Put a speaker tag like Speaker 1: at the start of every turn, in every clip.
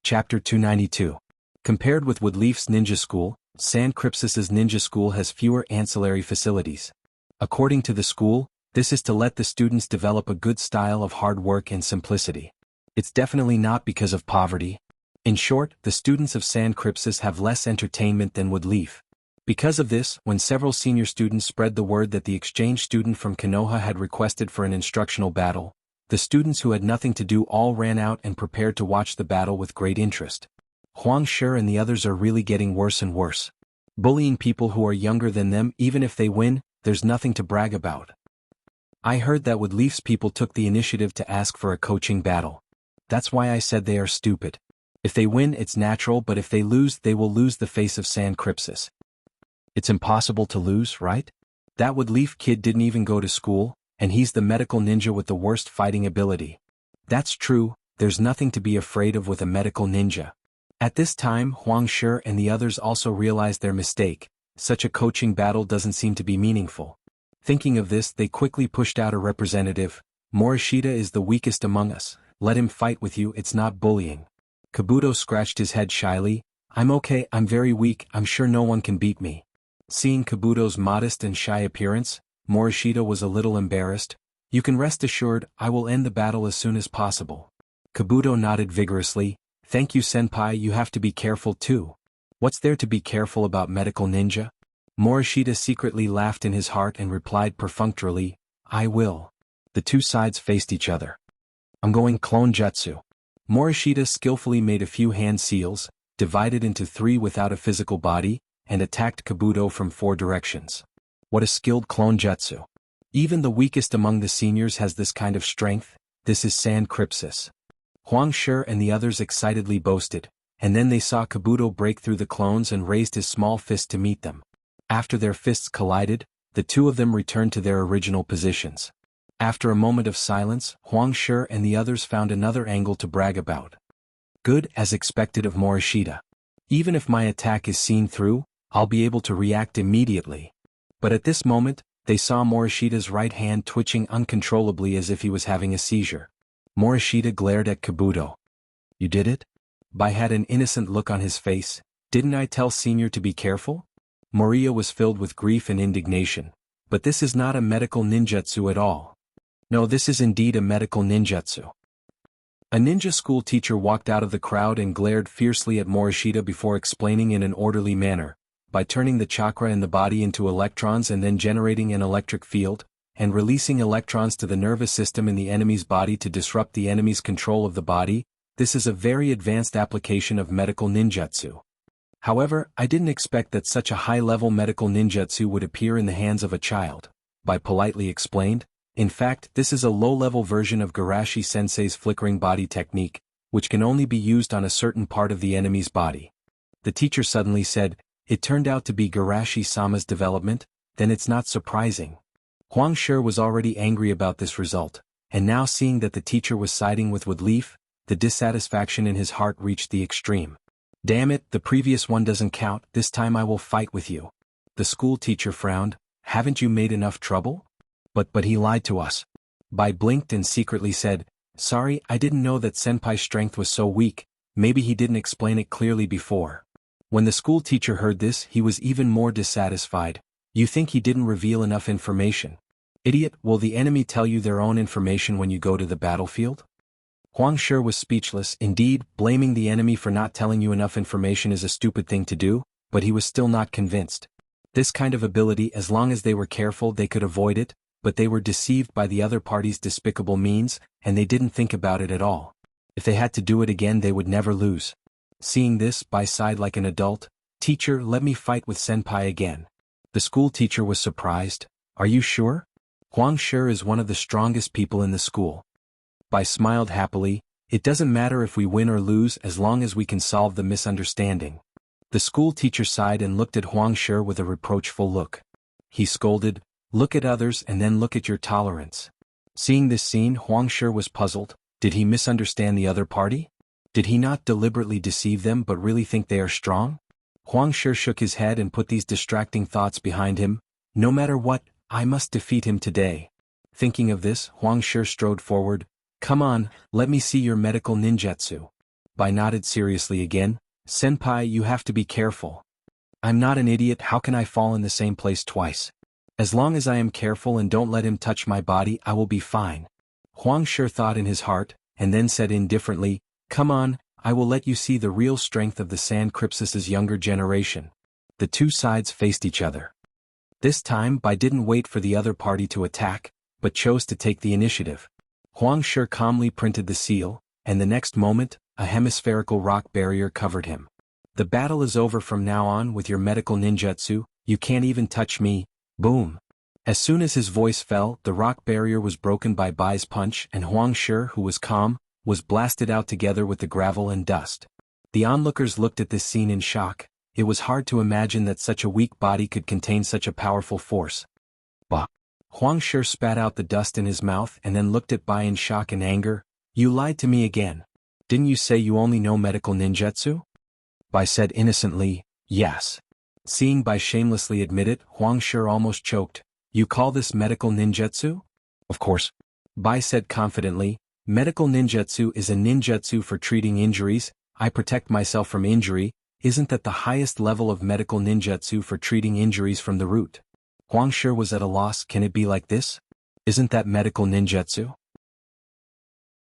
Speaker 1: Chapter 292. Compared with Woodleaf's ninja school, San Crypsis's ninja school has fewer ancillary facilities. According to the school, this is to let the students develop a good style of hard work and simplicity. It's definitely not because of poverty. In short, the students of San Crypsis have less entertainment than Woodleaf. Because of this, when several senior students spread the word that the exchange student from Konoha had requested for an instructional battle, the students who had nothing to do all ran out and prepared to watch the battle with great interest. Huang Shi and the others are really getting worse and worse. Bullying people who are younger than them. Even if they win, there's nothing to brag about. I heard that Woodleaf's people took the initiative to ask for a coaching battle. That's why I said they are stupid. If they win, it's natural, but if they lose, they will lose the face of San Crypsis. It's impossible to lose, right? That Woodleaf kid didn't even go to school, and he's the medical ninja with the worst fighting ability. That's true, there's nothing to be afraid of with a medical ninja. At this time, Huang Shi and the others also realized their mistake. Such a coaching battle doesn't seem to be meaningful. Thinking of this, they quickly pushed out a representative. Morishita is the weakest among us. Let him fight with you, it's not bullying. Kabuto scratched his head shyly. I'm okay, I'm very weak, I'm sure no one can beat me. Seeing Kabuto's modest and shy appearance, Morishita was a little embarrassed. You can rest assured, I will end the battle as soon as possible. Kabuto nodded vigorously. Thank you, senpai, you have to be careful too. What's there to be careful about, medical ninja? Morishita secretly laughed in his heart and replied perfunctorily, I will. The two sides faced each other. I'm going clone jutsu. Morishita skillfully made a few hand seals, divided into three without a physical body, and attacked Kabuto from 4 directions. What a skilled clone jutsu. Even the weakest among the seniors has this kind of strength. This is San Crypsis. Huang Shi and the others excitedly boasted, and then they saw Kabuto break through the clones and raised his small fist to meet them. After their fists collided, the two of them returned to their original positions. After a moment of silence, Huang Shi and the others found another angle to brag about. Good, as expected of Morishita. Even if my attack is seen through, I'll be able to react immediately. But at this moment, they saw Morishita's right hand twitching uncontrollably as if he was having a seizure. Morishita glared at Kabuto. You did it? Bai had an innocent look on his face. Didn't I tell Senior to be careful? Moria was filled with grief and indignation. But this is not a medical ninjutsu at all. No, this is indeed a medical ninjutsu. A ninja school teacher walked out of the crowd and glared fiercely at Morishita before explaining in an orderly manner. By turning the chakra in the body into electrons and then generating an electric field, and releasing electrons to the nervous system in the enemy's body to disrupt the enemy's control of the body, this is a very advanced application of medical ninjutsu. However, I didn't expect that such a high-level medical ninjutsu would appear in the hands of a child. Bai politely explained. In fact, this is a low-level version of Garashi-sensei's flickering body technique, which can only be used on a certain part of the enemy's body. The teacher suddenly said, it turned out to be Garashi-sama's development, then it's not surprising. Huang Shi was already angry about this result, and now seeing that the teacher was siding with Woodleaf, the dissatisfaction in his heart reached the extreme. Damn it, the previous one doesn't count, this time I will fight with you. The school teacher frowned. Haven't you made enough trouble? But he lied to us. Bai blinked and secretly said, sorry, I didn't know that senpai's strength was so weak, maybe he didn't explain it clearly before. When the school teacher heard this, he was even more dissatisfied. You think he didn't reveal enough information? Idiot, will the enemy tell you their own information when you go to the battlefield? Huang Shi was speechless. Indeed, blaming the enemy for not telling you enough information is a stupid thing to do, but he was still not convinced. This kind of ability, as long as they were careful, they could avoid it, but they were deceived by the other party's despicable means, and they didn't think about it at all. If they had to do it again, they would never lose. Seeing this, Bai sighed like an adult. Teacher, let me fight with senpai again. The school teacher was surprised. Are you sure? Huang Shi is one of the strongest people in the school. Bai smiled happily. It doesn't matter if we win or lose as long as we can solve the misunderstanding. The school teacher sighed and looked at Huang Shi with a reproachful look. He scolded, look at others and then look at your tolerance. Seeing this scene, Huang Shi was puzzled. Did he misunderstand the other party? Did he not deliberately deceive them but really think they are strong? Huang Shi shook his head and put these distracting thoughts behind him. No matter what, I must defeat him today. Thinking of this, Huang Shi strode forward. Come on, let me see your medical ninjutsu. Bai nodded seriously again. Senpai, you have to be careful. I'm not an idiot, how can I fall in the same place twice? As long as I am careful and don't let him touch my body, I will be fine. Huang Shi thought in his heart, and then said indifferently, come on, I will let you see the real strength of the Sand Crypsis' younger generation. The two sides faced each other. This time Bai didn't wait for the other party to attack, but chose to take the initiative. Huang Shi calmly printed the seal, and the next moment, a hemispherical rock barrier covered him. The battle is over from now on with your medical ninjutsu, you can't even touch me, boom. As soon as his voice fell, the rock barrier was broken by Bai's punch and Huang Shi, who was calm, was blasted out together with the gravel and dust. The onlookers looked at this scene in shock. It was hard to imagine that such a weak body could contain such a powerful force. Bah! Huang Shi spat out the dust in his mouth and then looked at Bai in shock and anger. You lied to me again. Didn't you say you only know medical ninjutsu? Bai said innocently, yes. Seeing Bai shamelessly admit it, Huang Shi almost choked. You call this medical ninjutsu? Of course. Bai said confidently, medical ninjutsu is a ninjutsu for treating injuries. I protect myself from injury. Isn't that the highest level of medical ninjutsu for treating injuries from the root? Huang Shi was at a loss. Can it be like this? Isn't that medical ninjutsu?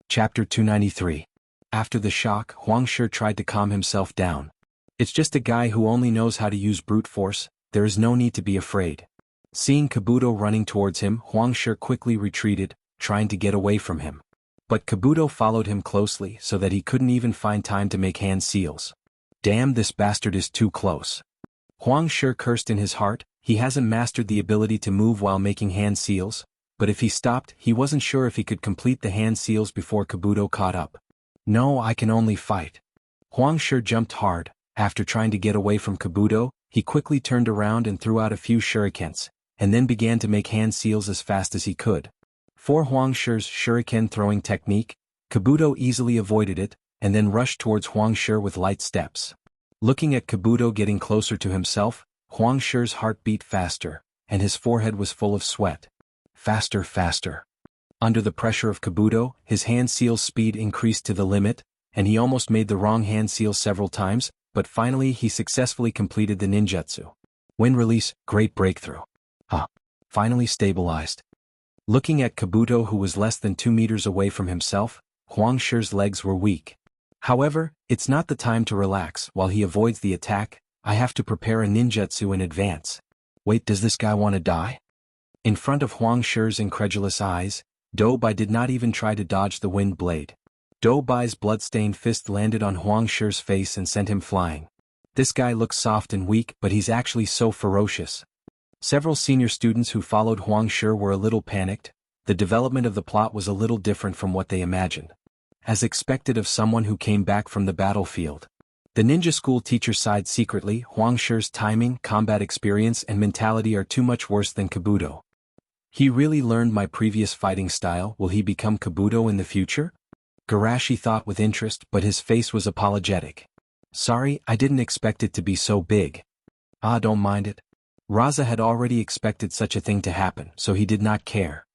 Speaker 1: Chapter 293. After the shock, Huang Shi tried to calm himself down. It's just a guy who only knows how to use brute force, there is no need to be afraid. Seeing Kabuto running towards him, Huang Shi quickly retreated, trying to get away from him. But Kabuto followed him closely so that he couldn't even find time to make hand seals. Damn, this bastard is too close. Huang Shi cursed in his heart. He hasn't mastered the ability to move while making hand seals, but if he stopped, he wasn't sure if he could complete the hand seals before Kabuto caught up. No, I can only fight. Huang Shi jumped hard. After trying to get away from Kabuto, he quickly turned around and threw out a few shurikens, and then began to make hand seals as fast as he could. For Huang Shi's shuriken throwing technique, Kabuto easily avoided it, and then rushed towards Huang Shi with light steps. Looking at Kabuto getting closer to himself, Huang Shi's heart beat faster, and his forehead was full of sweat. Faster, faster. Under the pressure of Kabuto, his hand seal's speed increased to the limit, and he almost made the wrong hand seal several times, but finally he successfully completed the ninjutsu. Wind release, great breakthrough. Finally stabilized. Looking at Kabuto, who was less than 2 meters away from himself, Huang Shi's legs were weak. However, it's not the time to relax. While he avoids the attack, I have to prepare a ninjutsu in advance. Wait, does this guy want to die? In front of Huang Shi's incredulous eyes, Do Bai did not even try to dodge the wind blade. Do Bai's blood-stained fist landed on Huang Shi's face and sent him flying. This guy looks soft and weak, but he's actually so ferocious. Several senior students who followed Huang Shi were a little panicked. The development of the plot was a little different from what they imagined. As expected of someone who came back from the battlefield. The ninja school teacher sighed secretly. Huang Shi's timing, combat experience and mentality are too much worse than Kabuto. He really learned my previous fighting style. Will he become Kabuto in the future? Garashi thought with interest, but his face was apologetic. Sorry, I didn't expect it to be so big. Don't mind it. Raza had already expected such a thing to happen, so he did not care.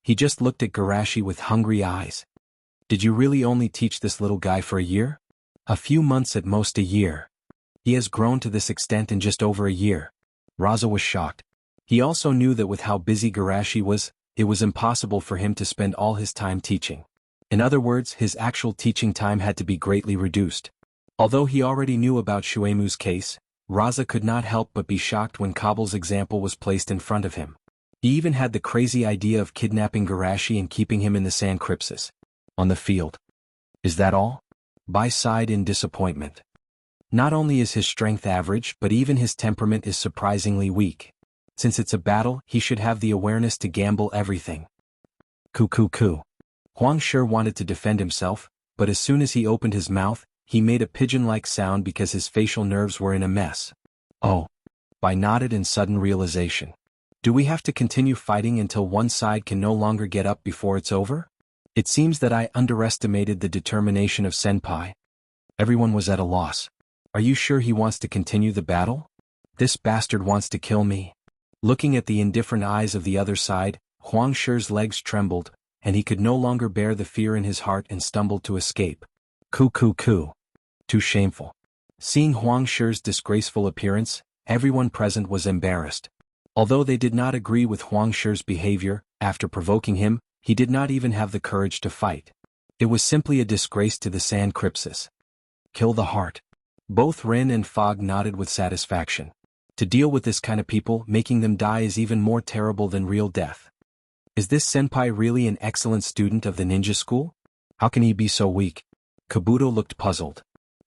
Speaker 1: He just looked at Garashi with hungry eyes. Did you really only teach this little guy for a year? A few months, at most a year. He has grown to this extent in just over a year. Raza was shocked. He also knew that with how busy Garashi was, it was impossible for him to spend all his time teaching. In other words, his actual teaching time had to be greatly reduced. Although he already knew about Shuemu's case, Raza could not help but be shocked when Kabble's example was placed in front of him. He even had the crazy idea of kidnapping Garashi and keeping him in the Sand Crypsis. On the field. Is that all? Bai sighed in disappointment. Not only is his strength average, but even his temperament is surprisingly weak. Since it's a battle, he should have the awareness to gamble everything. Coo. Huang Shi wanted to defend himself, but as soon as he opened his mouth, he made a pigeon-like sound because his facial nerves were in a mess. Oh. Bai nodded in sudden realization. Do we have to continue fighting until one side can no longer get up before it's over? It seems that I underestimated the determination of Senpai. Everyone was at a loss. Are you sure he wants to continue the battle? This bastard wants to kill me. Looking at the indifferent eyes of the other side, Huang Shi's legs trembled, and he could no longer bear the fear in his heart and stumbled to escape. Coo. Too shameful. Seeing Huang Shi's disgraceful appearance, everyone present was embarrassed. Although they did not agree with Huang Shi's behavior, after provoking him, he did not even have the courage to fight. It was simply a disgrace to the Sand Crypsis. Kill the heart. Both Rin and Fog nodded with satisfaction. To deal with this kind of people, making them die is even more terrible than real death. Is this senpai really an excellent student of the ninja school? How can he be so weak? Kabuto looked puzzled.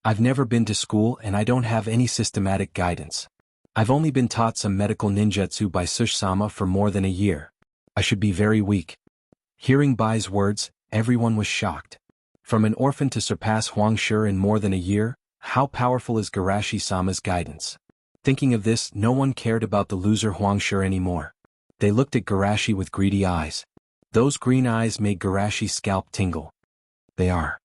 Speaker 1: I've never been to school and I don't have any systematic guidance. I've only been taught some medical ninjutsu by Sush-sama for more than a year. I should be very weak. Hearing Bai's words, everyone was shocked. From an orphan to surpass Huang Shi in more than a year, how powerful is Garashi-sama's guidance? Thinking of this, no one cared about the loser Huang Shi anymore. They looked at Garashi with greedy eyes. Those green eyes made Garashi's scalp tingle. They are.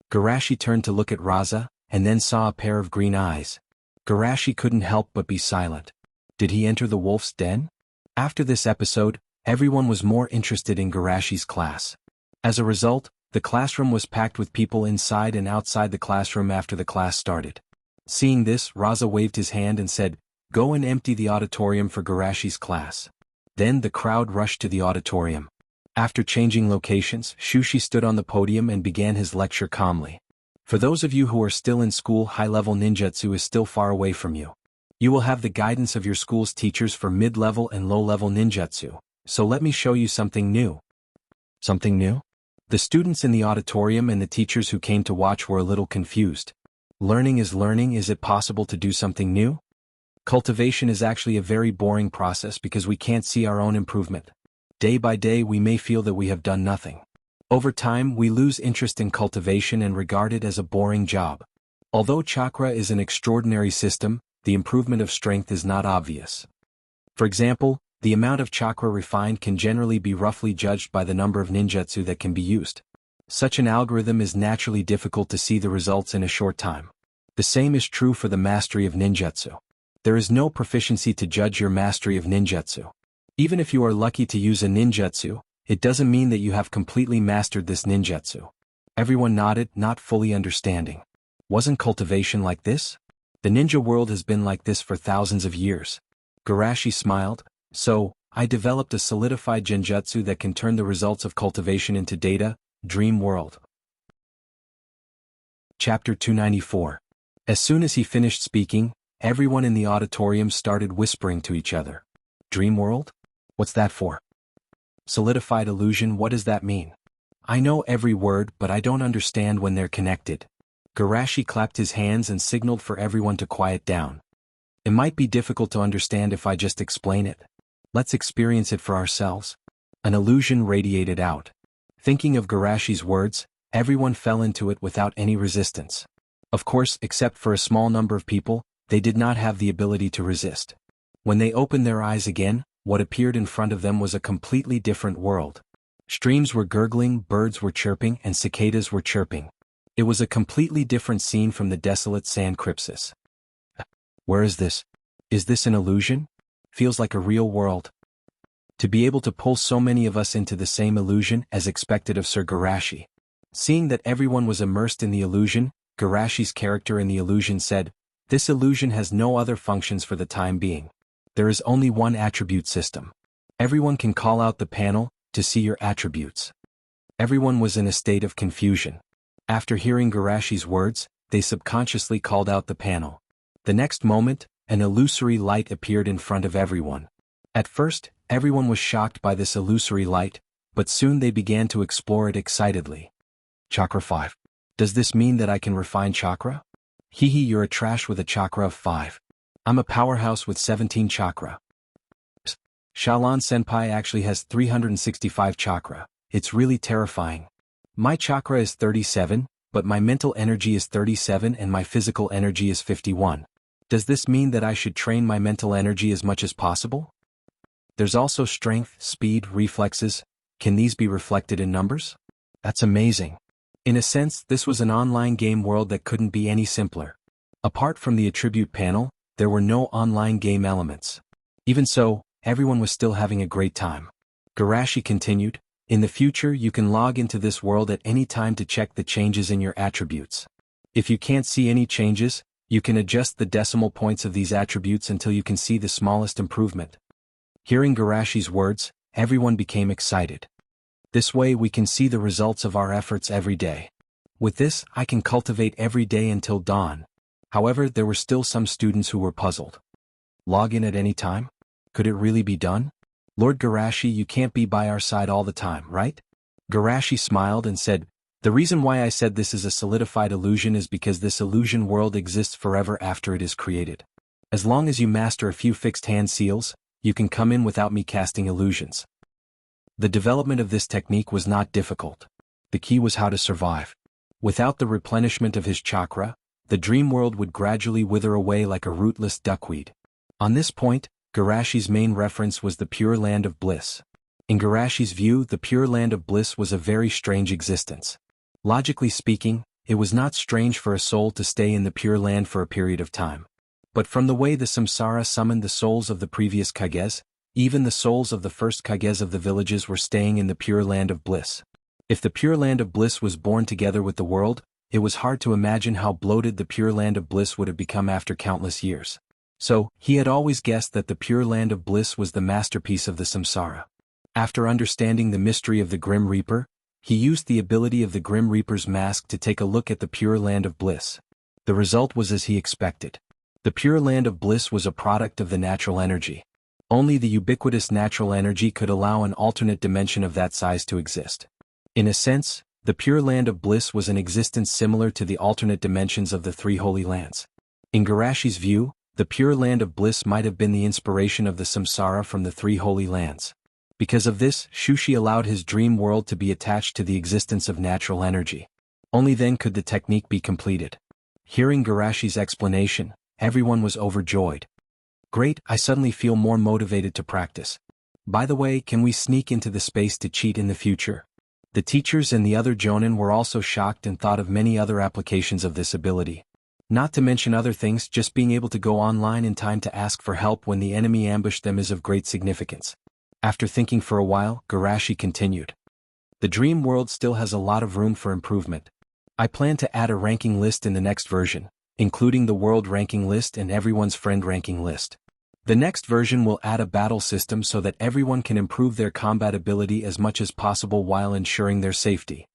Speaker 1: Garashi turned to look at Raza, and then saw a pair of green eyes. Garashi couldn't help but be silent. Did he enter the wolf's den? After this episode, everyone was more interested in Garashi's class. As a result, the classroom was packed with people inside and outside the classroom after the class started. Seeing this, Raza waved his hand and said, "Go and empty the auditorium for Garashi's class." Then the crowd rushed to the auditorium. After changing locations, Shushi stood on the podium and began his lecture calmly. For those of you who are still in school, high-level ninjutsu is still far away from you. You will have the guidance of your school's teachers for mid-level and low-level ninjutsu, so let me show you something new. Something new? The students in the auditorium and the teachers who came to watch were a little confused. Learning is learning. Is it possible to do something new? Cultivation is actually a very boring process because we can't see our own improvement. Day by day we may feel that we have done nothing. Over time we lose interest in cultivation and regard it as a boring job. Although chakra is an extraordinary system, the improvement of strength is not obvious. For example, the amount of chakra refined can generally be roughly judged by the number of ninjutsu that can be used. Such an algorithm is naturally difficult to see the results in a short time. The same is true for the mastery of ninjutsu. There is no proficiency to judge your mastery of ninjutsu. Even if you are lucky to use a ninjutsu, it doesn't mean that you have completely mastered this ninjutsu. Everyone nodded, not fully understanding. Wasn't cultivation like this? The ninja world has been like this for thousands of years. Garashi smiled. So, I developed a solidified genjutsu that can turn the results of cultivation into data, dream world. Chapter 294. As soon as he finished speaking, everyone in the auditorium started whispering to each other. Dream world? What's that for? Solidified illusion, what does that mean? I know every word, but I don't understand when they're connected. Garashi clapped his hands and signaled for everyone to quiet down. It might be difficult to understand if I just explain it. Let's experience it for ourselves. An illusion radiated out. Thinking of Garashi's words, everyone fell into it without any resistance. Of course, except for a small number of people, they did not have the ability to resist. When they opened their eyes again, what appeared in front of them was a completely different world. Streams were gurgling, birds were chirping, and cicadas were chirping. It was a completely different scene from the desolate Sand Crypsis. Where is this? Is this an illusion? Feels like a real world. To be able to pull so many of us into the same illusion as expected of Sir Garashi. Seeing that everyone was immersed in the illusion, Garashi's character in the illusion said, "This illusion has no other functions for the time being. There is only one attribute system. Everyone can call out the panel to see your attributes." Everyone was in a state of confusion. After hearing Garashi's words, they subconsciously called out the panel. The next moment, an illusory light appeared in front of everyone. At first, everyone was shocked by this illusory light, but soon they began to explore it excitedly. Chakra 5. Does this mean that I can refine chakra? Hee hee, you're a trash with a chakra of 5. I'm a powerhouse with 17 chakra. Shalan Senpai actually has 365 chakra. It's really terrifying. My chakra is 37, but my mental energy is 37 and my physical energy is 51. Does this mean that I should train my mental energy as much as possible? There's also strength, speed, reflexes. Can these be reflected in numbers? That's amazing. In a sense, this was an online game world that couldn't be any simpler. Apart from the attribute panel, there were no online game elements. Even so, everyone was still having a great time. Garashi continued, "In the future you can log into this world at any time to check the changes in your attributes. If you can't see any changes, you can adjust the decimal points of these attributes until you can see the smallest improvement. Hearing Garashi's words, everyone became excited. This way we can see the results of our efforts every day. With this, I can cultivate every day until dawn. However, there were still some students who were puzzled. Log in at any time? Could it really be done? Lord Garashi, you can't be by our side all the time, right? Garashi smiled and said, the reason why I said this is a solidified illusion is because this illusion world exists forever after it is created. As long as you master a few fixed hand seals, you can come in without me casting illusions. The development of this technique was not difficult. The key was how to survive. Without the replenishment of his chakra, the dream world would gradually wither away like a rootless duckweed. On this point, Garashi's main reference was the Pure Land of Bliss. In Garashi's view, the Pure Land of Bliss was a very strange existence. Logically speaking, it was not strange for a soul to stay in the Pure Land for a period of time. But from the way the samsara summoned the souls of the previous kages, even the souls of the first kages of the villages were staying in the Pure Land of Bliss. If the Pure Land of Bliss was born together with the world, it was hard to imagine how bloated the Pure Land of Bliss would have become after countless years. So, he had always guessed that the Pure Land of Bliss was the masterpiece of the samsara. After understanding the mystery of the Grim Reaper, he used the ability of the Grim Reaper's mask to take a look at the Pure Land of Bliss. The result was as he expected. The Pure Land of Bliss was a product of the natural energy. Only the ubiquitous natural energy could allow an alternate dimension of that size to exist. In a sense, the Pure Land of Bliss was an existence similar to the alternate dimensions of the three holy lands. In Garashi's view, the Pure Land of Bliss might have been the inspiration of the samsara from the three holy lands. Because of this, Shushi allowed his dream world to be attached to the existence of natural energy. Only then could the technique be completed. Hearing Garashi's explanation, everyone was overjoyed. Great, I suddenly feel more motivated to practice. By the way, can we sneak into the space to cheat in the future? The teachers and the other jonin were also shocked and thought of many other applications of this ability. Not to mention other things, just being able to go online in time to ask for help when the enemy ambushed them is of great significance. After thinking for a while, Garashi continued. The dream world still has a lot of room for improvement. I plan to add a ranking list in the next version, including the world ranking list and everyone's friend ranking list. The next version will add a battle system so that everyone can improve their combat ability as much as possible while ensuring their safety.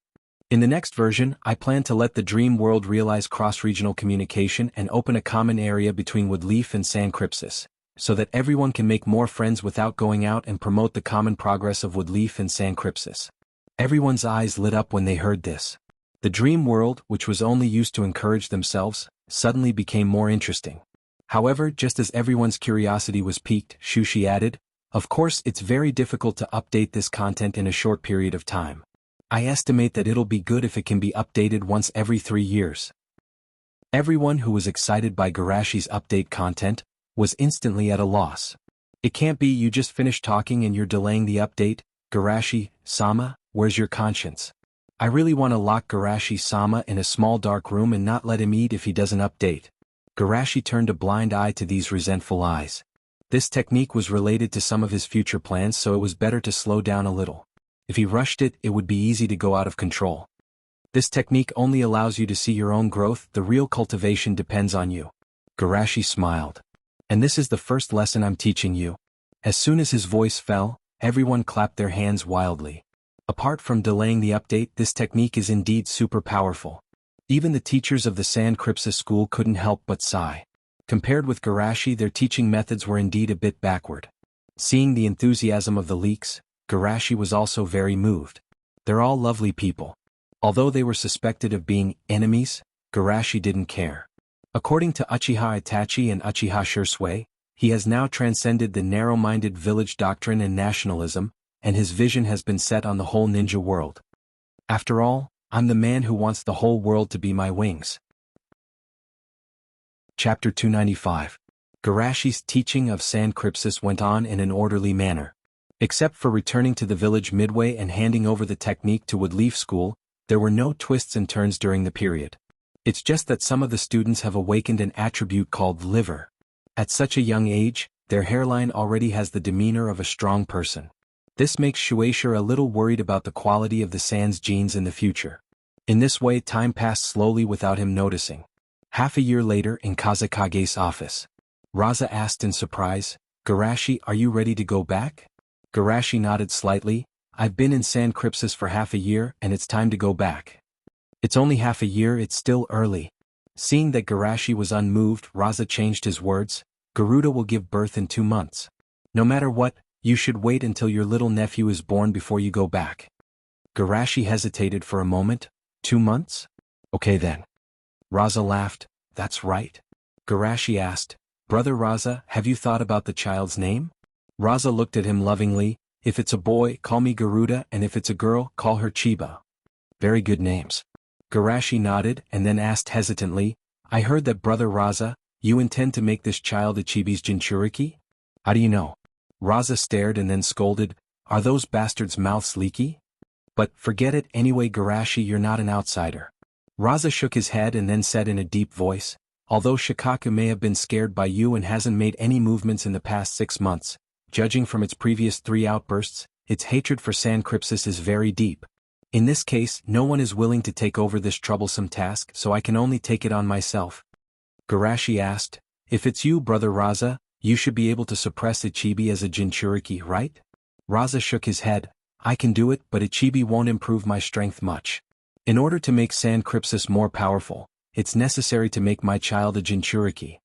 Speaker 1: In the next version, I plan to let the dream world realize cross-regional communication and open a common area between Woodleaf and San Crypsis, so that everyone can make more friends without going out and promote the common progress of Woodleaf and San Crypsis. Everyone's eyes lit up when they heard this. The dream world, which was only used to encourage themselves, suddenly became more interesting. However, just as everyone's curiosity was piqued, Shushi added, of course it's very difficult to update this content in a short period of time. I estimate that it'll be good if it can be updated once every 3 years. Everyone who was excited by Garashi's update content was instantly at a loss. It can't be you just finished talking and you're delaying the update, Garashi-sama, where's your conscience? I really want to lock Garashi-sama in a small dark room and not let him eat if he doesn't update. Garashi turned a blind eye to these resentful eyes. This technique was related to some of his future plans, so it was better to slow down a little. If he rushed it, it would be easy to go out of control. This technique only allows you to see your own growth, the real cultivation depends on you. Garashi smiled. And this is the first lesson I'm teaching you. As soon as his voice fell, everyone clapped their hands wildly. Apart from delaying the update, this technique is indeed super powerful. Even the teachers of the San Crypsis school couldn't help but sigh. Compared with Garashi, their teaching methods were indeed a bit backward. Seeing the enthusiasm of the leaks, Garashi was also very moved. They're all lovely people. Although they were suspected of being enemies, Garashi didn't care. According to Uchiha Itachi and Uchiha Shursui, he has now transcended the narrow-minded village doctrine and nationalism, and his vision has been set on the whole ninja world. After all, I'm the man who wants the whole world to be my wings. Chapter 295. Garashi's teaching of San Crypsis went on in an orderly manner. Except for returning to the village midway and handing over the technique to Woodleaf School, there were no twists and turns during the period. It's just that some of the students have awakened an attribute called liver. At such a young age, their hairline already has the demeanor of a strong person. This makes Shueisha a little worried about the quality of the Sans genes in the future. In this way time passed slowly without him noticing. Half a year later in Kazakage's office. Raza asked in surprise, "Garashi, are you ready to go back?" Garashi nodded slightly. "I've been in San Cripsis for half a year and it's time to go back." "It's only half a year, it's still early." Seeing that Garashi was unmoved, Raza changed his words, "Garuda will give birth in 2 months. No matter what, you should wait until your little nephew is born before you go back." Garashi hesitated for a moment. 2 months? Okay then. Raza laughed. "That's right." Garashi asked, "Brother Raza, have you thought about the child's name?" Raza looked at him lovingly. "If it's a boy, call me Garuda, and if it's a girl, call her Chiba." "Very good names." Garashi nodded and then asked hesitantly, "I heard that Brother Raza, you intend to make this child a Chibi's Jinchuriki?" "How do you know?" Raza stared and then scolded, "Are those bastards' mouths leaky?" "But, forget it anyway Garashi, you're not an outsider." Raza shook his head and then said in a deep voice, "Although Shikaku may have been scared by you and hasn't made any movements in the past 6 months, judging from its previous 3 outbursts, its hatred for San Cripsis is very deep. In this case, no one is willing to take over this troublesome task, so I can only take it on myself." Garashi asked, "If it's you, Brother Raza, you should be able to suppress Ichibi as a Jinchuriki, right?" Raza shook his head, "I can do it, but Ichibi won't improve my strength much. In order to make San Cripsis more powerful, it's necessary to make my child a Jinchuriki.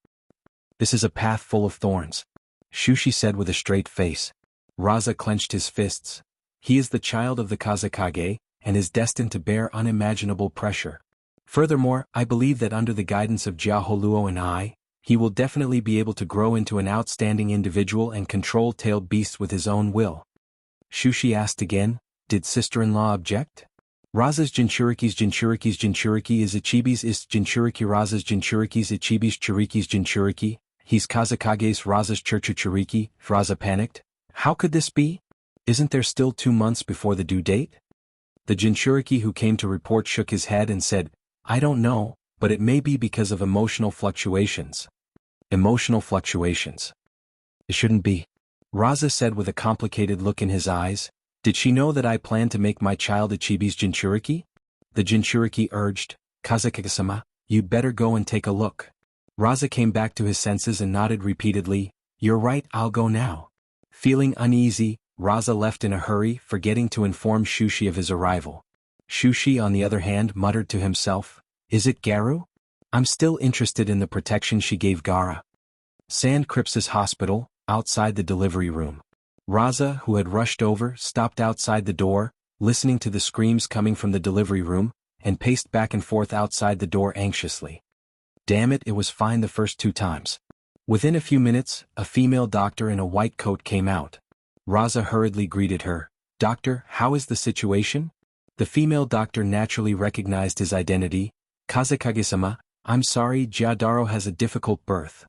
Speaker 1: This is a path full of thorns," Shushi said with a straight face. Raza clenched his fists. "He is the child of the Kazakage, and is destined to bear unimaginable pressure. Furthermore, I believe that under the guidance of Jiaholuo and I, he will definitely be able to grow into an outstanding individual and control tailed beasts with his own will." Shushi asked again, "Did sister-in-law object?" "Raza's Jinchuriki is Ichibi's is Jinchuriki Raza's Jinchuriki's Ichibi's Chiriki's Jinchuriki, he's Kazakage's Raza's Churiki." Raza panicked. "How could this be? Isn't there still 2 months before the due date?" The Jinchuriki who came to report shook his head and said, "I don't know, but it may be because of emotional fluctuations." "Emotional fluctuations? It shouldn't be." Raza said with a complicated look in his eyes. "Did she know that I plan to make my child Ichibi's Jinchuriki?" The Jinchuriki urged, "Kazakage-sama, you'd better go and take a look." Raza came back to his senses and nodded repeatedly, "You're right, I'll go now." Feeling uneasy, Raza left in a hurry, forgetting to inform Shushi of his arrival. Shushi on the other hand muttered to himself, "Is it Garu? I'm still interested in the protection she gave Gara." San Cripsis Hospital, outside the delivery room. Raza, who had rushed over, stopped outside the door, listening to the screams coming from the delivery room, and paced back and forth outside the door anxiously. Damn it, it was fine the first 2 times. Within a few minutes, a female doctor in a white coat came out. Raza hurriedly greeted her. "Doctor, how is the situation?" The female doctor naturally recognized his identity. "Kazakage-sama, I'm sorry, Giadaro has a difficult birth."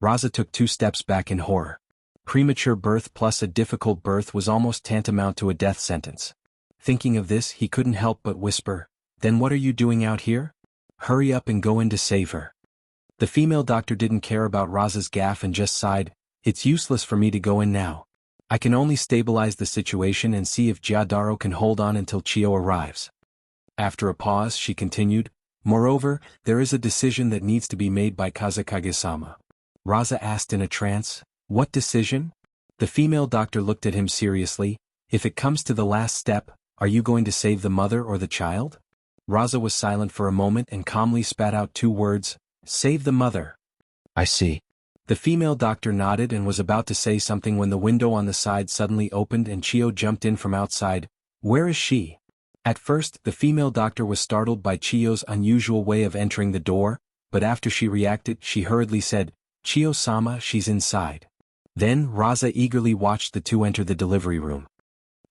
Speaker 1: Raza took 2 steps back in horror. Premature birth plus a difficult birth was almost tantamount to a death sentence. Thinking of this, he couldn't help but whisper, "Then what are you doing out here? Hurry up and go in to save her." The female doctor didn't care about Raza's gaffe and just sighed, "It's useless for me to go in now. I can only stabilize the situation and see if Giadaro can hold on until Chio arrives." After a pause, she continued, "Moreover, there is a decision that needs to be made by Kazakage-sama." Raza asked in a trance, "What decision?" The female doctor looked at him seriously. "If it comes to the last step, are you going to save the mother or the child?" Raza was silent for a moment and calmly spat out 2 words, "Save the mother." "I see." The female doctor nodded and was about to say something when the window on the side suddenly opened and Chio jumped in from outside. "Where is she?" At first, the female doctor was startled by Chio's unusual way of entering the door, but after she reacted, she hurriedly said, "Chio-sama, she's inside." Then, Raza eagerly watched the 2 enter the delivery room.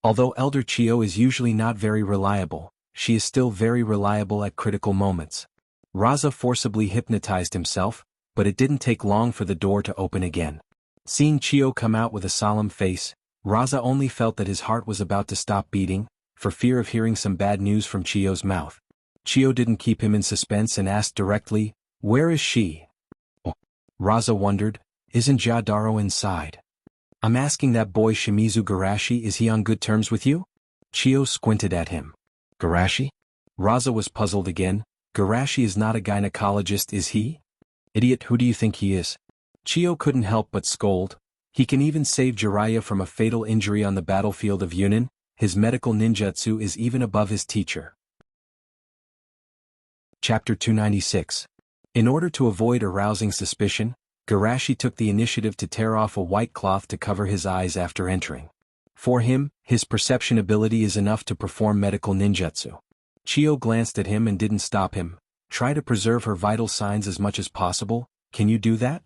Speaker 1: Although Elder Chio is usually not very reliable, she is still very reliable at critical moments. Raza forcibly hypnotized himself, but it didn't take long for the door to open again. Seeing Chio come out with a solemn face, Raza only felt that his heart was about to stop beating, for fear of hearing some bad news from Chio's mouth. Chio didn't keep him in suspense and asked directly, "Where is she?" "Oh." Raza wondered, "Isn't Jadaro inside?" "I'm asking that boy Shimizu Garashi, is he on good terms with you?" Chio squinted at him. "Garashi?" Raza was puzzled again. Garashi is not a gynecologist, is he? Idiot, who do you think he is? Chio couldn't help but scold. He can even save Jiraiya from a fatal injury on the battlefield of Yunnan. His medical ninjutsu is even above his teacher. Chapter 296. In order to avoid arousing suspicion, Garashi took the initiative to tear off a white cloth to cover his eyes after entering. For him, his perception ability is enough to perform medical ninjutsu. Chio glanced at him and didn't stop him. Try to preserve her vital signs as much as possible. Can you do that?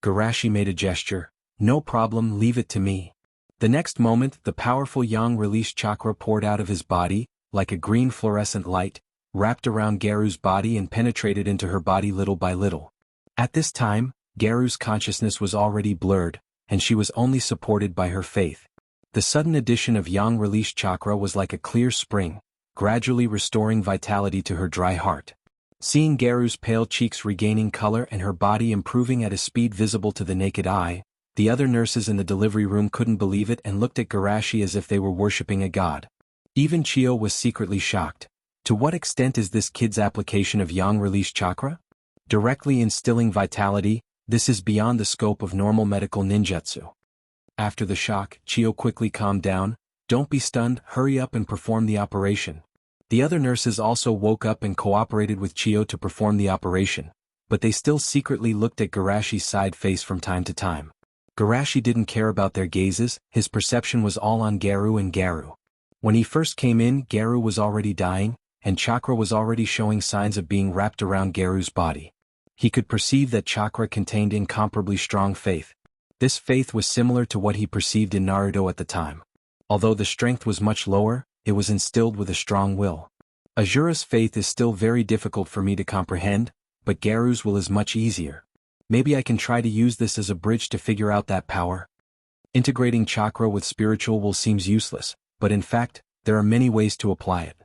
Speaker 1: Garashi made a gesture. No problem, leave it to me. The next moment, the powerful yang release chakra poured out of his body, like a green fluorescent light, wrapped around Garu's body and penetrated into her body little by little. At this time, Garu's consciousness was already blurred, and she was only supported by her faith. The sudden addition of yang release chakra was like a clear spring, gradually restoring vitality to her dry heart. Seeing Garu's pale cheeks regaining color and her body improving at a speed visible to the naked eye, the other nurses in the delivery room couldn't believe it and looked at Garashi as if they were worshipping a god. Even Chio was secretly shocked. To what extent is this kid's application of yang release chakra? Directly instilling vitality, this is beyond the scope of normal medical ninjutsu. After the shock, Chio quickly calmed down. Don't be stunned, hurry up and perform the operation. The other nurses also woke up and cooperated with Chio to perform the operation, but they still secretly looked at Garashi's side face from time to time. Garashi didn't care about their gazes, his perception was all on Garu and Garu. When he first came in, Garu was already dying, and chakra was already showing signs of being wrapped around Garu's body. He could perceive that chakra contained incomparably strong faith. This faith was similar to what he perceived in Naruto at the time. Although the strength was much lower, it was instilled with a strong will. Azura's faith is still very difficult for me to comprehend, but Garu's will is much easier. Maybe I can try to use this as a bridge to figure out that power. Integrating chakra with spiritual will seems useless, but in fact, there are many ways to apply it.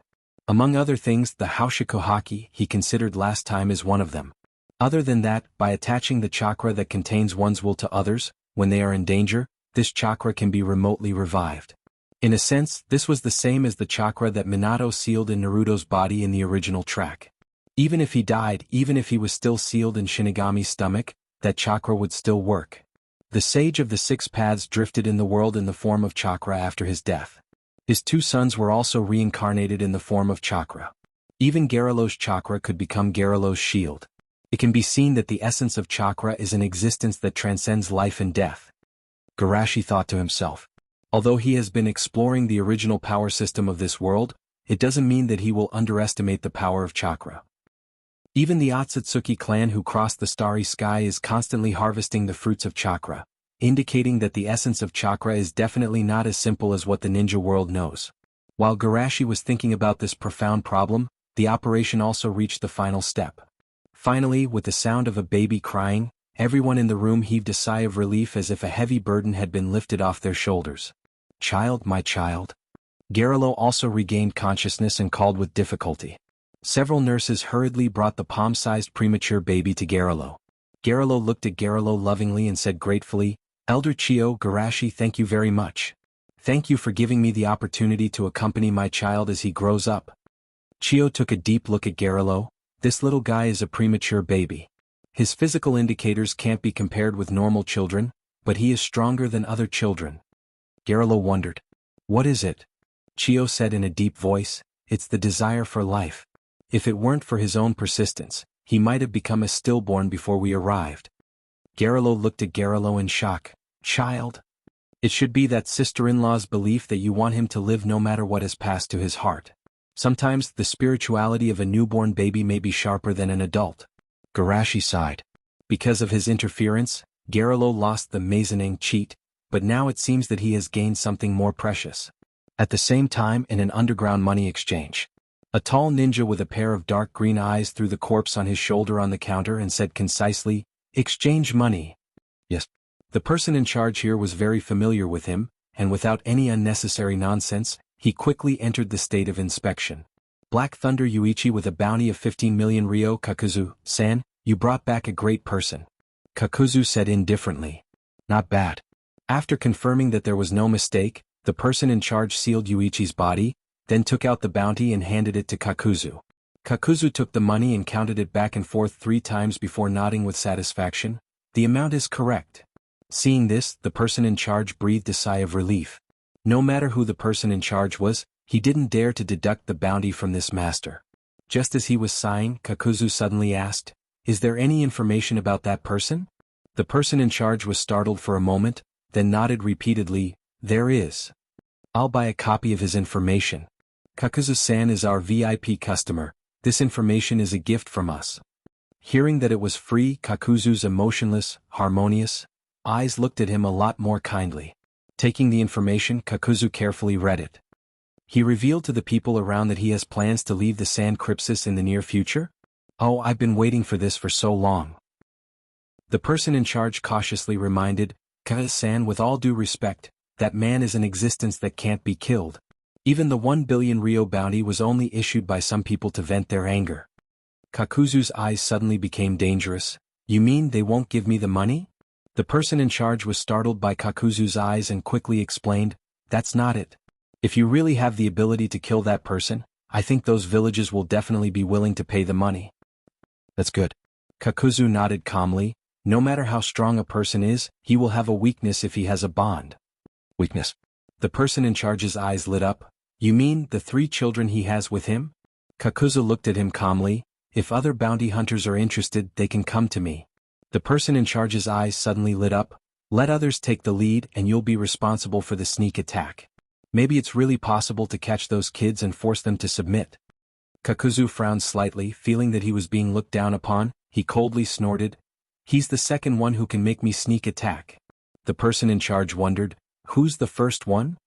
Speaker 1: Among other things, the Haushiko Haki he considered last time is one of them. Other than that, by attaching the chakra that contains one's will to others, when they are in danger, this chakra can be remotely revived. In a sense, this was the same as the chakra that Minato sealed in Naruto's body in the original track. Even if he died, even if he was still sealed in Shinigami's stomach, that chakra would still work. The Sage of the Six Paths drifted in the world in the form of chakra after his death. His two sons were also reincarnated in the form of chakra. Even Garalo's chakra could become Garalo's shield. It can be seen that the essence of chakra is an existence that transcends life and death. Garashi thought to himself. Although he has been exploring the original power system of this world, it doesn't mean that he will underestimate the power of chakra. Even the Otsutsuki clan who crossed the starry sky is constantly harvesting the fruits of chakra, indicating that the essence of chakra is definitely not as simple as what the ninja world knows. While Garashi was thinking about this profound problem, the operation also reached the final step. Finally, with the sound of a baby crying, everyone in the room heaved a sigh of relief as if a heavy burden had been lifted off their shoulders. Child, my child. Garalo also regained consciousness and called with difficulty. Several nurses hurriedly brought the palm-sized premature baby to Garalo. Garalo looked at Garalo lovingly and said gratefully, Elder Chio, Garashi, thank you very much. Thank you for giving me the opportunity to accompany my child as he grows up. Chio took a deep look at Garalo. This little guy is a premature baby. His physical indicators can't be compared with normal children, but he is stronger than other children. Garalo wondered. What is it? Chio said in a deep voice, it's the desire for life. If it weren't for his own persistence, he might have become a stillborn before we arrived. Garalo looked at Garalo in shock. Child? It should be that sister-in-law's belief that you want him to live no matter what has passed to his heart. Sometimes the spirituality of a newborn baby may be sharper than an adult. Garashi sighed. Because of his interference, Garalo lost the Meizening cheat, but now it seems that he has gained something more precious. At the same time, in an underground money exchange, a tall ninja with a pair of dark green eyes threw the corpse on his shoulder on the counter and said concisely, exchange money. Yes. The person in charge here was very familiar with him, and without any unnecessary nonsense, he quickly entered the state of inspection. Black Thunder Yuichi with a bounty of 15 million Ryo. Kakuzu-san, you brought back a great person. Kakuzu said indifferently. Not bad. After confirming that there was no mistake, the person in charge sealed Yuichi's body, then took out the bounty and handed it to Kakuzu. Kakuzu took the money and counted it back and forth 3 times before nodding with satisfaction. The amount is correct. Seeing this, the person in charge breathed a sigh of relief. No matter who the person in charge was, he didn't dare to deduct the bounty from this master. Just as he was sighing, Kakuzu suddenly asked, "Is there any information about that person?" The person in charge was startled for a moment, then nodded repeatedly, "There is. I'll buy a copy of his information. Kakuzu-san is our VIP customer. This information is a gift from us." Hearing that it was free, Kakuzu's emotionless, harmonious eyes looked at him a lot more kindly. Taking the information, Kakuzu carefully read it. He revealed to the people around that he has plans to leave the Sand Crypsis in the near future? "Oh, I've been waiting for this for so long." The person in charge cautiously reminded, "Kakuzu-san, with all due respect, that man is an existence that can't be killed. Even the 1 billion Rio bounty was only issued by some people to vent their anger." Kakuzu's eyes suddenly became dangerous. "You mean they won't give me the money?" The person in charge was startled by Kakuzu's eyes and quickly explained, "That's not it. If you really have the ability to kill that person, I think those villages will definitely be willing to pay the money." "That's good." Kakuzu nodded calmly. No matter how strong a person is, he will have a weakness if he has a bond. "Weakness?" The person in charge's eyes lit up. "You mean the 3 children he has with him?" Kakuzu looked at him calmly. "If other bounty hunters are interested, they can come to me." The person in charge's eyes suddenly lit up. "Let others take the lead and you'll be responsible for the sneak attack. Maybe it's really possible to catch those kids and force them to submit." Kakuzu frowned slightly, feeling that he was being looked down upon. He coldly snorted, "He's the second one who can make me sneak attack." The person in charge wondered, "Who's the first one?"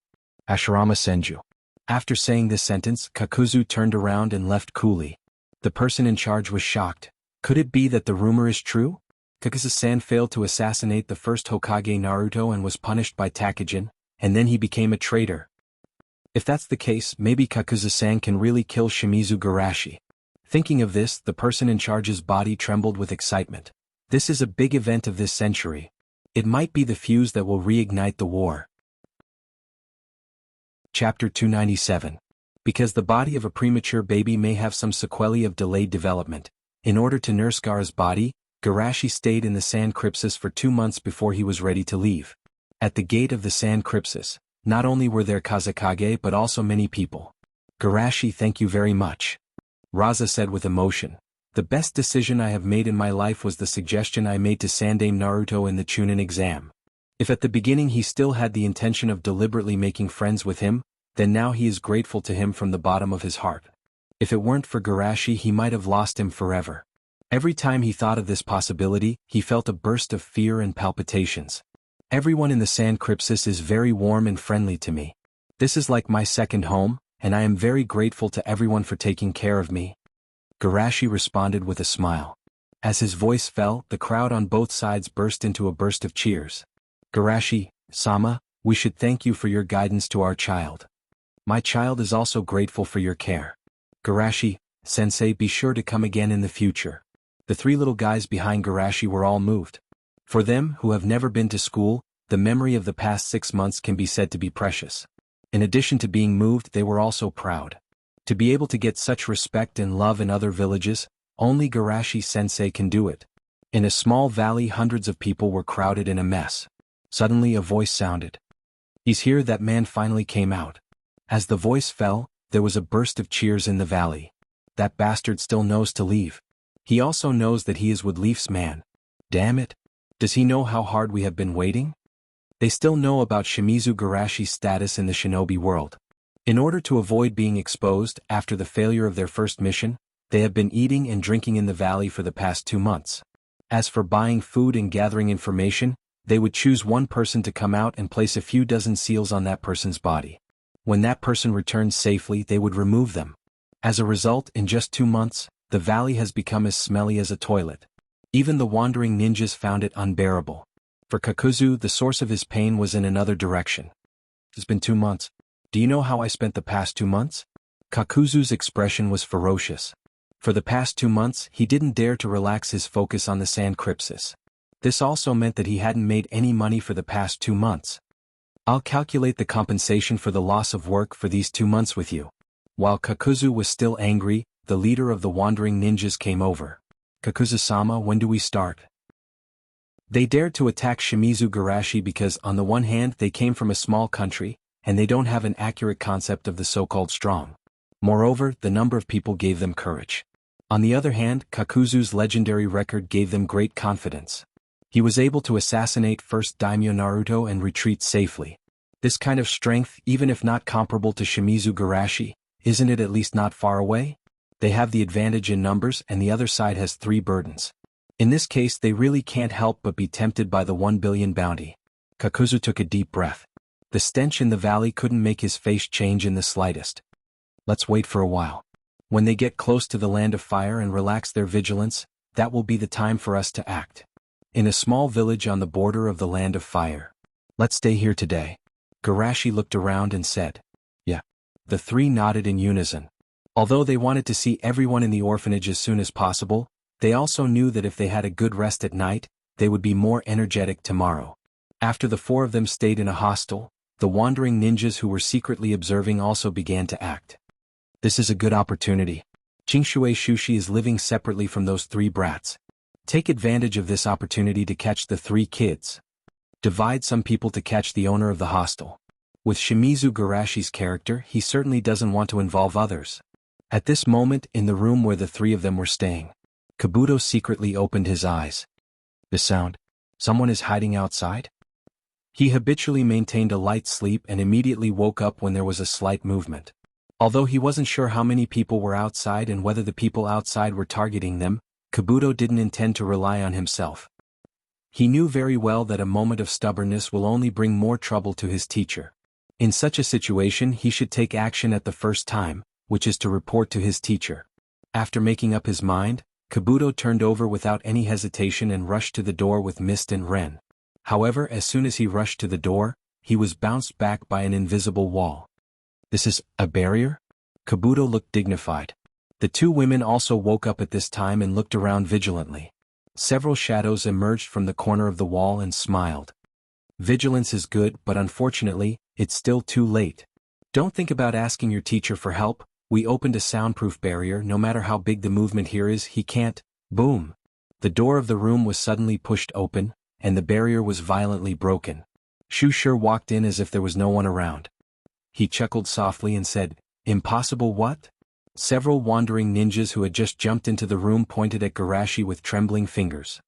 Speaker 1: "Ashirama Senju." After saying this sentence, Kakuzu turned around and left coolly. The person in charge was shocked. Could it be that the rumor is true? Kakuzu-san failed to assassinate the first Hokage Naruto and was punished by Takajin, and then he became a traitor. If that's the case, maybe Kakuzu-san can really kill Shimizu Garashi. Thinking of this, the person in charge's body trembled with excitement. This is a big event of this century. It might be the fuse that will reignite the war. Chapter 297. Because the body of a premature baby may have some sequelae of delayed development, in order to nurse Gaara's body, Garashi stayed in the Sand Crypsis for 2 months before he was ready to leave. At the gate of the Sand Crypsis, not only were there Kazekage but also many people. "Garashi, thank you very much," Raza said with emotion. "The best decision I have made in my life was the suggestion I made to Sandame Naruto in the Chunin exam. If at the beginning he still had the intention of deliberately making friends with him, then now he is grateful to him from the bottom of his heart. If it weren't for Garashi, he might have lost him forever." Every time he thought of this possibility, he felt a burst of fear and palpitations. "Everyone in the Sand Crypsis is very warm and friendly to me. This is like my second home, and I am very grateful to everyone for taking care of me." Garashi responded with a smile. As his voice fell, the crowd on both sides burst into a burst of cheers. "Garashi-sama, we should thank you for your guidance to our child. My child is also grateful for your care. Garashi-sensei, be sure to come again in the future." The 3 little guys behind Garashi were all moved. For them, who have never been to school, the memory of the past 6 months can be said to be precious. In addition to being moved, they were also proud. To be able to get such respect and love in other villages, only Garashi-sensei can do it. In a small valley, hundreds of people were crowded in a mess. Suddenly a voice sounded. "He's here." That man finally came out. As the voice fell, there was a burst of cheers in the valley. "That bastard still knows to leave. He also knows that he is Woodleaf's man. Damn it. Does he know how hard we have been waiting?" They still know about Shimizu Garashi's status in the shinobi world. In order to avoid being exposed after the failure of their first mission, they have been eating and drinking in the valley for the past 2 months. As for buying food and gathering information, they would choose one person to come out and place a few dozen seals on that person's body. When that person returned safely, they would remove them. As a result, in just 2 months, the valley has become as smelly as a toilet. Even the wandering ninjas found it unbearable. For Kakuzu, the source of his pain was in another direction. "It's been 2 months. Do you know how I spent the past 2 months? Kakuzu's expression was ferocious. For the past 2 months, he didn't dare to relax his focus on the Sand Crypsis. This also meant that he hadn't made any money for the past 2 months. "I'll calculate the compensation for the loss of work for these 2 months with you." While Kakuzu was still angry, the leader of the wandering ninjas came over. "Kakuzu-sama, when do we start?" They dared to attack Shimizu Garashi because on the one hand they came from a small country, and they don't have an accurate concept of the so-called strong. Moreover, the number of people gave them courage. On the other hand, Kakuzu's legendary record gave them great confidence. He was able to assassinate first daimyo Naruto and retreat safely. This kind of strength, even if not comparable to Shimizu Garashi, isn't it at least not far away? They have the advantage in numbers and the other side has 3 burdens. In this case they really can't help but be tempted by the 1 billion bounty. Kakuzu took a deep breath. The stench in the valley couldn't make his face change in the slightest. Let's wait for a while. When they get close to the land of fire and relax their vigilance, that will be the time for us to act. In a small village on the border of the land of fire. Let's stay here today. Garashi looked around and said. Yeah. The 3 nodded in unison. Although they wanted to see everyone in the orphanage as soon as possible, they also knew that if they had a good rest at night, they would be more energetic tomorrow. After the 4 of them stayed in a hostel, the wandering ninjas who were secretly observing also began to act. This is a good opportunity. Jingshui Shushi is living separately from those 3 brats. Take advantage of this opportunity to catch the 3 kids. Divide some people to catch the owner of the hostel. With Shimizu Garashi's character, he certainly doesn't want to involve others. At this moment, in the room where the 3 of them were staying, Kabuto secretly opened his eyes. The sound. Someone is hiding outside? He habitually maintained a light sleep and immediately woke up when there was a slight movement. Although he wasn't sure how many people were outside and whether the people outside were targeting them, Kabuto didn't intend to rely on himself. He knew very well that a moment of stubbornness will only bring more trouble to his teacher. In such a situation he should take action at the first time, which is to report to his teacher. After making up his mind, Kabuto turned over without any hesitation and rushed to the door with Mist and Ren. However, as soon as he rushed to the door, he was bounced back by an invisible wall. This is a barrier? Kabuto looked dignified. The 2 women also woke up at this time and looked around vigilantly. Several shadows emerged from the corner of the wall and smiled. Vigilance is good, but unfortunately, it's still too late. Don't think about asking your teacher for help. We opened a soundproof barrier. No matter how big the movement here is, he can't. Boom! The door of the room was suddenly pushed open, and the barrier was violently broken. Shushur walked in as if there was no one around. He chuckled softly and said, "Impossible what?" Several wandering ninjas who had just jumped into the room pointed at Garashi with trembling fingers.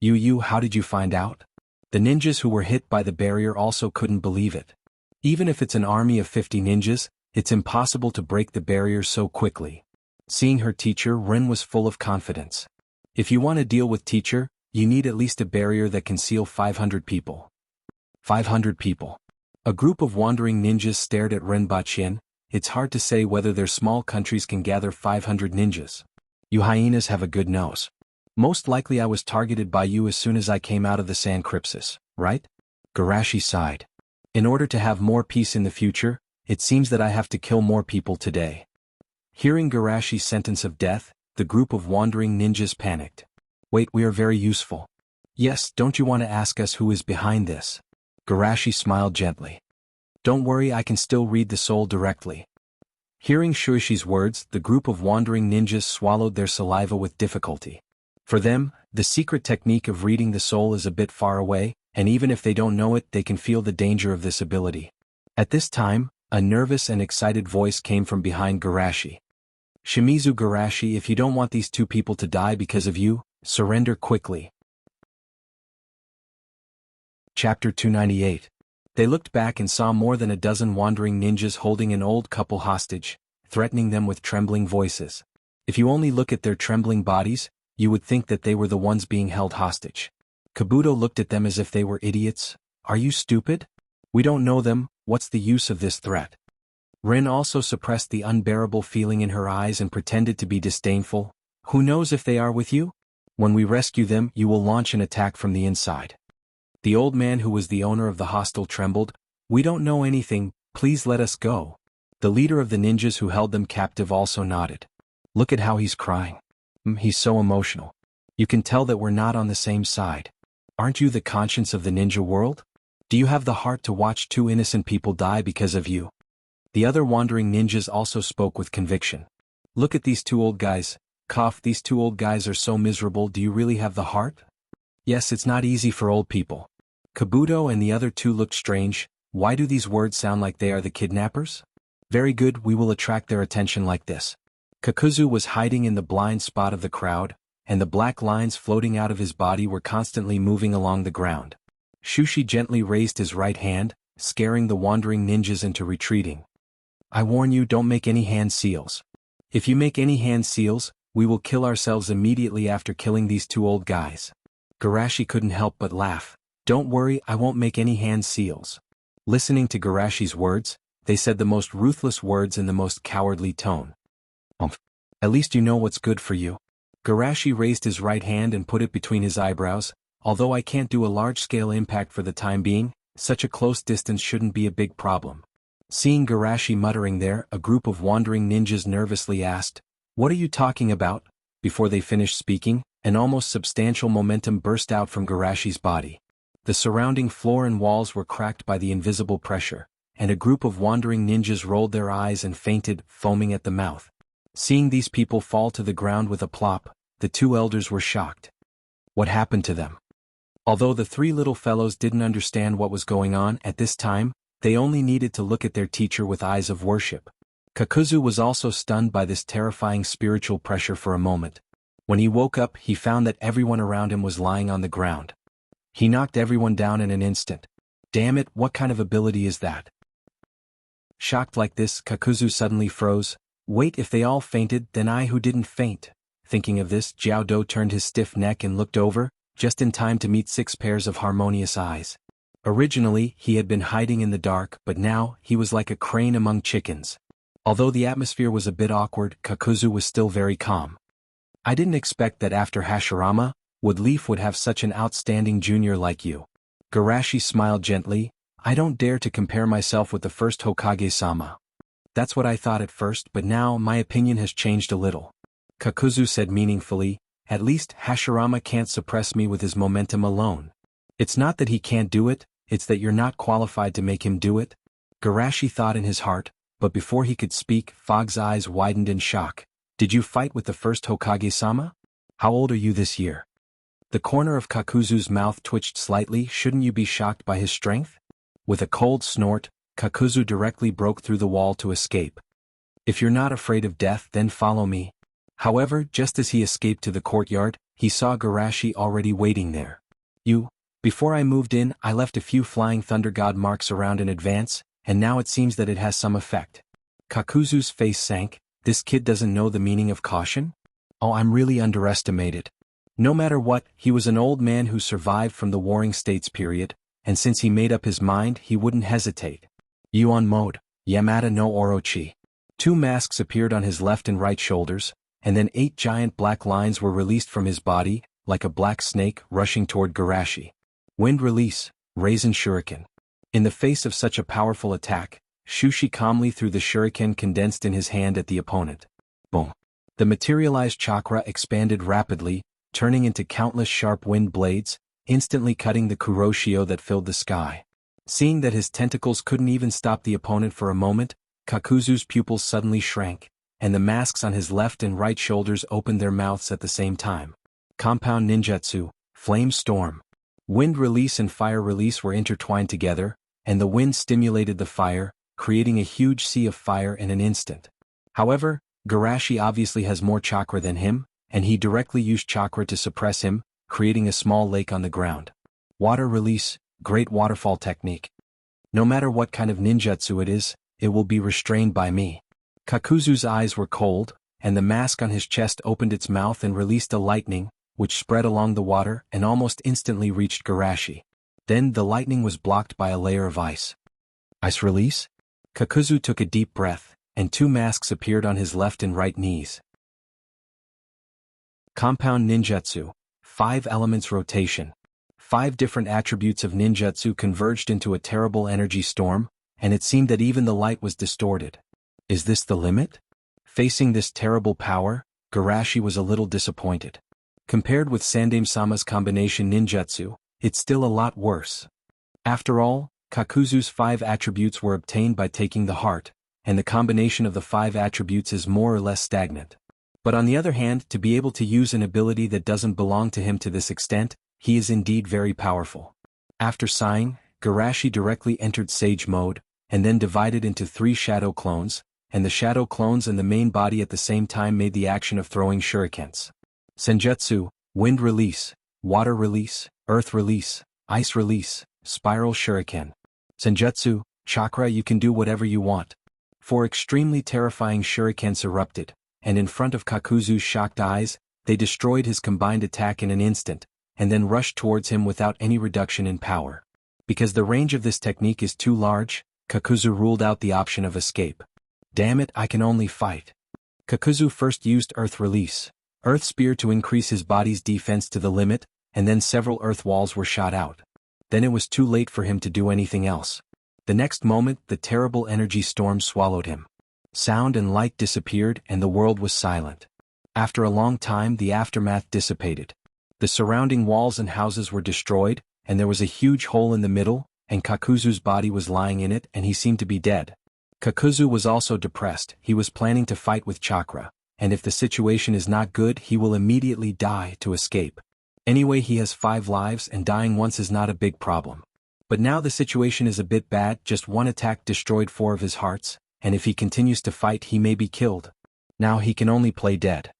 Speaker 1: You, how did you find out?" The ninjas who were hit by the barrier also couldn't believe it. Even if it's an army of 50 ninjas, it's impossible to break the barrier so quickly. Seeing her teacher, Ren was full of confidence. If you want to deal with teacher, you need at least a barrier that can seal 500 people. 500 people. A group of wandering ninjas stared at Ren Bachien. It's hard to say whether their small countries can gather 500 ninjas. You hyenas have a good nose. Most likely I was targeted by you as soon as I came out of the Sand Crypsis, right? Garashi sighed. In order to have more peace in the future, it seems that I have to kill more people today. Hearing Garashi's sentence of death, the group of wandering ninjas panicked. Wait, we are very useful. Yes, don't you want to ask us who is behind this? Garashi smiled gently. Don't worry, I can still read the soul directly. Hearing Shuishi's words, the group of wandering ninjas swallowed their saliva with difficulty. For them, the secret technique of reading the soul is a bit far away, and even if they don't know it, they can feel the danger of this ability. At this time, a nervous and excited voice came from behind Garashi. Shimizu Garashi, if you don't want these 2 people to die because of you, surrender quickly. Chapter 298. They looked back and saw more than a dozen wandering ninjas holding an old couple hostage, threatening them with trembling voices. If you only look at their trembling bodies, you would think that they were the ones being held hostage. Kabuto looked at them as if they were idiots. Are you stupid? We don't know them, what's the use of this threat? Rin also suppressed the unbearable feeling in her eyes and pretended to be disdainful. Who knows if they are with you? When we rescue them, you will launch an attack from the inside. The old man who was the owner of the hostel trembled. We don't know anything, please let us go. The leader of the ninjas who held them captive also nodded. Look at how he's crying. He's so emotional. You can tell that we're not on the same side. Aren't you the conscience of the ninja world? Do you have the heart to watch 2 innocent people die because of you? The other wandering ninjas also spoke with conviction. Look at these two old guys. Cough, these two old guys are so miserable. Do you really have the heart? Yes, it's not easy for old people. Kabuto and the other two looked strange. Why do these words sound like they are the kidnappers? Very good, we will attract their attention like this. Kakuzu was hiding in the blind spot of the crowd, and the black lines floating out of his body were constantly moving along the ground. Shushi gently raised his right hand, scaring the wandering ninjas into retreating. I warn you, don't make any hand seals. If you make any hand seals, we will kill ourselves immediately after killing these two old guys. Garashi couldn't help but laugh. Don't worry, I won't make any hand seals. Listening to Garashi's words, they said the most ruthless words in the most cowardly tone. At least you know what's good for you. Garashi raised his right hand and put it between his eyebrows. Although I can't do a large-scale impact for the time being, such a close distance shouldn't be a big problem. Seeing Garashi muttering there, a group of wandering ninjas nervously asked, "What are you talking about?" Before they finished speaking, an almost substantial momentum burst out from Garashi's body. The surrounding floor and walls were cracked by the invisible pressure, and a group of wandering ninjas rolled their eyes and fainted, foaming at the mouth. Seeing these people fall to the ground with a plop, the two elders were shocked. What happened to them? Although the three little fellows didn't understand what was going on at this time, they only needed to look at their teacher with eyes of worship. Kakuzu was also stunned by this terrifying spiritual pressure for a moment. When he woke up, he found that everyone around him was lying on the ground. He knocked everyone down in an instant. Damn it, what kind of ability is that? Shocked like this, Kakuzu suddenly froze. Wait, if they all fainted, then I who didn't faint. Thinking of this, Jiao Do turned his stiff neck and looked over, just in time to meet 6 pairs of harmonious eyes. Originally, he had been hiding in the dark, but now, he was like a crane among chickens. Although the atmosphere was a bit awkward, Kakuzu was still very calm. I didn't expect that after Hashirama, Woodleaf would have such an outstanding junior like you. Garashi smiled gently. I don't dare to compare myself with the first Hokage-sama. That's what I thought at first, but now my opinion has changed a little. Kakuzu said meaningfully, at least Hashirama can't suppress me with his momentum alone. It's not that he can't do it, it's that you're not qualified to make him do it. Garashi thought in his heart, but before he could speak, Fog's eyes widened in shock. Did you fight with the first Hokage-sama? How old are you this year? The corner of Kakuzu's mouth twitched slightly. Shouldn't you be shocked by his strength? With a cold snort, Kakuzu directly broke through the wall to escape. If you're not afraid of death, then follow me. However, just as he escaped to the courtyard, he saw Garashi already waiting there. Before I moved in, I left a few flying thunder god marks around in advance, and now it seems that it has some effect. Kakuzu's face sank. This kid doesn't know the meaning of caution? Oh, I'm really underestimated. No matter what, he was an old man who survived from the Warring States period, and since he made up his mind, he wouldn't hesitate. Yuan mode, Yamada no Orochi. 2 masks appeared on his left and right shoulders, and then 8 giant black lines were released from his body, like a black snake rushing toward Garashi. Wind release, Raisin Shuriken. In the face of such a powerful attack, Shushi calmly threw the shuriken condensed in his hand at the opponent. Boom. The materialized chakra expanded rapidly, turning into countless sharp wind blades, instantly cutting the kuroshio that filled the sky. Seeing that his tentacles couldn't even stop the opponent for a moment, Kakuzu's pupils suddenly shrank, and the masks on his left and right shoulders opened their mouths at the same time. Compound ninjutsu, Flame Storm. Wind release and fire release were intertwined together, and the wind stimulated the fire, creating a huge sea of fire in an instant. However, Garashi obviously has more chakra than him, and he directly used chakra to suppress him, creating a small lake on the ground. Water release, Great Waterfall Technique. No matter what kind of ninjutsu it is, it will be restrained by me. Kakuzu's eyes were cold, and the mask on his chest opened its mouth and released a lightning, which spread along the water and almost instantly reached Garashi. Then the lightning was blocked by a layer of ice. Ice release? Kakuzu took a deep breath, and 2 masks appeared on his left and right knees. Compound ninjutsu, 5 elements rotation. 5 different attributes of ninjutsu converged into a terrible energy storm, and it seemed that even the light was distorted. Is this the limit? Facing this terrible power, Garashi was a little disappointed. Compared with Sandame-sama's combination ninjutsu, it's still a lot worse. After all, Kakuzu's 5 attributes were obtained by taking the heart, and the combination of the 5 attributes is more or less stagnant. But on the other hand, to be able to use an ability that doesn't belong to him to this extent, he is indeed very powerful. After sighing, Garashi directly entered Sage mode, and then divided into 3 shadow clones, and the shadow clones and the main body at the same time made the action of throwing shurikens. Senjutsu, Wind Release, Water Release, Earth Release, Ice Release, Spiral Shuriken. Senjutsu, Chakra, you can do whatever you want. 4 extremely terrifying shurikens erupted, and in front of Kakuzu's shocked eyes, they destroyed his combined attack in an instant, and then rushed towards him without any reduction in power. Because the range of this technique is too large, Kakuzu ruled out the option of escape. Damn it, I can only fight. Kakuzu first used Earth Release, Earth Spear to increase his body's defense to the limit, and then several earth walls were shot out. Then it was too late for him to do anything else. The next moment, the terrible energy storm swallowed him. Sound and light disappeared and the world was silent. After a long time, the aftermath dissipated. The surrounding walls and houses were destroyed, and there was a huge hole in the middle, and Kakuzu's body was lying in it and he seemed to be dead. Kakuzu was also depressed. He was planning to fight with Chakra, and if the situation is not good, he will immediately die to escape. Anyway, he has 5 lives and dying once is not a big problem. But now the situation is a bit bad. Just one attack destroyed 4 of his hearts, and if he continues to fight he may be killed. Now he can only play dead.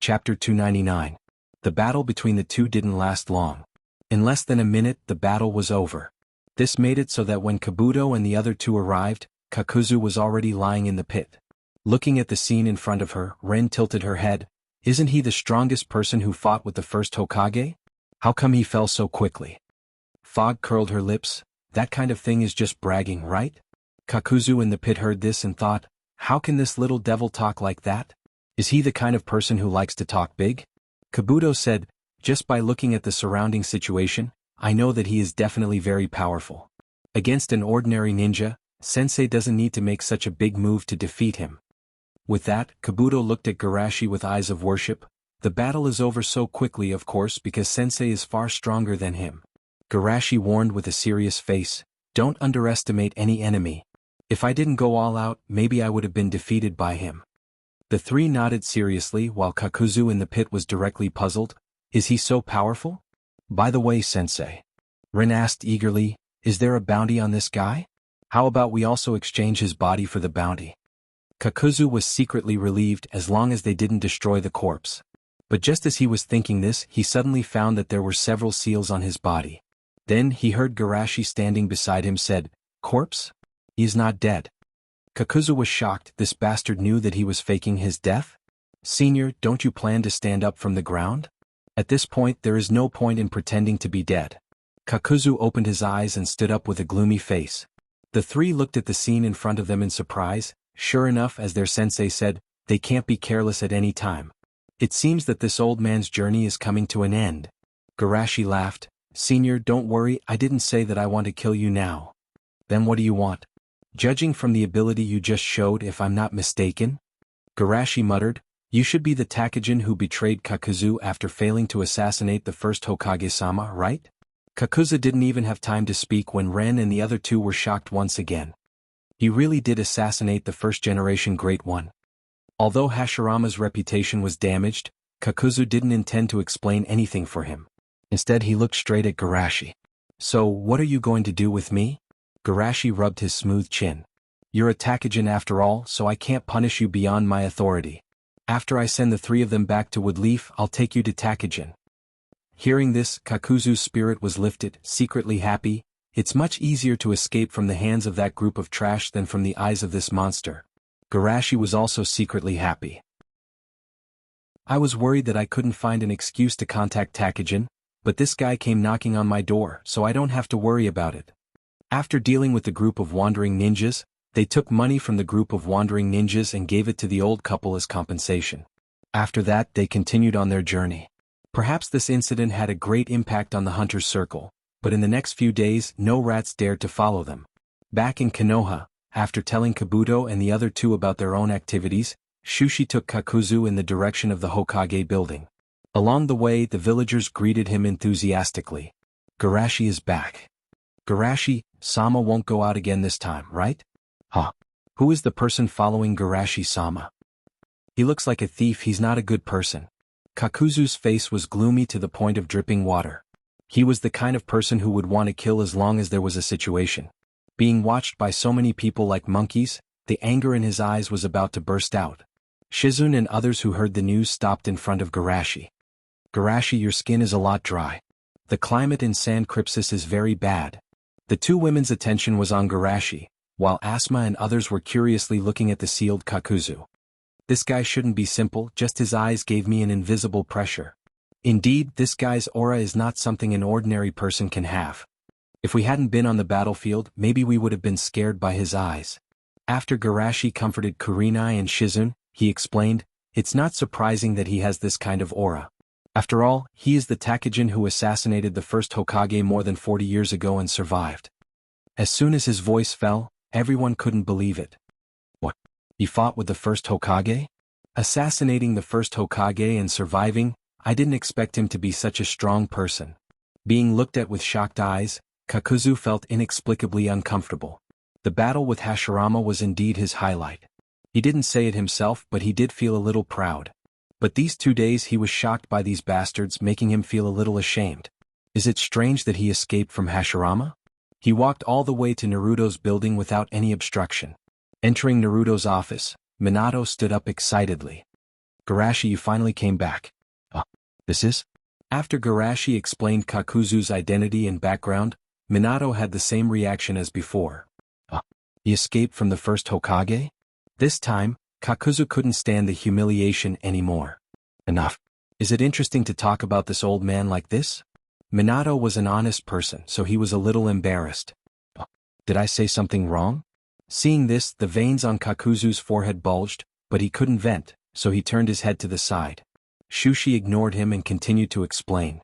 Speaker 1: Chapter 299. The battle between the two didn't last long. In less than a minute the battle was over. This made it so that when Kabuto and the other 2 arrived, Kakuzu was already lying in the pit. Looking at the scene in front of her, Ren tilted her head. Isn't he the strongest person who fought with the first Hokage? How come he fell so quickly? Fog curled her lips. That kind of thing is just bragging, right? Kakuzu in the pit heard this and thought, how can this little devil talk like that? Is he the kind of person who likes to talk big? Kabuto said, just by looking at the surrounding situation, I know that he is definitely very powerful. Against an ordinary ninja, Sensei doesn't need to make such a big move to defeat him. With that, Kabuto looked at Garashi with eyes of worship. The battle is over so quickly, of course, because Sensei is far stronger than him. Garashi warned with a serious face, don't underestimate any enemy. If I didn't go all out, maybe I would have been defeated by him. The 3 nodded seriously while Kakuzu in the pit was directly puzzled. Is he so powerful? By the way, Sensei, Ren asked eagerly, is there a bounty on this guy? How about we also exchange his body for the bounty? Kakuzu was secretly relieved as long as they didn't destroy the corpse. But just as he was thinking this, he suddenly found that there were several seals on his body. Then he heard Garashi standing beside him said, corpse? He is not dead. Kakuzu was shocked. This bastard knew that he was faking his death? Senior, don't you plan to stand up from the ground? At this point there is no point in pretending to be dead. Kakuzu opened his eyes and stood up with a gloomy face. The 3 looked at the scene in front of them in surprise. Sure enough, as their sensei said, they can't be careless at any time. It seems that this old man's journey is coming to an end. Garashi laughed. Senior, don't worry, I didn't say that I want to kill you now. Then what do you want? Judging from the ability you just showed, if I'm not mistaken? Garashi muttered, you should be the Takajin who betrayed Kakuzu after failing to assassinate the first Hokage-sama, right? Kakuzu didn't even have time to speak when Ren and the other 2 were shocked once again. He really did assassinate the first-generation Great One. Although Hashirama's reputation was damaged, Kakuzu didn't intend to explain anything for him. Instead he looked straight at Garashi. So, what are you going to do with me? Garashi rubbed his smooth chin. You're a Takajin after all, so I can't punish you beyond my authority. After I send the 3 of them back to Woodleaf, I'll take you to Takajin. Hearing this, Kakuzu's spirit was lifted, secretly happy. It's much easier to escape from the hands of that group of trash than from the eyes of this monster. Garashi was also secretly happy. I was worried that I couldn't find an excuse to contact Takajin, but this guy came knocking on my door, so I don't have to worry about it. After dealing with the group of wandering ninjas, they took money from the group of wandering ninjas and gave it to the old couple as compensation. After that, they continued on their journey. Perhaps this incident had a great impact on the hunter's circle, but in the next few days, no rats dared to follow them. Back in Konoha, after telling Kabuto and the other 2 about their own activities, Shushi took Kakuzu in the direction of the Hokage building. Along the way, the villagers greeted him enthusiastically. Garashi is back. Garashi-sama won't go out again this time, right? Huh. Who is the person following Garashi-sama? He looks like a thief, he's not a good person. Kakuzu's face was gloomy to the point of dripping water. He was the kind of person who would want to kill as long as there was a situation. Being watched by so many people like monkeys, the anger in his eyes was about to burst out. Shizune and others who heard the news stopped in front of Garashi. Garashi, your skin is a lot dry. The climate in San Crypsis is very bad. The two women's attention was on Garashi, while Asma and others were curiously looking at the sealed Kakuzu. This guy shouldn't be simple, just his eyes gave me an invisible pressure. Indeed, this guy's aura is not something an ordinary person can have. If we hadn't been on the battlefield, maybe we would have been scared by his eyes. After Garashi comforted Kurenai and Shizune, he explained, it's not surprising that he has this kind of aura. After all, he is the Takajin who assassinated the first Hokage more than 40 years ago and survived. As soon as his voice fell, everyone couldn't believe it. What? He fought with the first Hokage? Assassinating the first Hokage and surviving? I didn't expect him to be such a strong person. Being looked at with shocked eyes, Kakuzu felt inexplicably uncomfortable. The battle with Hashirama was indeed his highlight. He didn't say it himself, but he did feel a little proud. But these 2 days he was shocked by these bastards, making him feel a little ashamed. Is it strange that he escaped from Hashirama? He walked all the way to Naruto's building without any obstruction. Entering Naruto's office, Minato stood up excitedly. Garashi, you finally came back. This is? After Garashi explained Kakuzu's identity and background, Minato had the same reaction as before. He escaped from the first Hokage? This time, Kakuzu couldn't stand the humiliation anymore. Enough. Is it interesting to talk about this old man like this? Minato was an honest person, so he was a little embarrassed. Did I say something wrong? Seeing this, the veins on Kakuzu's forehead bulged, but he couldn't vent, so he turned his head to the side. Shushi ignored him and continued to explain.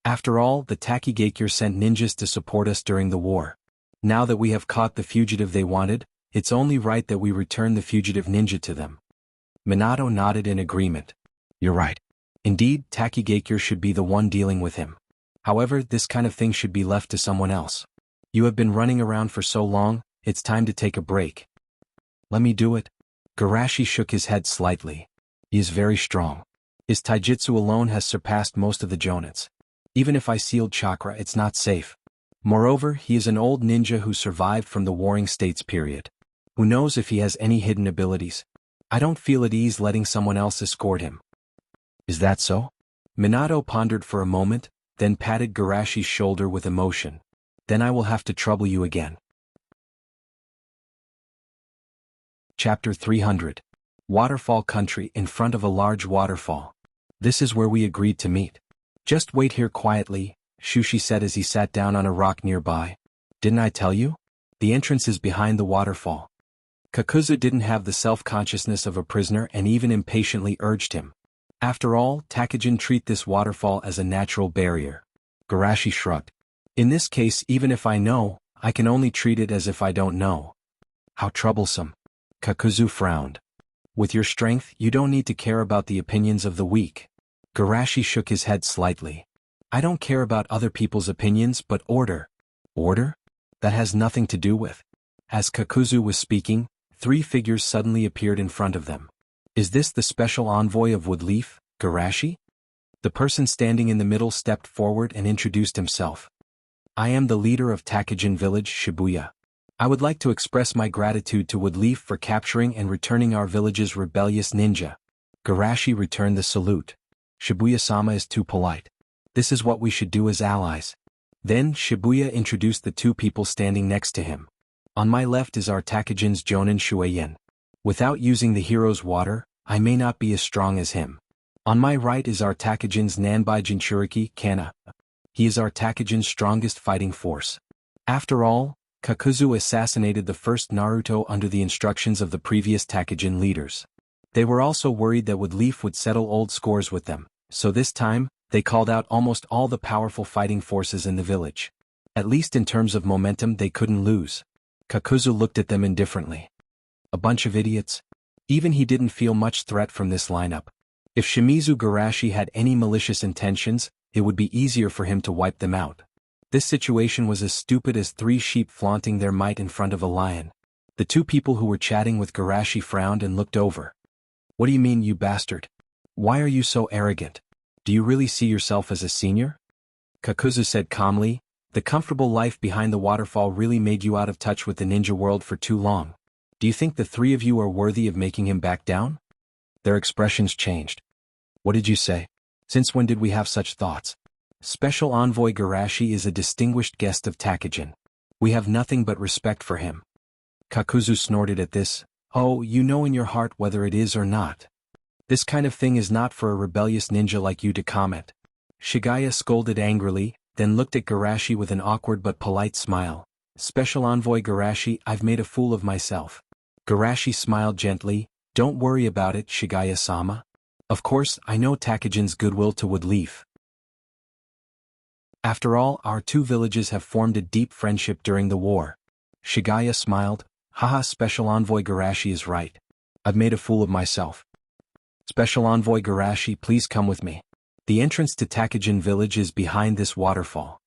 Speaker 1: After all, the Takigaikure sent ninjas to support us during the war. Now that we have caught the fugitive they wanted, it's only right that we return the fugitive ninja to them. Minato nodded in agreement. You're right. Indeed, Takigaikure should be the one dealing with him. However, this kind of thing should be left to someone else. You have been running around for so long, it's time to take a break. Let me do it. Garashi shook his head slightly. He is very strong. His taijutsu alone has surpassed most of the jonins. Even if I sealed chakra, it's not safe. Moreover, he is an old ninja who survived from the Warring States period. Who knows if he has any hidden abilities? I don't feel at ease letting someone else escort him. Is that so? Minato pondered for a moment, then patted Garashi's shoulder with emotion. Then I will have to trouble you again. Chapter 300. Waterfall Country, in front of a large waterfall. This is where we agreed to meet. Just wait here quietly, Shushi said as he sat down on a rock nearby. Didn't I tell you? The entrance is behind the waterfall. Kakuzu didn't have the self-consciousness of a prisoner and even impatiently urged him. After all, Takajin treat this waterfall as a natural barrier. Garashi shrugged. In this case, even if I know, I can only treat it as if I don't know. How troublesome. Kakuzu frowned. With your strength, you don't need to care about the opinions of the weak. Garashi shook his head slightly. I don't care about other people's opinions, but order. Order? That has nothing to do with. As Kakuzu was speaking, 3 figures suddenly appeared in front of them. Is this the special envoy of Woodleaf, Garashi? The person standing in the middle stepped forward and introduced himself. I am the leader of Takajin village, Shibuya. I would like to express my gratitude to Woodleaf for capturing and returning our village's rebellious ninja. Garashi returned the salute. Shibuya-sama is too polite. This is what we should do as allies. Then Shibuya introduced the 2 people standing next to him. On my left is our Takajin's Jonin Shueien. Without using the hero's water, I may not be as strong as him. On my right is our Takajin's Nanbai Jinchuriki Kana. He is our Takajin's strongest fighting force. After all, Kakuzu assassinated the first Naruto under the instructions of the previous Takajin leaders. They were also worried that Woodleaf would settle old scores with them, so this time, they called out almost all the powerful fighting forces in the village. At least in terms of momentum they couldn't lose. Kakuzu looked at them indifferently. A bunch of idiots. Even he didn't feel much threat from this lineup. If Shimizu Garashi had any malicious intentions, it would be easier for him to wipe them out. This situation was as stupid as 3 sheep flaunting their might in front of a lion. The 2 people who were chatting with Garashi frowned and looked over. What do you mean, you bastard? Why are you so arrogant? Do you really see yourself as a senior? Kakuzu said calmly, the comfortable life behind the waterfall really made you out of touch with the ninja world for too long. Do you think the 3 of you are worthy of making him back down? Their expressions changed. What did you say? Since when did we have such thoughts? Special Envoy Garashi is a distinguished guest of Takajin. We have nothing but respect for him. Kakuzu snorted at this. Oh, you know in your heart whether it is or not. This kind of thing is not for a rebellious ninja like you to comment. Shigaya scolded angrily, then looked at Garashi with an awkward but polite smile. Special Envoy Garashi, I've made a fool of myself. Garashi smiled gently. Don't worry about it, Shigaya-sama. Of course, I know Takajin's goodwill to Woodleaf. After all, our 2 villages have formed a deep friendship during the war. Shigaya smiled. Haha, Special Envoy Garashi is right. I've made a fool of myself. Special Envoy Garashi, please come with me. The entrance to Takajin village is behind this waterfall.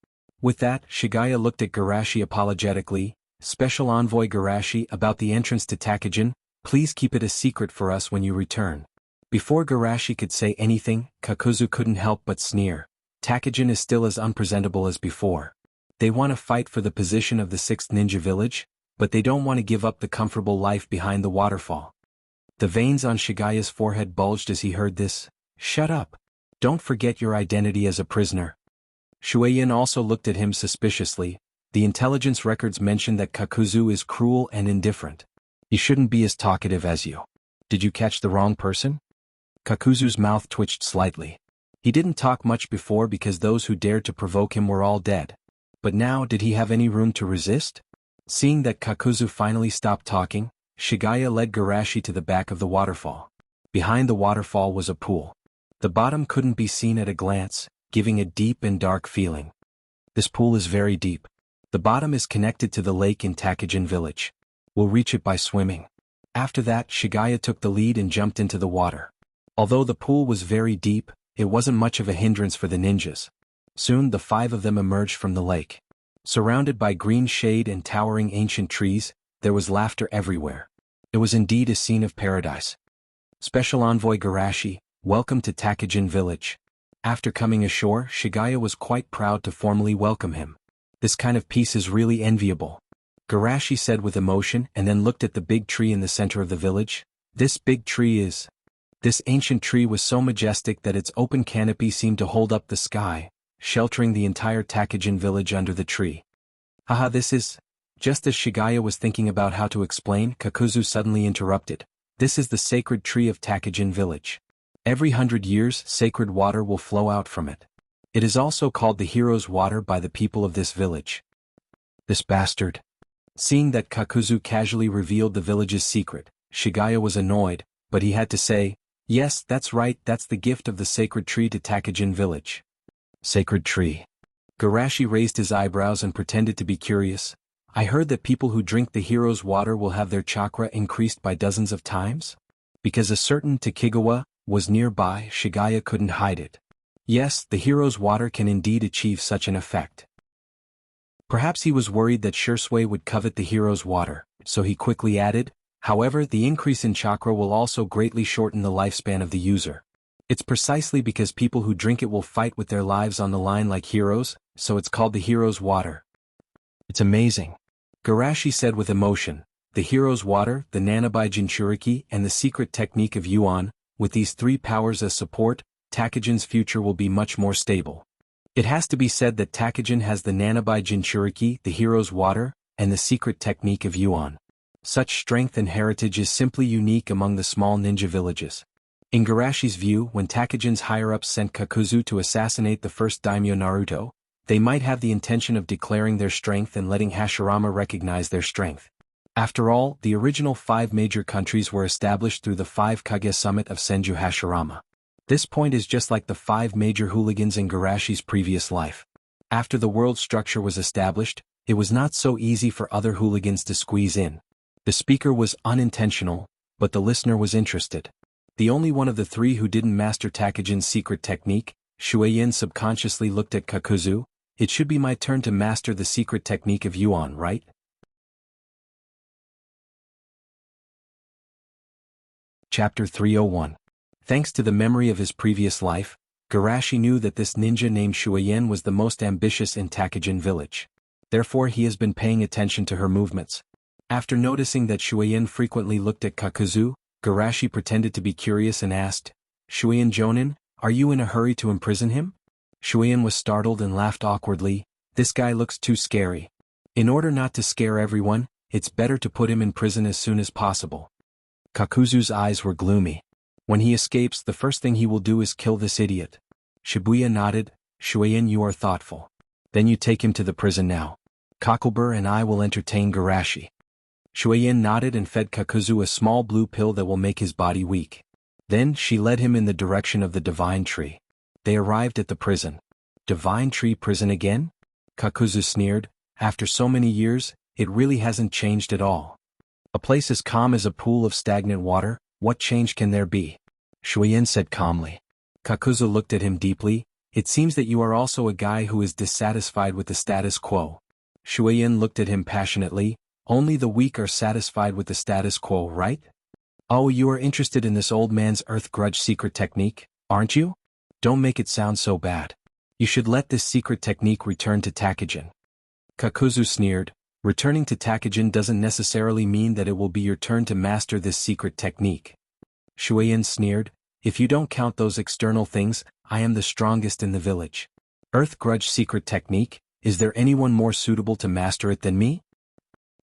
Speaker 1: With that, Shigaya looked at Garashi apologetically. Special Envoy Garashi, about the entrance to Takajin, please keep it a secret for us when you return. Before Garashi could say anything, Kakuzu couldn't help but sneer. Takajin is still as unpresentable as before. They want to fight for the position of the 6th ninja village, but they don't want to give up the comfortable life behind the waterfall. The veins on Shigaya's forehead bulged as he heard this. Shut up. Don't forget your identity as a prisoner. Shueyin also looked at him suspiciously. The intelligence records mention that Kakuzu is cruel and indifferent. He shouldn't be as talkative as you. Did you catch the wrong person? Kakuzu's mouth twitched slightly. He didn't talk much before because those who dared to provoke him were all dead. But now, did he have any room to resist? Seeing that Kakuzu finally stopped talking, Shigaya led Garashi to the back of the waterfall. Behind the waterfall was a pool. The bottom couldn't be seen at a glance, giving a deep and dark feeling. This pool is very deep. The bottom is connected to the lake in Takajin village. We'll reach it by swimming. After that, Shigaya took the lead and jumped into the water. Although the pool was very deep, it wasn't much of a hindrance for the ninjas. Soon the 5 of them emerged from the lake. Surrounded by green shade and towering ancient trees, there was laughter everywhere. It was indeed a scene of paradise. Special Envoy Garashi, welcome to Takajin village. After coming ashore, Shigaya was quite proud to formally welcome him. This kind of peace is really enviable. Garashi said with emotion and then looked at the big tree in the center of the village. This big tree is... This ancient tree was so majestic that its open canopy seemed to hold up the sky, sheltering the entire Takajin village under the tree. Haha, this is... Just as Shigaya was thinking about how to explain, Kakuzu suddenly interrupted. This is the sacred tree of Takajin village. Every 100 years, sacred water will flow out from it. It is also called the hero's water by the people of this village. This bastard. Seeing that Kakuzu casually revealed the village's secret, Shigaya was annoyed, but he had to say, yes, that's right, that's the gift of the sacred tree to Takajin village. Sacred tree. Garashi raised his eyebrows and pretended to be curious. I heard that people who drink the hero's water will have their chakra increased by dozens of times? Because a certain Takigawa was nearby, Shigaya couldn't hide it. Yes, the hero's water can indeed achieve such an effect. Perhaps he was worried that Shursui would covet the hero's water, so he quickly added, however, the increase in chakra will also greatly shorten the lifespan of the user. It's precisely because people who drink it will fight with their lives on the line like heroes, so it's called the hero's water. It's amazing. Garashi said with emotion, the hero's water, the Nanabai Jinchuriki, and the secret technique of Yuan, with these 3 powers as support, Takajin's future will be much more stable. It has to be said that Takajin has the Nanabai Jinchuriki, the hero's water, and the secret technique of Yuan. Such strength and heritage is simply unique among the small ninja villages. In Garashi's view, when Takajin's higher-ups sent Kakuzu to assassinate the first daimyo Naruto, they might have the intention of declaring their strength and letting Hashirama recognize their strength. After all, the original 5 major countries were established through the 5 Kage summit of Senju Hashirama. This point is just like the 5 major hooligans in Garashi's previous life. After the world structure was established, it was not so easy for other hooligans to squeeze in. The speaker was unintentional, but the listener was interested. The only one of the 3 who didn't master Takajin's secret technique, Shueyin subconsciously looked at Kakuzu. it should be my turn to master the secret technique of Yuan, right? Chapter 301. Thanks to the memory of his previous life, Garashi knew that this ninja named Shuiyin was the most ambitious in Takajin village. Therefore he has been paying attention to her movements. After noticing that Shuiyin frequently looked at Kakuzu, Garashi pretended to be curious and asked, "Shuiyin Jonin, are you in a hurry to imprison him?" Shuiyin was startled and laughed awkwardly. "This guy looks too scary. In order not to scare everyone, it's better to put him in prison as soon as possible." Kakuzu's eyes were gloomy. When he escapes, the first thing he will do is kill this idiot. Shibuya nodded. "Shuiyin, you are thoughtful. Then you take him to the prison now. Cockleburr and I will entertain Garashi." Shuiyin nodded and fed Kakuzu a small blue pill that will make his body weak. Then she led him in the direction of the Divine Tree. They arrived at the prison. "Divine Tree prison again?" Kakuzu sneered. "After so many years, it really hasn't changed at all. A place as calm as a pool of stagnant water, what change can there be?" Shuiyin said calmly. Kakuzu looked at him deeply. "It seems that you are also a guy who is dissatisfied with the status quo." Shuiyin looked at him passionately. "Only the weak are satisfied with the status quo, right? Oh, you are interested in this old man's earth grudge secret technique, aren't you? Don't make it sound so bad. You should let this secret technique return to Takajin." Kakuzu sneered. "Returning to Takajin doesn't necessarily mean that it will be your turn to master this secret technique." Shuiyin sneered. "If you don't count those external things, I am the strongest in the village. Earth grudge secret technique, is there anyone more suitable to master it than me?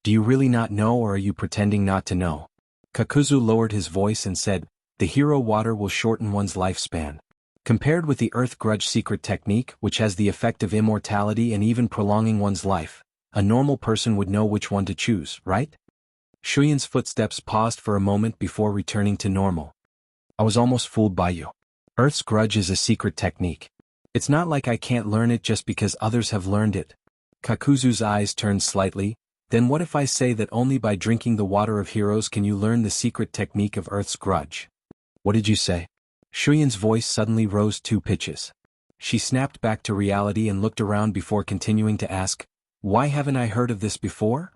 Speaker 1: Do you really not know, or are you pretending not to know?" Kakuzu lowered his voice and said, "The hero water will shorten one's lifespan. Compared with the earth grudge secret technique, which has the effect of immortality and even prolonging one's life, a normal person would know which one to choose, right?" Shuyin's footsteps paused for a moment before returning to normal. "I was almost fooled by you. Earth's grudge is a secret technique. It's not like I can't learn it just because others have learned it." Kakuzu's eyes turned slightly. "Then what if I say that only by drinking the water of heroes can you learn the secret technique of Earth's grudge?" "What did you say?" Shuyin's voice suddenly rose 2 pitches. She snapped back to reality and looked around before continuing to ask, "Why haven't I heard of this before?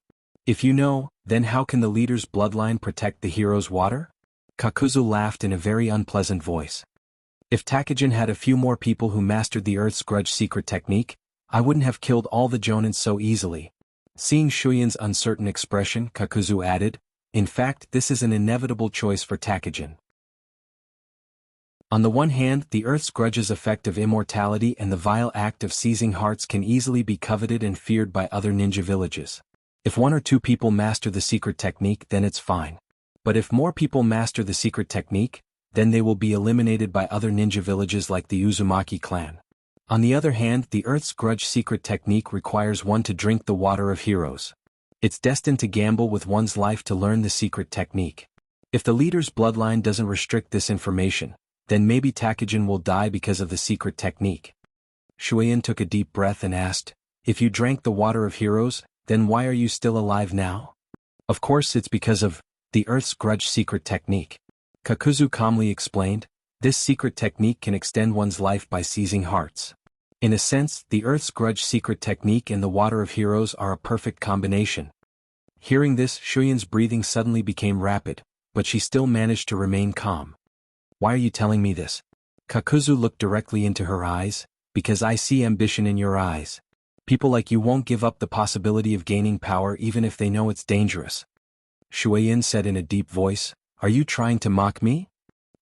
Speaker 1: If you know, then how can the leader's bloodline protect the hero's water?" Kakuzu laughed in a very unpleasant voice. "If Takajin had a few more people who mastered the Earth's grudge secret technique, I wouldn't have killed all the Jonins so easily." Seeing Shuyin's uncertain expression, Kakuzu added, "In fact, this is an inevitable choice for Takajin. On the one hand, the Earth's grudge's effect of immortality and the vile act of seizing hearts can easily be coveted and feared by other ninja villages. If 1 or 2 people master the secret technique, then it's fine. But if more people master the secret technique, then they will be eliminated by other ninja villages like the Uzumaki clan. On the other hand, the Earth's grudge secret technique requires one to drink the water of heroes. It's destined to gamble with one's life to learn the secret technique. If the leader's bloodline doesn't restrict this information, then maybe Takajin will die because of the secret technique." Shuiyin took a deep breath and asked, "If you drank the water of heroes, then why are you still alive now?" "Of course it's because of the Earth's grudge secret technique." Kakuzu calmly explained, "This secret technique can extend one's life by seizing hearts. In a sense, the Earth's grudge secret technique and the water of heroes are a perfect combination." Hearing this, Shuyin's breathing suddenly became rapid, but she still managed to remain calm. "Why are you telling me this?" Kakuzu looked directly into her eyes. "Because I see ambition in your eyes. People like you won't give up the possibility of gaining power even if they know it's dangerous." Shuiyin said in a deep voice, "Are you trying to mock me?"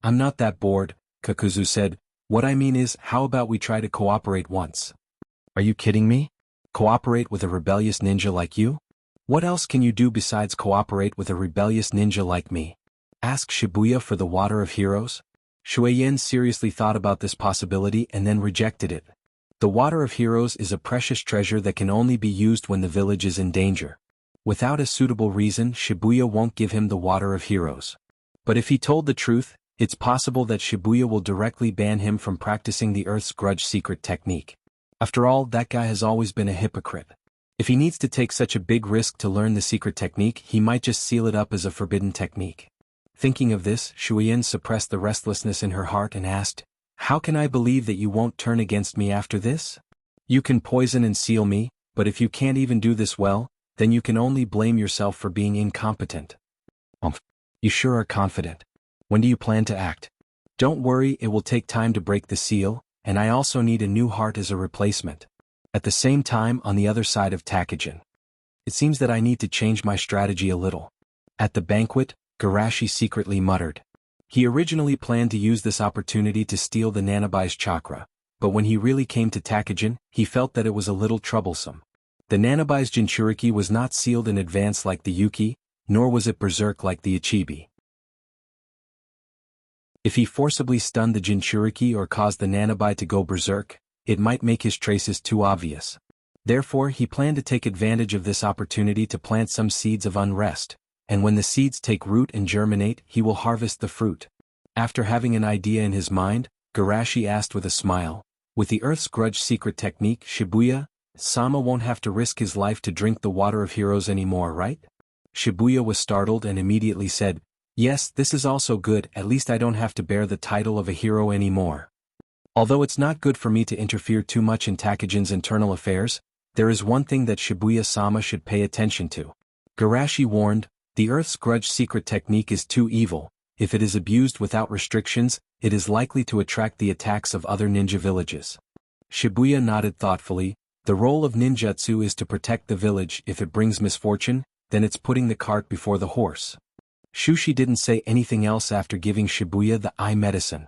Speaker 1: "I'm not that bored," Kakuzu said. "What I mean is, how about we try to cooperate once?" "Are you kidding me? Cooperate with a rebellious ninja like you? What else can you do besides cooperate with a rebellious ninja like me? Ask Shibuya for the water of heroes?" Shuiyin seriously thought about this possibility and then rejected it. The water of heroes is a precious treasure that can only be used when the village is in danger. Without a suitable reason, Shibuya won't give him the water of heroes. But if he told the truth, it's possible that Shibuya will directly ban him from practicing the Earth's grudge secret technique. After all, that guy has always been a hypocrite. If he needs to take such a big risk to learn the secret technique, he might just seal it up as a forbidden technique. Thinking of this, Shuiyin suppressed the restlessness in her heart and asked, "How can I believe that you won't turn against me after this?" You can poison and seal me, but if you can't even do this well, then you can only blame yourself for being incompetent. You sure are confident. When do you plan to act? Don't worry, it will take time to break the seal, and I also need a new heart as a replacement. At the same time, on the other side of Takajin. It seems that I need to change my strategy a little. At the banquet, Garashi secretly muttered. He originally planned to use this opportunity to steal the Nanabai's chakra, but when he really came to Takajin, he felt that it was a little troublesome. The Nanabai's Jinchuriki was not sealed in advance like the Yuki, nor was it berserk like the Ichibi. If he forcibly stunned the Jinchuriki or caused the Nanabai to go berserk, it might make his traces too obvious. Therefore he planned to take advantage of this opportunity to plant some seeds of unrest, and when the seeds take root and germinate, he will harvest the fruit. After having an idea in his mind, Garashi asked with a smile, with the Earth's Grudge secret technique, Shibuya-sama won't have to risk his life to drink the water of heroes anymore, right? Shibuya was startled and immediately said, yes, this is also good, at least I don't have to bear the title of a hero anymore. Although it's not good for me to interfere too much in Takajin's internal affairs, there is one thing that Shibuya-sama should pay attention to. Garashi warned, the Earth's Grudge secret technique is too evil. If it is abused without restrictions, it is likely to attract the attacks of other ninja villages. Shibuya nodded thoughtfully. The role of ninjutsu is to protect the village. If it brings misfortune, then it's putting the cart before the horse. Shushi didn't say anything else after giving Shibuya the eye medicine.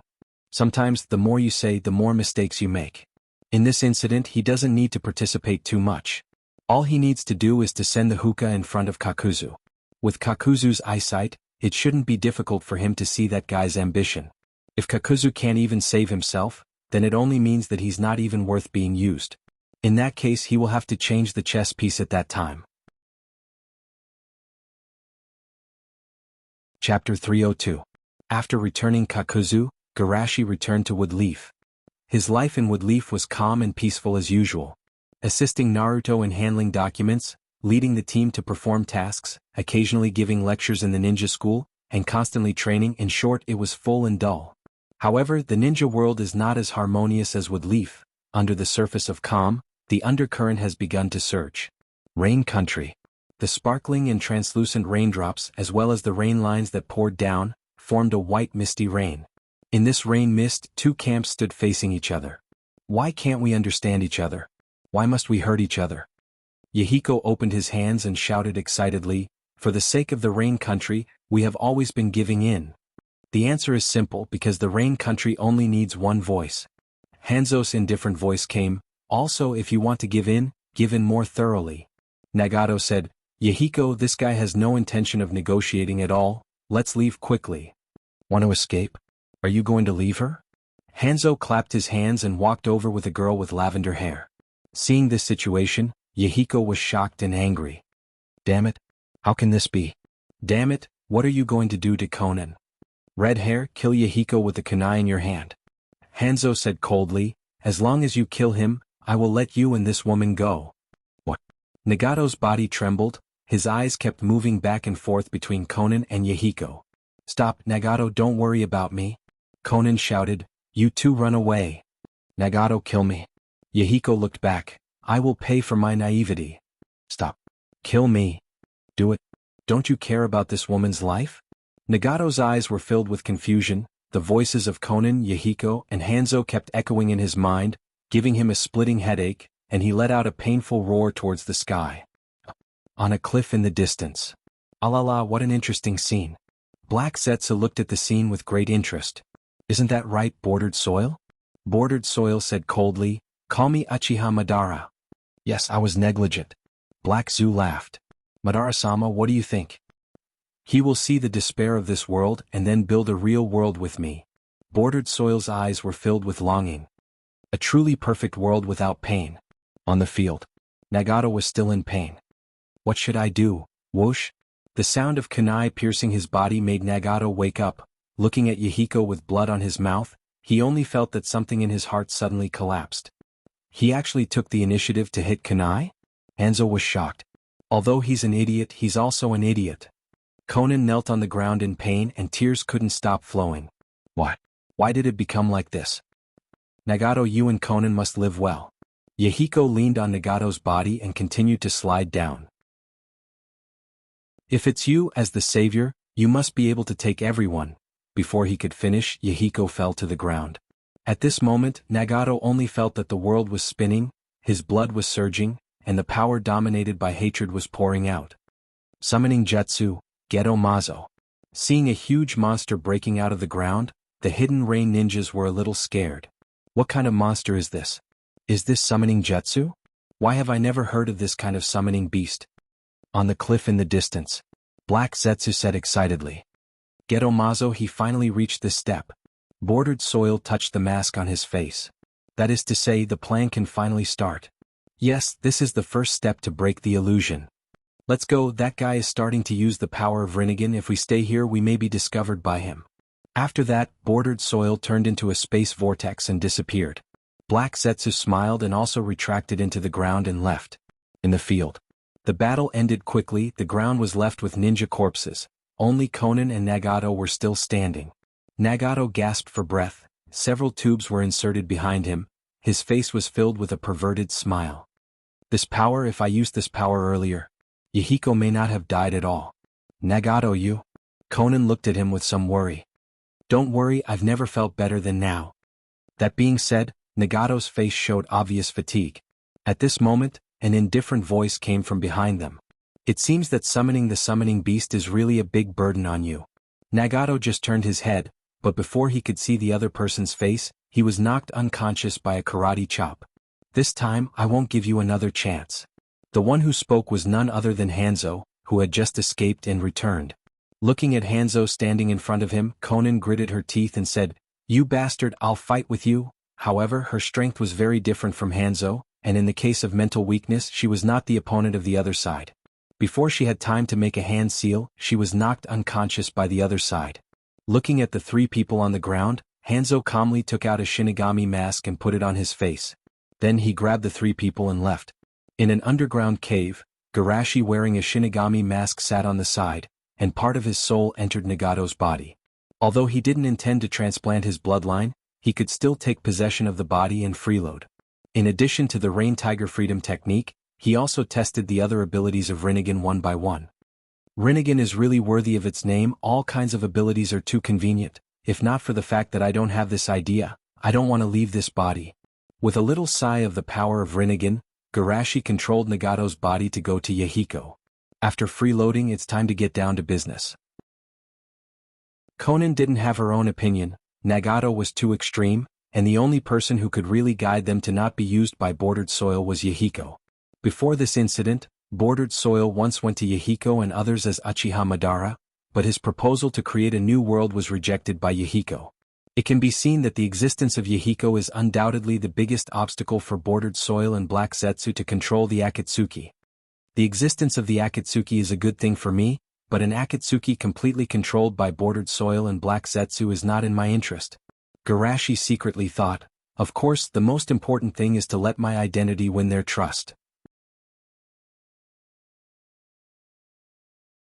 Speaker 1: Sometimes the more you say, the more mistakes you make. In this incident, he doesn't need to participate too much. All he needs to do is to send the hookah in front of Kakuzu. With Kakuzu's eyesight, it shouldn't be difficult for him to see that guy's ambition. If Kakuzu can't even save himself, then it only means that he's not even worth being used. In that case, he will have to change the chess piece at that time. Chapter 302. After returning Kakuzu, Garashi returned to Woodleaf. His life in Woodleaf was calm and peaceful as usual. Assisting Naruto in handling documents, leading the team to perform tasks, occasionally giving lectures in the ninja school, and constantly training. In short, it was full and dull. However, the ninja world is not as harmonious as Woodleaf. Under the surface of calm, the undercurrent has begun to surge. Rain country. The sparkling and translucent raindrops, as well as the rain lines that poured down, formed a white misty rain. In this rain mist, two camps stood facing each other. Why can't we understand each other? Why must we hurt each other? Yahiko opened his hands and shouted excitedly, for the sake of the rain country, we have always been giving in. The answer is simple, because the rain country only needs one voice. Hanzo's indifferent voice came, also if you want to give in more thoroughly. Nagato said, Yahiko, this guy has no intention of negotiating at all, let's leave quickly. Want to escape? Are you going to leave her? Hanzo clapped his hands and walked over with a girl with lavender hair. Seeing this situation, Yahiko was shocked and angry. Damn it! How can this be? Damn it, what are you going to do to Konan? Red hair, kill Yahiko with the kunai in your hand. Hanzo said coldly, as long as you kill him, I will let you and this woman go. What? Nagato's body trembled, his eyes kept moving back and forth between Konan and Yahiko. Stop, Nagato, don't worry about me. Konan shouted, you two run away. Nagato, kill me. Yahiko looked back. I will pay for my naivety. Stop. Kill me. Do it. Don't you care about this woman's life? Nagato's eyes were filled with confusion. The voices of Konan, Yahiko, and Hanzo kept echoing in his mind, giving him a splitting headache, and he let out a painful roar towards the sky. On a cliff in the distance. Alala, what an interesting scene. Black Zetsu looked at the scene with great interest. Isn't that right, Bordered Soil? Bordered Soil said coldly, call me Uchiha Madara. Yes, I was negligent. Black Zu laughed. Madara-sama, what do you think? He will see the despair of this world and then build a real world with me. Bordered Soil's eyes were filled with longing. A truly perfect world without pain. On the field. Nagato was still in pain. What should I do? Whoosh? The sound of kunai piercing his body made Nagato wake up. Looking at Yahiko with blood on his mouth, he only felt that something in his heart suddenly collapsed. He actually took the initiative to hit kunai? Hanzo was shocked. Although he's an idiot, he's also an idiot. Konan knelt on the ground in pain and tears couldn't stop flowing. What? Why did it become like this? Nagato, you and Konan must live well. Yahiko leaned on Nagato's body and continued to slide down. If it's you as the savior, you must be able to take everyone. Before he could finish, Yahiko fell to the ground. At this moment, Nagato only felt that the world was spinning, his blood was surging, and the power dominated by hatred was pouring out. Summoning Jutsu, Geto Mazo. Seeing a huge monster breaking out of the ground, the hidden rain ninjas were a little scared. What kind of monster is this? Is this summoning Jutsu? Why have I never heard of this kind of summoning beast? On the cliff in the distance, Black Zetsu said excitedly. Geto Mazo, he finally reached this step. Bordered soil touched the mask on his face. That is to say, the plan can finally start. Yes, this is the first step to break the illusion. Let's go, that guy is starting to use the power of Rinnegan. If we stay here we may be discovered by him. After that, bordered soil turned into a space vortex and disappeared. Black Zetsu smiled and also retracted into the ground and left. In the field. The battle ended quickly, the ground was left with ninja corpses. Only Konan and Nagato were still standing. Nagato gasped for breath, several tubes were inserted behind him, his face was filled with a perverted smile. This power, if I used this power earlier, Yahiko may not have died at all. Nagato, you? Konan looked at him with some worry. Don't worry, I've never felt better than now. That being said, Nagato's face showed obvious fatigue. At this moment, an indifferent voice came from behind them. It seems that summoning the summoning beast is really a big burden on you. Nagato just turned his head, but before he could see the other person's face, he was knocked unconscious by a karate chop. This time, I won't give you another chance. The one who spoke was none other than Hanzo, who had just escaped and returned. Looking at Hanzo standing in front of him, Konan gritted her teeth and said, "You bastard, I'll fight with you." However, her strength was very different from Hanzo, and in the case of mental weakness she was not the opponent of the other side. Before she had time to make a hand seal, she was knocked unconscious by the other side. Looking at the three people on the ground, Hanzo calmly took out a Shinigami mask and put it on his face. Then he grabbed the three people and left. In an underground cave, Garashi wearing a Shinigami mask sat on the side, and part of his soul entered Nagato's body. Although he didn't intend to transplant his bloodline, he could still take possession of the body and freeload. In addition to the Rain Tiger Freedom technique, he also tested the other abilities of Rinnegan one by one. Rinnegan is really worthy of its name. All kinds of abilities are too convenient. If not for the fact that I don't have this idea, I don't want to leave this body. With a little sigh of the power of Rinnegan, Garashi controlled Nagato's body to go to Yahiko. After freeloading, it's time to get down to business. Konan didn't have her own opinion. Nagato was too extreme, and the only person who could really guide them to not be used by bordered soil was Yahiko. Before this incident, bordered soil once went to Yahiko and others as Uchiha Madara, but his proposal to create a new world was rejected by Yahiko. It can be seen that the existence of Yahiko is undoubtedly the biggest obstacle for bordered soil and Black Zetsu to control the Akatsuki. The existence of the Akatsuki is a good thing for me, but an Akatsuki completely controlled by bordered soil and Black Zetsu is not in my interest. Garashi secretly thought, of course the most important thing is to let my identity win their trust.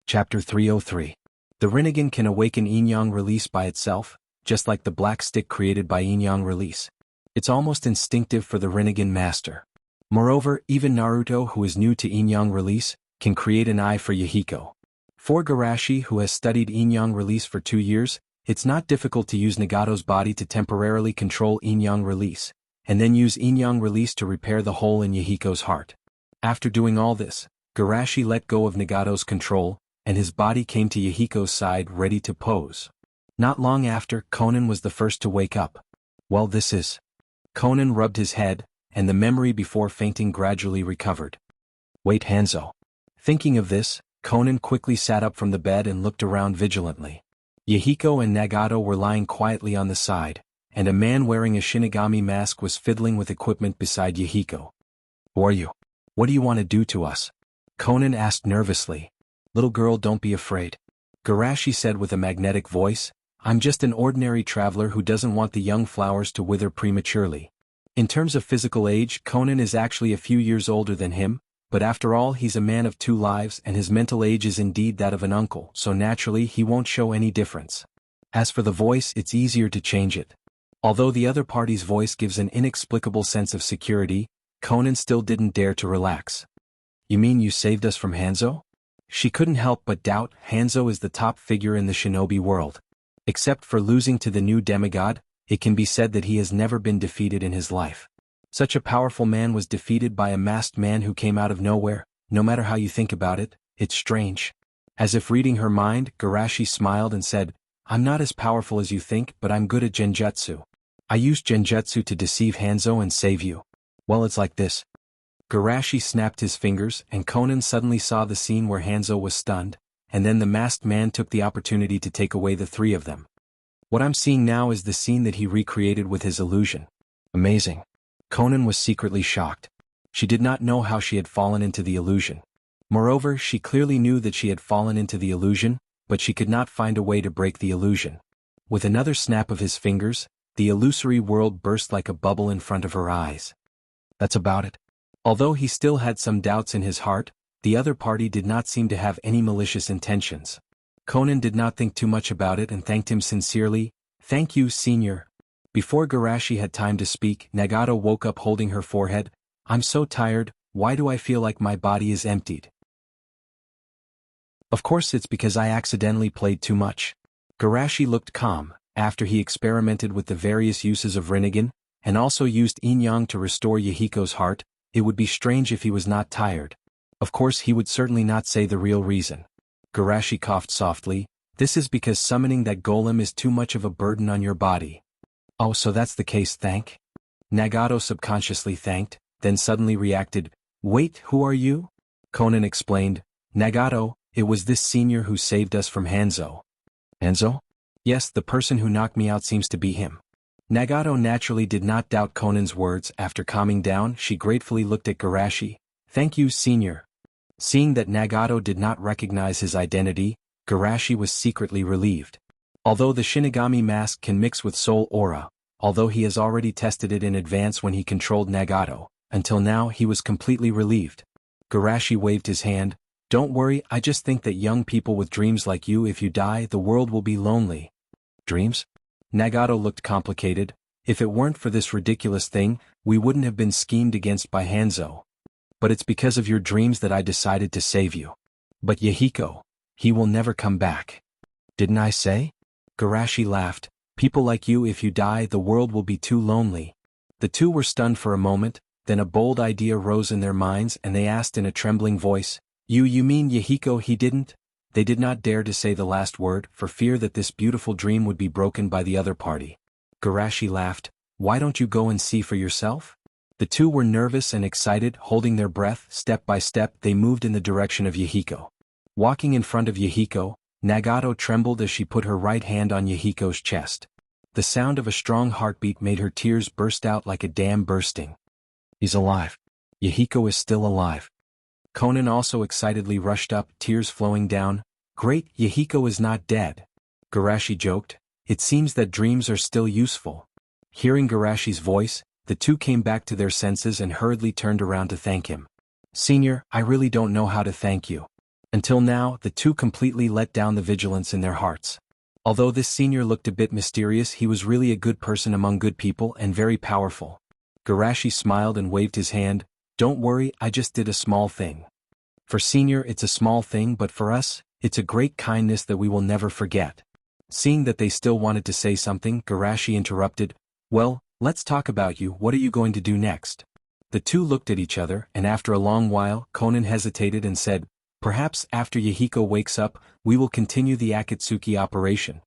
Speaker 1: Chapter 303. The Rinnegan can awaken Yin-Yang release by itself, just like the black stick created by Yin-Yang release. It's almost instinctive for the Rinnegan master. Moreover, even Naruto, who is new to Yin-Yang release, can create an eye for Yahiko. For Garashi, who has studied Yin-Yang release for 2 years, it's not difficult to use Nagato's body to temporarily control Yin-Yang release, and then use Yin-Yang release to repair the hole in Yahiko's heart. After doing all this, Garashi let go of Nagato's control, and his body came to Yahiko's side ready to pose. Not long after, Konan was the first to wake up. Well, this is. Konan rubbed his head, and the memory before fainting gradually recovered. Wait, Hanzo. Thinking of this, Konan quickly sat up from the bed and looked around vigilantly. Yahiko and Nagato were lying quietly on the side, and a man wearing a Shinigami mask was fiddling with equipment beside Yahiko. Who are you? What do you want to do to us? Konan asked nervously. Little girl, don't be afraid. Garashi said with a magnetic voice, I'm just an ordinary traveler who doesn't want the young flowers to wither prematurely. In terms of physical age, Konan is actually a few years older than him, but after all he's a man of 2 lives and his mental age is indeed that of an uncle, so naturally he won't show any difference. As for the voice, it's easier to change it. Although the other party's voice gives an inexplicable sense of security, Conan still didn't dare to relax. You mean you saved us from Hanzo? She couldn't help but doubt. Hanzo is the top figure in the shinobi world. Except for losing to the new demigod, it can be said that he has never been defeated in his life. Such a powerful man was defeated by a masked man who came out of nowhere. No matter how you think about it, it's strange. As if reading her mind, Garashi smiled and said, I'm not as powerful as you think, but I'm good at genjutsu. I used genjutsu to deceive Hanzo and save you. Well, it's like this. Garashi snapped his fingers, and Conan suddenly saw the scene where Hanzo was stunned, and then the masked man took the opportunity to take away the three of them. What I'm seeing now is the scene that he recreated with his illusion. Amazing. Conan was secretly shocked. She did not know how she had fallen into the illusion. Moreover, she clearly knew that she had fallen into the illusion, but she could not find a way to break the illusion. With another snap of his fingers, the illusory world burst like a bubble in front of her eyes. That's about it. Although he still had some doubts in his heart, the other party did not seem to have any malicious intentions. Conan did not think too much about it and thanked him sincerely. Thank you, Senior. Before Garashi had time to speak, Nagato woke up holding her forehead. I'm so tired, why do I feel like my body is emptied? Of course it's because I accidentally played too much. Garashi looked calm, after he experimented with the various uses of Rinnegan, and also used yin-yang to restore Yahiko's heart. It would be strange if he was not tired. Of course he would certainly not say the real reason. Garashi coughed softly. This is because summoning that golem is too much of a burden on your body. Oh, so that's the case, thank? Nagato subconsciously thanked, then suddenly reacted. Wait, who are you? Conan explained. Nagato, it was this senior who saved us from Hanzo. Hanzo? Yes, the person who knocked me out seems to be him. Nagato naturally did not doubt Conan's words. After calming down, she gratefully looked at Garashi. Thank you, Senior. Seeing that Nagato did not recognize his identity, Garashi was secretly relieved. Although the Shinigami mask can mix with soul aura, although he has already tested it in advance when he controlled Nagato, until now he was completely relieved. Garashi waved his hand. Don't worry, I just think that young people with dreams like you, if you die, the world will be lonely. Dreams? Nagato looked complicated. If it weren't for this ridiculous thing, we wouldn't have been schemed against by Hanzo. But it's because of your dreams that I decided to save you. But Yahiko, he will never come back. Didn't I say? Garashi laughed. People like you, if you die, the world will be too lonely. The two were stunned for a moment, then a bold idea rose in their minds and they asked in a trembling voice, You mean Yahiko he didn't? They did not dare to say the last word, for fear that this beautiful dream would be broken by the other party. Garashi laughed. Why don't you go and see for yourself? The two were nervous and excited, holding their breath. Step by step they moved in the direction of Yahiko. Walking in front of Yahiko, Nagato trembled as she put her right hand on Yahiko's chest. The sound of a strong heartbeat made her tears burst out like a dam bursting. He's alive. Yahiko is still alive. Conan also excitedly rushed up, tears flowing down. Great, Yahiko is not dead. Garashi joked. It seems that dreams are still useful. Hearing Garashi's voice, the two came back to their senses and hurriedly turned around to thank him. Senior, I really don't know how to thank you. Until now, the two completely let down the vigilance in their hearts. Although this senior looked a bit mysterious, he was really a good person among good people and very powerful. Garashi smiled and waved his hand. Don't worry, I just did a small thing. For Senior it's a small thing, but for us, it's a great kindness that we will never forget. Seeing that they still wanted to say something, Garashi interrupted. Well, let's talk about you. What are you going to do next? The two looked at each other, and after a long while, Conan hesitated and said, Perhaps after Yahiko wakes up, we will continue the Akatsuki operation.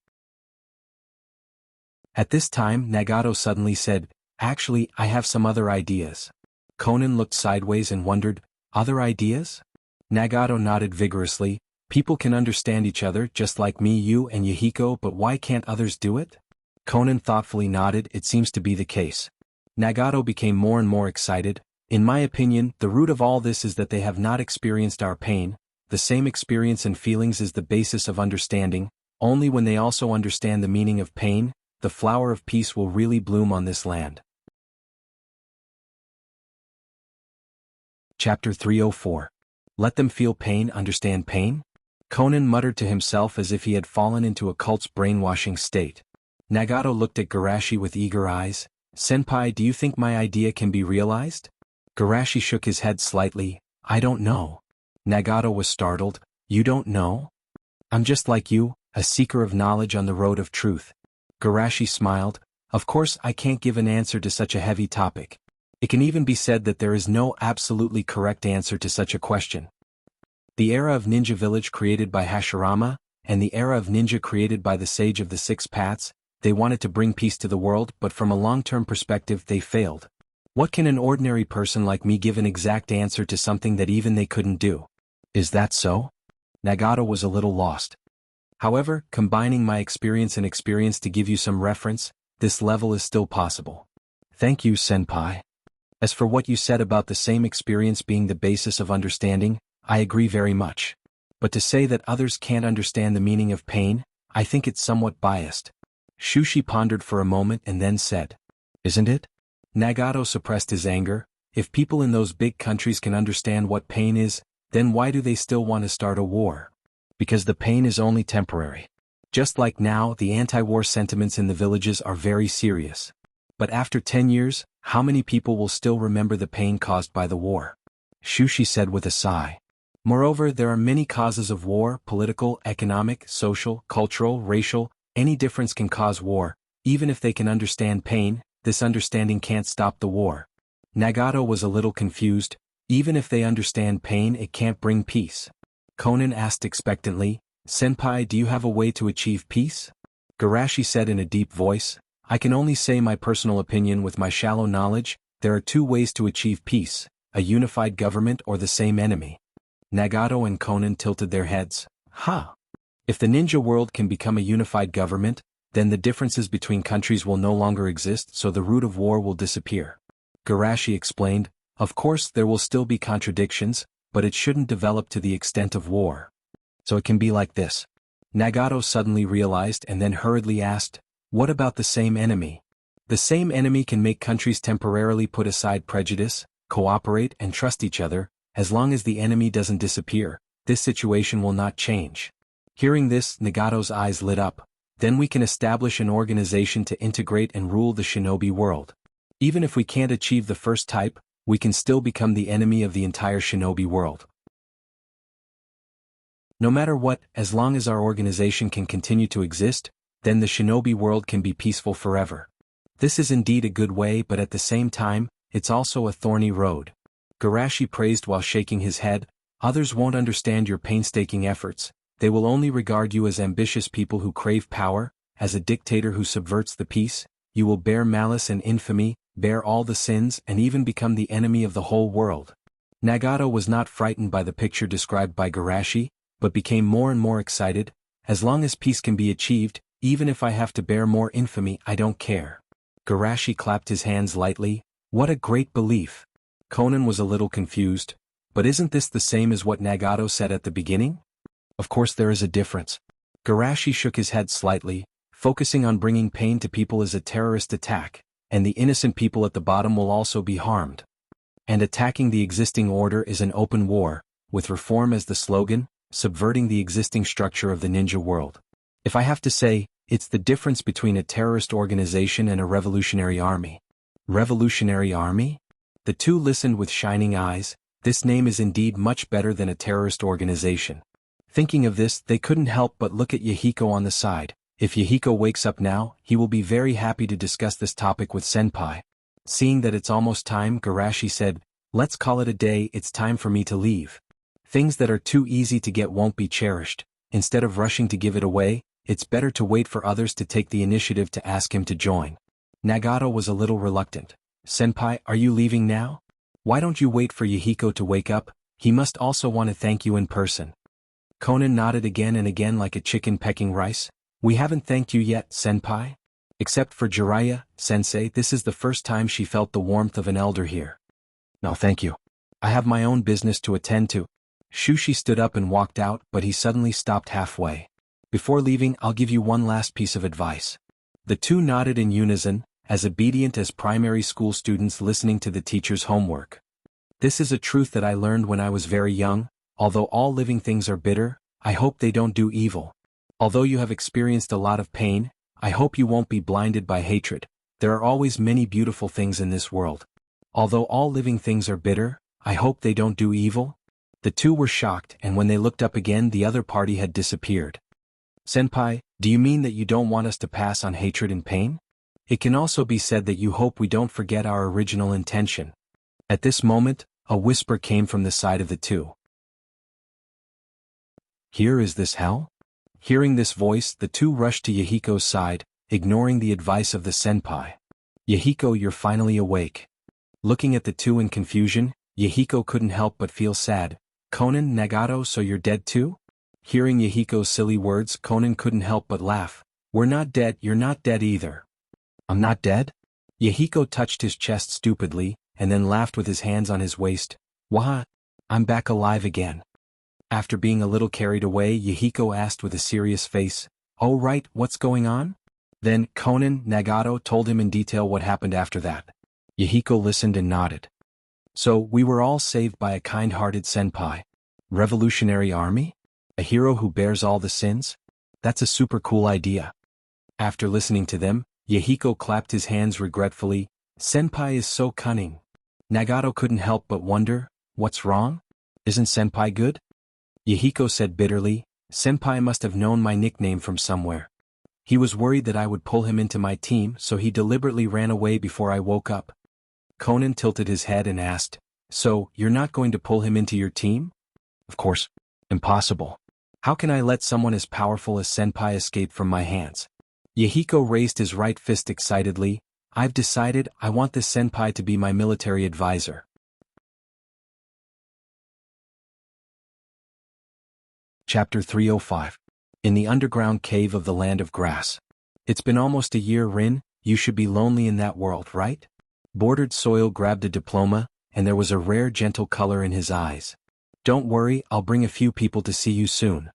Speaker 1: At this time, Nagato suddenly said, Actually, I have some other ideas. Conan looked sideways and wondered, Other ideas? Nagato nodded vigorously. People can understand each other just like me, you and Yahiko, but why can't others do it? Conan thoughtfully nodded. It seems to be the case. Nagato became more and more excited. In my opinion, the root of all this is that they have not experienced our pain. The same experience and feelings is the basis of understanding. Only when they also understand the meaning of pain, the flower of peace will really bloom on this land. Chapter 304. Let them feel pain, understand pain? Conan muttered to himself as if he had fallen into a cult's brainwashing state. Nagato looked at Garashi with eager eyes. Senpai, do you think my idea can be realized? Garashi shook his head slightly. I don't know. Nagato was startled. You don't know? I'm just like you, a seeker of knowledge on the road of truth. Garashi smiled. Of course I can't give an answer to such a heavy topic. It can even be said that there is no absolutely correct answer to such a question. The era of Ninja Village created by Hashirama, and the era of ninja created by the Sage of the Six Paths, they wanted to bring peace to the world, but from a long-term perspective they failed. What can an ordinary person like me give an exact answer to something that even they couldn't do? Is that so? Nagato was a little lost. However, combining my experience and experience to give you some reference, this level is still possible. Thank you, Senpai. As for what you said about the same experience being the basis of understanding, I agree very much. But to say that others can't understand the meaning of pain, I think it's somewhat biased. Shushi pondered for a moment and then said, Isn't it? Nagato suppressed his anger. If people in those big countries can understand what pain is, then why do they still want to start a war? Because the pain is only temporary. Just like now, the anti-war sentiments in the villages are very serious. But after 10 years, how many people will still remember the pain caused by the war? Shushi said with a sigh. Moreover, there are many causes of war: political, economic, social, cultural, racial. Any difference can cause war. Even if they can understand pain, this understanding can't stop the war. Nagato was a little confused. Even if they understand pain, it can't bring peace. Conan asked expectantly, Senpai, do you have a way to achieve peace? Garashi said in a deep voice, I can only say my personal opinion with my shallow knowledge. There are two ways to achieve peace: a unified government or the same enemy. Nagato and Conan tilted their heads. If the ninja world can become a unified government, then the differences between countries will no longer exist, so the root of war will disappear. Garashi explained, of course there will still be contradictions, but it shouldn't develop to the extent of war. So it can be like this. Nagato suddenly realized and then hurriedly asked, what about the same enemy? The same enemy can make countries temporarily put aside prejudice, cooperate and trust each other. As long as the enemy doesn't disappear, this situation will not change. Hearing this, Nagato's eyes lit up. Then we can establish an organization to integrate and rule the shinobi world. Even if we can't achieve the first type, we can still become the enemy of the entire shinobi world. No matter what, as long as our organization can continue to exist, then the shinobi world can be peaceful forever. This is indeed a good way, but at the same time, it's also a thorny road. Garashi praised while shaking his head. Others won't understand your painstaking efforts. They will only regard you as ambitious people who crave power, as a dictator who subverts the peace. You will bear malice and infamy, bear all the sins, and even become the enemy of the whole world. Nagato was not frightened by the picture described by Garashi, but became more and more excited. As long as peace can be achieved, even if I have to bear more infamy, I don't care. Garashi clapped his hands lightly. What a great belief! Conan was a little confused. But isn't this the same as what Nagato said at the beginning? Of course there is a difference. Garashi shook his head slightly. Focusing on bringing pain to people is a terrorist attack, and the innocent people at the bottom will also be harmed. And attacking the existing order is an open war, with reform as the slogan, subverting the existing structure of the ninja world. If I have to say, it's the difference between a terrorist organization and a revolutionary army. Revolutionary army? The two listened with shining eyes. This name is indeed much better than a terrorist organization. Thinking of this, they couldn't help but look at Yahiko on the side. If Yahiko wakes up now, he will be very happy to discuss this topic with Senpai. Seeing that it's almost time, Garashi said, let's call it a day, it's time for me to leave. Things that are too easy to get won't be cherished. Instead of rushing to give it away, it's better to wait for others to take the initiative to ask him to join. Nagato was a little reluctant. Senpai, are you leaving now? Why don't you wait for Yahiko to wake up? He must also want to thank you in person. Conan nodded again and again like a chicken pecking rice. We haven't thanked you yet, Senpai. Except for Jiraiya, Sensei, this is the first time she felt the warmth of an elder here. No, thank you. I have my own business to attend to. Shushi stood up and walked out, but he suddenly stopped halfway. Before leaving, I'll give you one last piece of advice. The two nodded in unison, as obedient as primary school students listening to the teacher's homework. This is a truth that I learned when I was very young. Although all living things are bitter, I hope they don't do evil. Although you have experienced a lot of pain, I hope you won't be blinded by hatred. There are always many beautiful things in this world. Although all living things are bitter, I hope they don't do evil? The two were shocked, and when they looked up again, the other party had disappeared. Senpai, do you mean that you don't want us to pass on hatred and pain? It can also be said that you hope we don't forget our original intention. At this moment, a whisper came from the side of the two. Here is this hell? Hearing this voice, the two rushed to Yahiko's side, ignoring the advice of the senpai. Yahiko, you're finally awake. Looking at the two in confusion, Yahiko couldn't help but feel sad. Conan, Nagato, so you're dead too? Hearing Yahiko's silly words, Conan couldn't help but laugh. We're not dead, you're not dead either. I'm not dead? Yahiko touched his chest stupidly, and then laughed with his hands on his waist. Wah! I'm back alive again. After being a little carried away, Yahiko asked with a serious face, Oh right, what's going on? Then, Conan, Nagato told him in detail what happened after that. Yahiko listened and nodded. So, we were all saved by a kind-hearted senpai. Revolutionary army? A hero who bears all the sins? That's a super cool idea. After listening to them, Yahiko clapped his hands regretfully. Senpai is so cunning. Nagato couldn't help but wonder, what's wrong? Isn't senpai good? Yahiko said bitterly, Senpai must have known my nickname from somewhere. He was worried that I would pull him into my team, so he deliberately ran away before I woke up. Conan tilted his head and asked, So, you're not going to pull him into your team? Of course. Impossible. How can I let someone as powerful as Senpai escape from my hands? Yahiko raised his right fist excitedly. I've decided I want this Senpai to be my military advisor. Chapter 305. In the underground cave of the Land of Grass. It's been almost a year, Rin, you should be lonely in that world, right? Bordered Soil grabbed a diploma, and there was a rare gentle color in his eyes. Don't worry, I'll bring a few people to see you soon.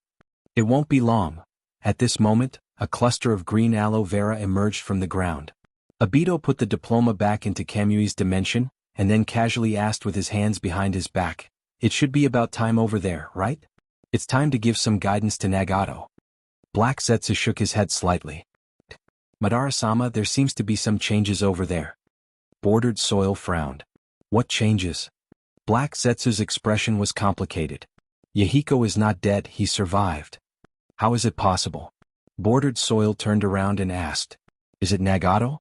Speaker 1: It won't be long. At this moment, a cluster of green aloe vera emerged from the ground. Obito put the diploma back into Kamui's dimension, and then casually asked with his hands behind his back, It should be about time over there, right? It's time to give some guidance to Nagato. Black Zetsu shook his head slightly. Madara-sama, there seems to be some changes over there. Bordered Soil frowned. What changes? Black Zetsu's expression was complicated. Yahiko is not dead, he survived. How is it possible? Bordered Soil turned around and asked. Is it Nagato?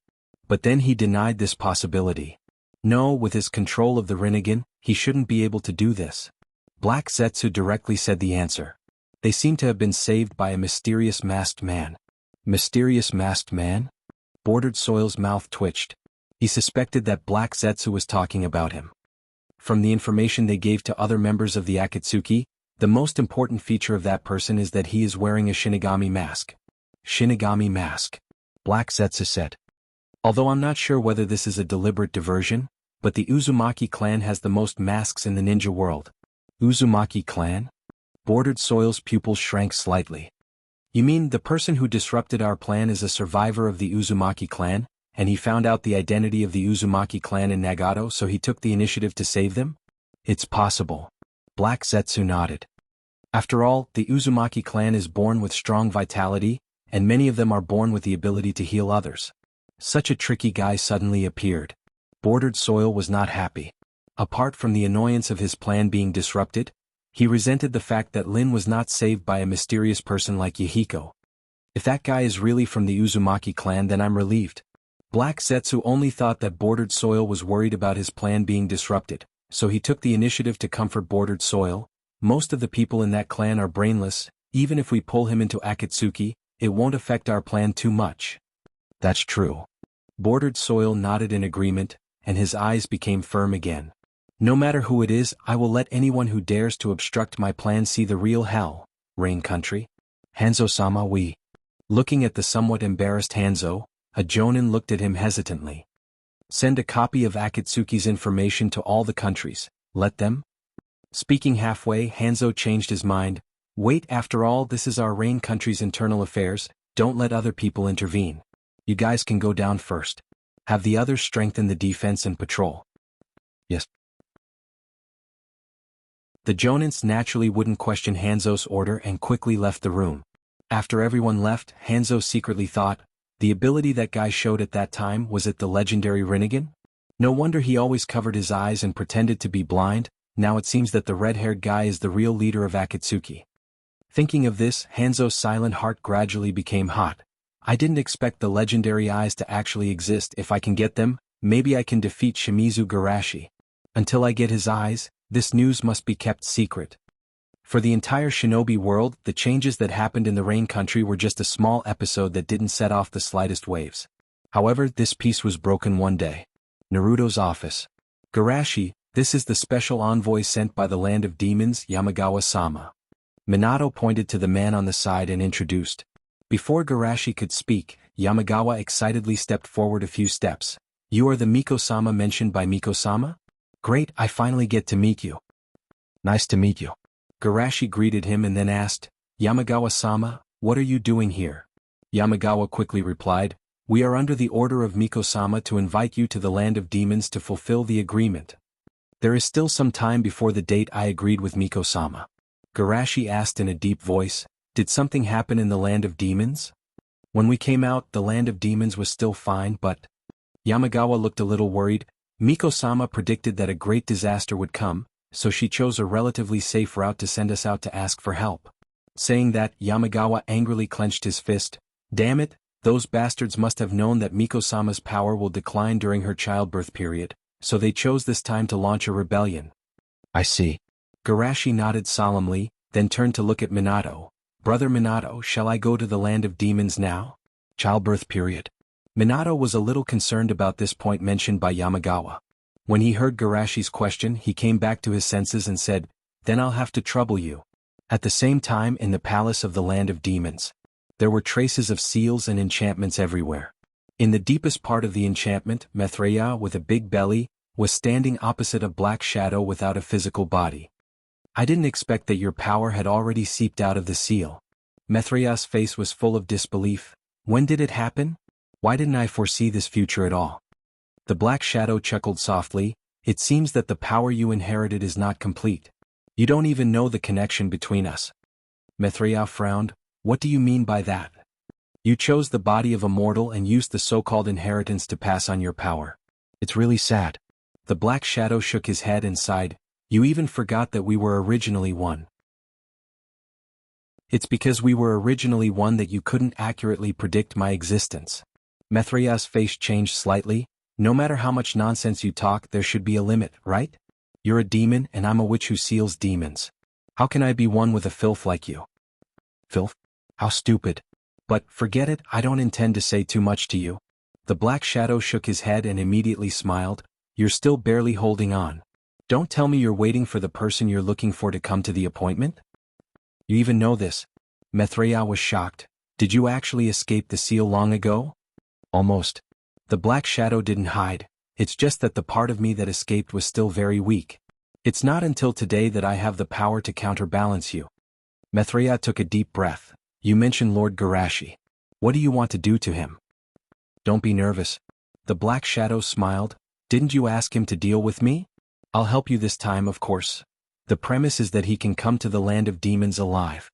Speaker 1: But then he denied this possibility. No, with his control of the Rinnegan, he shouldn't be able to do this. Black Zetsu directly said the answer. They seem to have been saved by a mysterious masked man. Mysterious masked man? Bordered Soil's mouth twitched. He suspected that Black Zetsu was talking about him. From the information they gave to other members of the Akatsuki, the most important feature of that person is that he is wearing a Shinigami mask. Shinigami mask. Black Zetsu said. Although I'm not sure whether this is a deliberate diversion, but the Uzumaki clan has the most masks in the ninja world. Uzumaki clan? Bordered Soil's pupils shrank slightly. You mean the person who disrupted our plan is a survivor of the Uzumaki clan, and he found out the identity of the Uzumaki clan in Nagato, so he took the initiative to save them? It's possible. Black Zetsu nodded. After all, the Uzumaki clan is born with strong vitality, and many of them are born with the ability to heal others. Such a tricky guy suddenly appeared. Bordered Soil was not happy. Apart from the annoyance of his plan being disrupted, he resented the fact that Lin was not saved by a mysterious person like Yahiko. If that guy is really from the Uzumaki clan, then I'm relieved. Black Zetsu only thought that Bordered Soil was worried about his plan being disrupted, so he took the initiative to comfort Bordered Soil. Most of the people in that clan are brainless. Even if we pull him into Akatsuki, it won't affect our plan too much. That's true. Bordered Soil nodded in agreement, and his eyes became firm again. No matter who it is, I will let anyone who dares to obstruct my plan see the real hell, Rain Country. Hanzo-sama, we. Looking at the somewhat embarrassed Hanzo, a Jonin looked at him hesitantly. Send a copy of Akatsuki's information to all the countries, let them? Speaking halfway, Hanzo changed his mind. Wait, after all, this is our Rain Country's internal affairs, don't let other people intervene. You guys can go down first. Have the others strengthen the defense and patrol. Yes. The Jonins naturally wouldn't question Hanzo's order and quickly left the room. After everyone left, Hanzo secretly thought, the ability that guy showed at that time, was it the legendary Rinnegan? No wonder he always covered his eyes and pretended to be blind. Now it seems that the red-haired guy is the real leader of Akatsuki. Thinking of this, Hanzo's silent heart gradually became hot. I didn't expect the legendary eyes to actually exist. If I can get them, maybe I can defeat Shimizu Garashi. Until I get his eyes, this news must be kept secret. For the entire shinobi world, the changes that happened in the Rain Country were just a small episode that didn't set off the slightest waves. However, this peace was broken one day. Naruto's office. Garashi, this is the special envoy sent by the Land of Demons, Yamagawa-sama. Minato pointed to the man on the side and introduced. Before Garashi could speak, Yamagawa excitedly stepped forward a few steps. You are the Miko-sama mentioned by Miko-sama? Great, I finally get to meet you. Nice to meet you. Garashi greeted him and then asked, Yamagawa-sama, what are you doing here? Yamagawa quickly replied, we are under the order of Miko-sama to invite you to the Land of Demons to fulfill the agreement. There is still some time before the date I agreed with Miko-sama. Garashi asked in a deep voice, did something happen in the Land of Demons? When we came out, the Land of Demons was still fine, but... Yamagawa looked a little worried. Miko-sama predicted that a great disaster would come, so she chose a relatively safe route to send us out to ask for help. Saying that, Yamagawa angrily clenched his fist. Damn it, those bastards must have known that Miko-sama's power will decline during her childbirth period, so they chose this time to launch a rebellion. I see. Garashi nodded solemnly, then turned to look at Minato. Brother Minato, shall I go to the Land of Demons now? Childbirth period. Minato was a little concerned about this point mentioned by Yamagawa. When he heard Garashi's question, he came back to his senses and said, then I'll have to trouble you. At the same time, in the palace of the Land of Demons, there were traces of seals and enchantments everywhere. In the deepest part of the enchantment, Mithraea, with a big belly, was standing opposite a black shadow without a physical body. I didn't expect that your power had already seeped out of the seal. Mithraea's face was full of disbelief. When did it happen? Why didn't I foresee this future at all? The black shadow chuckled softly. It seems that the power you inherited is not complete. You don't even know the connection between us. Mithraea frowned. What do you mean by that? You chose the body of a mortal and used the so-called inheritance to pass on your power. It's really sad. The black shadow shook his head and sighed. You even forgot that we were originally one. It's because we were originally one that you couldn't accurately predict my existence. Mithraea's face changed slightly. No matter how much nonsense you talk, there should be a limit, right? You're a demon and I'm a witch who seals demons. How can I be one with a filth like you? Filth? How stupid. But, forget it, I don't intend to say too much to you. The black shadow shook his head and immediately smiled. You're still barely holding on. Don't tell me you're waiting for the person you're looking for to come to the appointment? You even know this? Mithraea was shocked. Did you actually escape the seal long ago? Almost. The black shadow didn't hide. It's just that the part of me that escaped was still very weak. It's not until today that I have the power to counterbalance you. Mithraea took a deep breath. You mentioned Lord Garashi. What do you want to do to him? Don't be nervous. The black shadow smiled. Didn't you ask him to deal with me? I'll help you this time, of course. The premise is that he can come to the Land of Demons alive.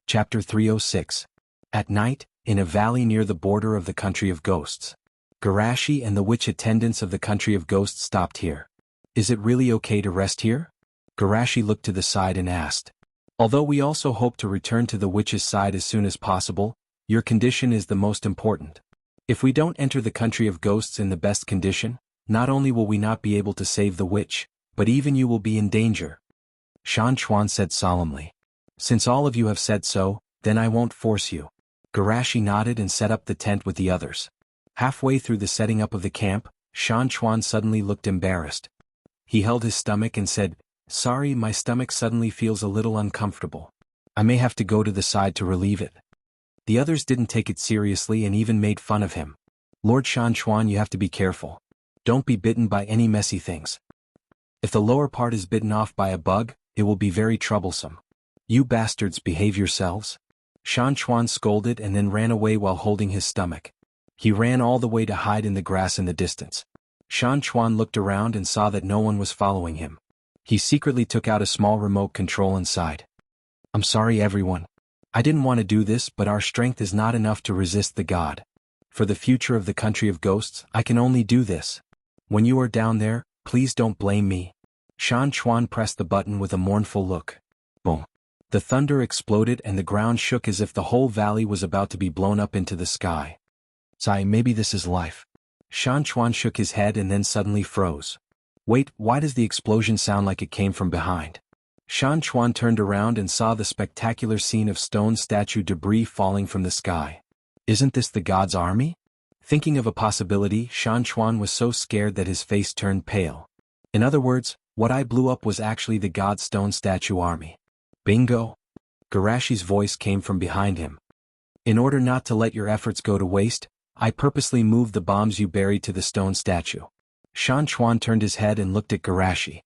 Speaker 1: Chapter 306. At night, in a valley near the border of the Country of Ghosts. Garashi and the witch attendants of the Country of Ghosts stopped here. Is it really okay to rest here? Garashi looked to the side and asked. Although we also hope to return to the witch's side as soon as possible, your condition is the most important. If we don't enter the Country of Ghosts in the best condition, not only will we not be able to save the witch, but even you will be in danger. Shan Chuan said solemnly. Since all of you have said so, then I won't force you. Garashi nodded and set up the tent with the others. Halfway through the setting up of the camp, Shan Chuan suddenly looked embarrassed. He held his stomach and said, Sorry, my stomach suddenly feels a little uncomfortable. I may have to go to the side to relieve it. The others didn't take it seriously and even made fun of him. Lord Shan Chuan, you have to be careful. Don't be bitten by any messy things. If the lower part is bitten off by a bug, it will be very troublesome. You bastards, behave yourselves. Shan Chuan scolded and then ran away while holding his stomach. He ran all the way to hide in the grass in the distance. Shan Chuan looked around and saw that no one was following him. He secretly took out a small remote control inside. I'm sorry everyone. I didn't want to do this, but our strength is not enough to resist the god. For the future of the country of ghosts, I can only do this. When you are down there, please don't blame me. Shan Chuan pressed the button with a mournful look. Boom. The thunder exploded and the ground shook as if the whole valley was about to be blown up into the sky. Sigh, maybe this is life. Shan Chuan shook his head and then suddenly froze. Wait, why does the explosion sound like it came from behind? Shan Chuan turned around and saw the spectacular scene of stone statue debris falling from the sky. Isn't this the god's army? Thinking of a possibility, Shan Chuan was so scared that his face turned pale. In other words, what I blew up was actually the god's stone statue army. Bingo! Garashi's voice came from behind him. In order not to let your efforts go to waste, I purposely moved the bombs you buried to the stone statue. Shan Chuan turned his head and looked at Garashi.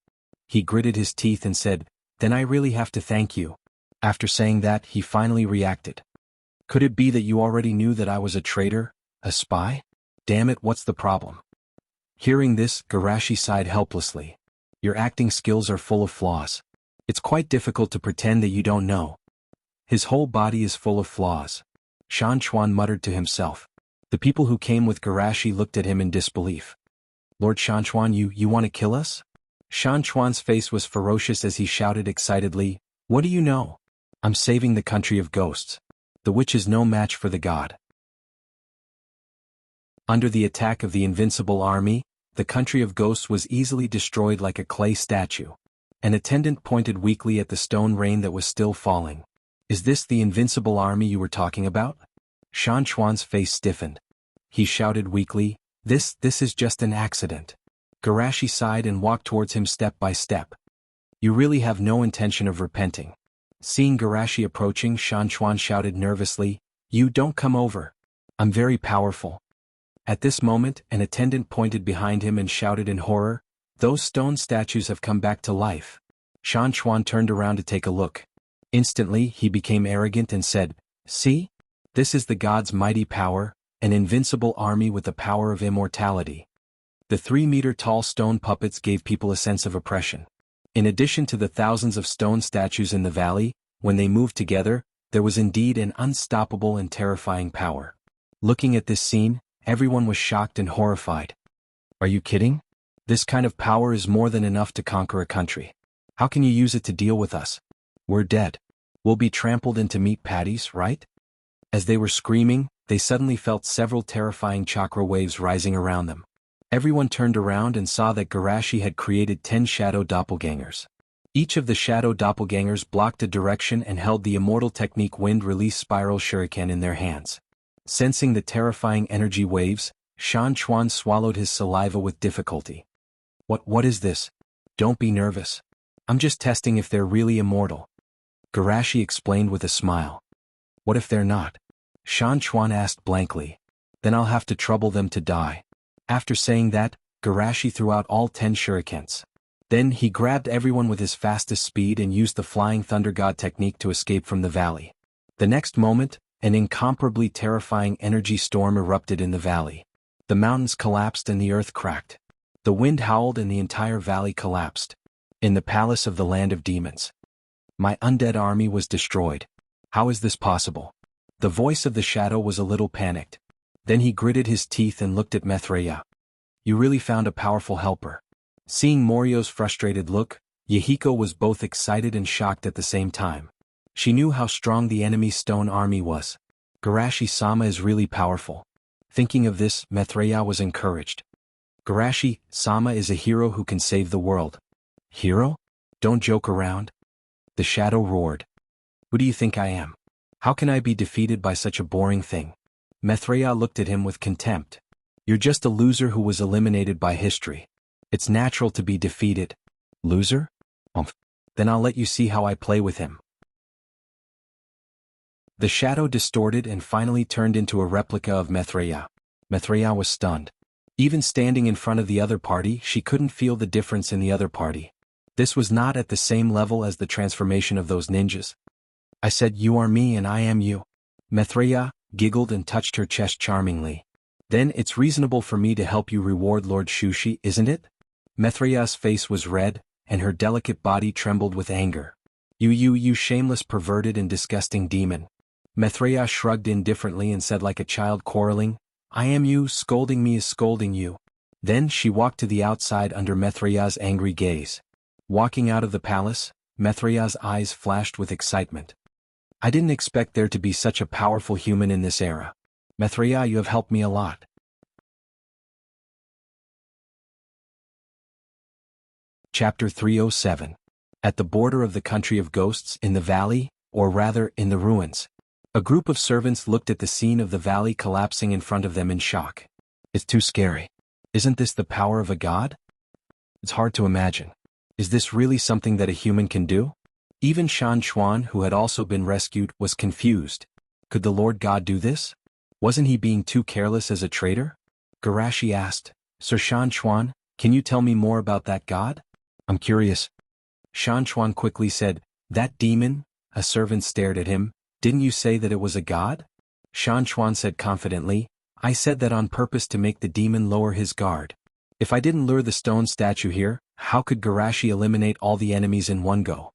Speaker 1: He gritted his teeth and said, Then I really have to thank you. After saying that, he finally reacted. Could it be that you already knew that I was a traitor, a spy? Damn it, what's the problem? Hearing this, Garashi sighed helplessly. Your acting skills are full of flaws. It's quite difficult to pretend that you don't know. His whole body is full of flaws. Shan Chuan muttered to himself. The people who came with Garashi looked at him in disbelief. Lord Shan Chuan, you want to kill us? Shan Chuan's face was ferocious as he shouted excitedly, What do you know? I'm saving the country of ghosts. The witch is no match for the god. Under the attack of the invincible army, the country of ghosts was easily destroyed like a clay statue. An attendant pointed weakly at the stone rain that was still falling. Is this the invincible army you were talking about? Shan Chuan's face stiffened. He shouted weakly, This is just an accident. Garashi sighed and walked towards him step by step. You really have no intention of repenting. Seeing Garashi approaching, Shan Chuan shouted nervously, You don't come over. I'm very powerful. At this moment, an attendant pointed behind him and shouted in horror, Those stone statues have come back to life. Shan Chuan turned around to take a look. Instantly, he became arrogant and said, See? This is the god's mighty power, an invincible army with the power of immortality. The 3-meter-tall stone puppets gave people a sense of oppression. In addition to the thousands of stone statues in the valley, when they moved together, there was indeed an unstoppable and terrifying power. Looking at this scene, everyone was shocked and horrified. Are you kidding? This kind of power is more than enough to conquer a country. How can you use it to deal with us? We're dead. We'll be trampled into meat patties, right? As they were screaming, they suddenly felt several terrifying chakra waves rising around them. Everyone turned around and saw that Garashi had created 10 shadow doppelgangers. Each of the shadow doppelgangers blocked a direction and held the immortal technique wind release spiral shuriken in their hands. Sensing the terrifying energy waves, Shan Chuan swallowed his saliva with difficulty. What is this? Don't be nervous. I'm just testing if they're really immortal. Garashi explained with a smile. What if they're not? Shan Chuan asked blankly. Then I'll have to trouble them to die. After saying that, Garashi threw out all 10 shurikens. Then he grabbed everyone with his fastest speed and used the flying thunder god technique to escape from the valley. The next moment, an incomparably terrifying energy storm erupted in the valley. The mountains collapsed and the earth cracked. The wind howled and the entire valley collapsed. In the palace of the land of demons. My undead army was destroyed. How is this possible? The voice of the shadow was a little panicked. Then he gritted his teeth and looked at Mithreya. You really found a powerful helper. Seeing Morio's frustrated look, Yahiko was both excited and shocked at the same time. She knew how strong the enemy's stone army was. Garashi-sama is really powerful. Thinking of this, Mithreya was encouraged. Garashi-sama is a hero who can save the world. Hero? Don't joke around. The shadow roared. Who do you think I am? How can I be defeated by such a boring thing? Mithreya looked at him with contempt. You're just a loser who was eliminated by history. It's natural to be defeated. Loser? Then I'll let you see how I play with him. The shadow distorted and finally turned into a replica of Mithreya. Mithreya was stunned. Even standing in front of the other party, she couldn't feel the difference in the other party. This was not at the same level as the transformation of those ninjas. I said you are me and I am you. Mithreya giggled and touched her chest charmingly. Then it's reasonable for me to help you reward Lord Shushi, isn't it? Mithreya's face was red, and her delicate body trembled with anger. You shameless perverted and disgusting demon. Maitreya shrugged indifferently and said like a child quarreling, I am you, scolding me is scolding you. Then she walked to the outside under Maitreya's angry gaze. Walking out of the palace, Maitreya's eyes flashed with excitement. I didn't expect there to be such a powerful human in this era. Maitreya, you have helped me a lot. Chapter 307. At the border of the country of ghosts, in the valley, or rather, in the ruins. A group of servants looked at the scene of the valley collapsing in front of them in shock. It's too scary. Isn't this the power of a god? It's hard to imagine. Is this really something that a human can do? Even Shan Chuan, who had also been rescued, was confused. Could the Lord God do this? Wasn't he being too careless as a traitor? Garashi asked, Sir Shan Chuan, can you tell me more about that god? I'm curious. Shan Chuan quickly said, That demon? A servant stared at him. Didn't you say that it was a god? Shan Chuan said confidently, I said that on purpose to make the demon lower his guard. If I didn't lure the stone statue here, how could Garashi eliminate all the enemies in one go?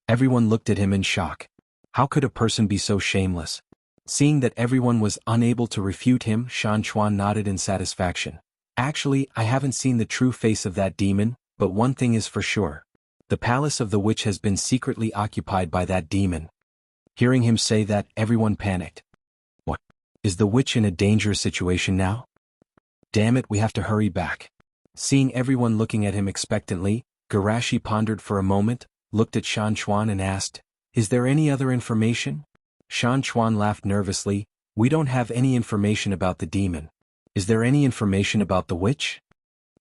Speaker 1: Everyone looked at him in shock. How could a person be so shameless? Seeing that everyone was unable to refute him, Shan Chuan nodded in satisfaction. Actually, I haven't seen the true face of that demon, but one thing is for sure. The palace of the witch has been secretly occupied by that demon. Hearing him say that, everyone panicked. What? Is the witch in a dangerous situation now? Damn it, we have to hurry back. Seeing everyone looking at him expectantly, Garashi pondered for a moment, looked at Shan Chuan and asked, Is there any other information? Shan Chuan laughed nervously, We don't have any information about the demon. Is there any information about the witch?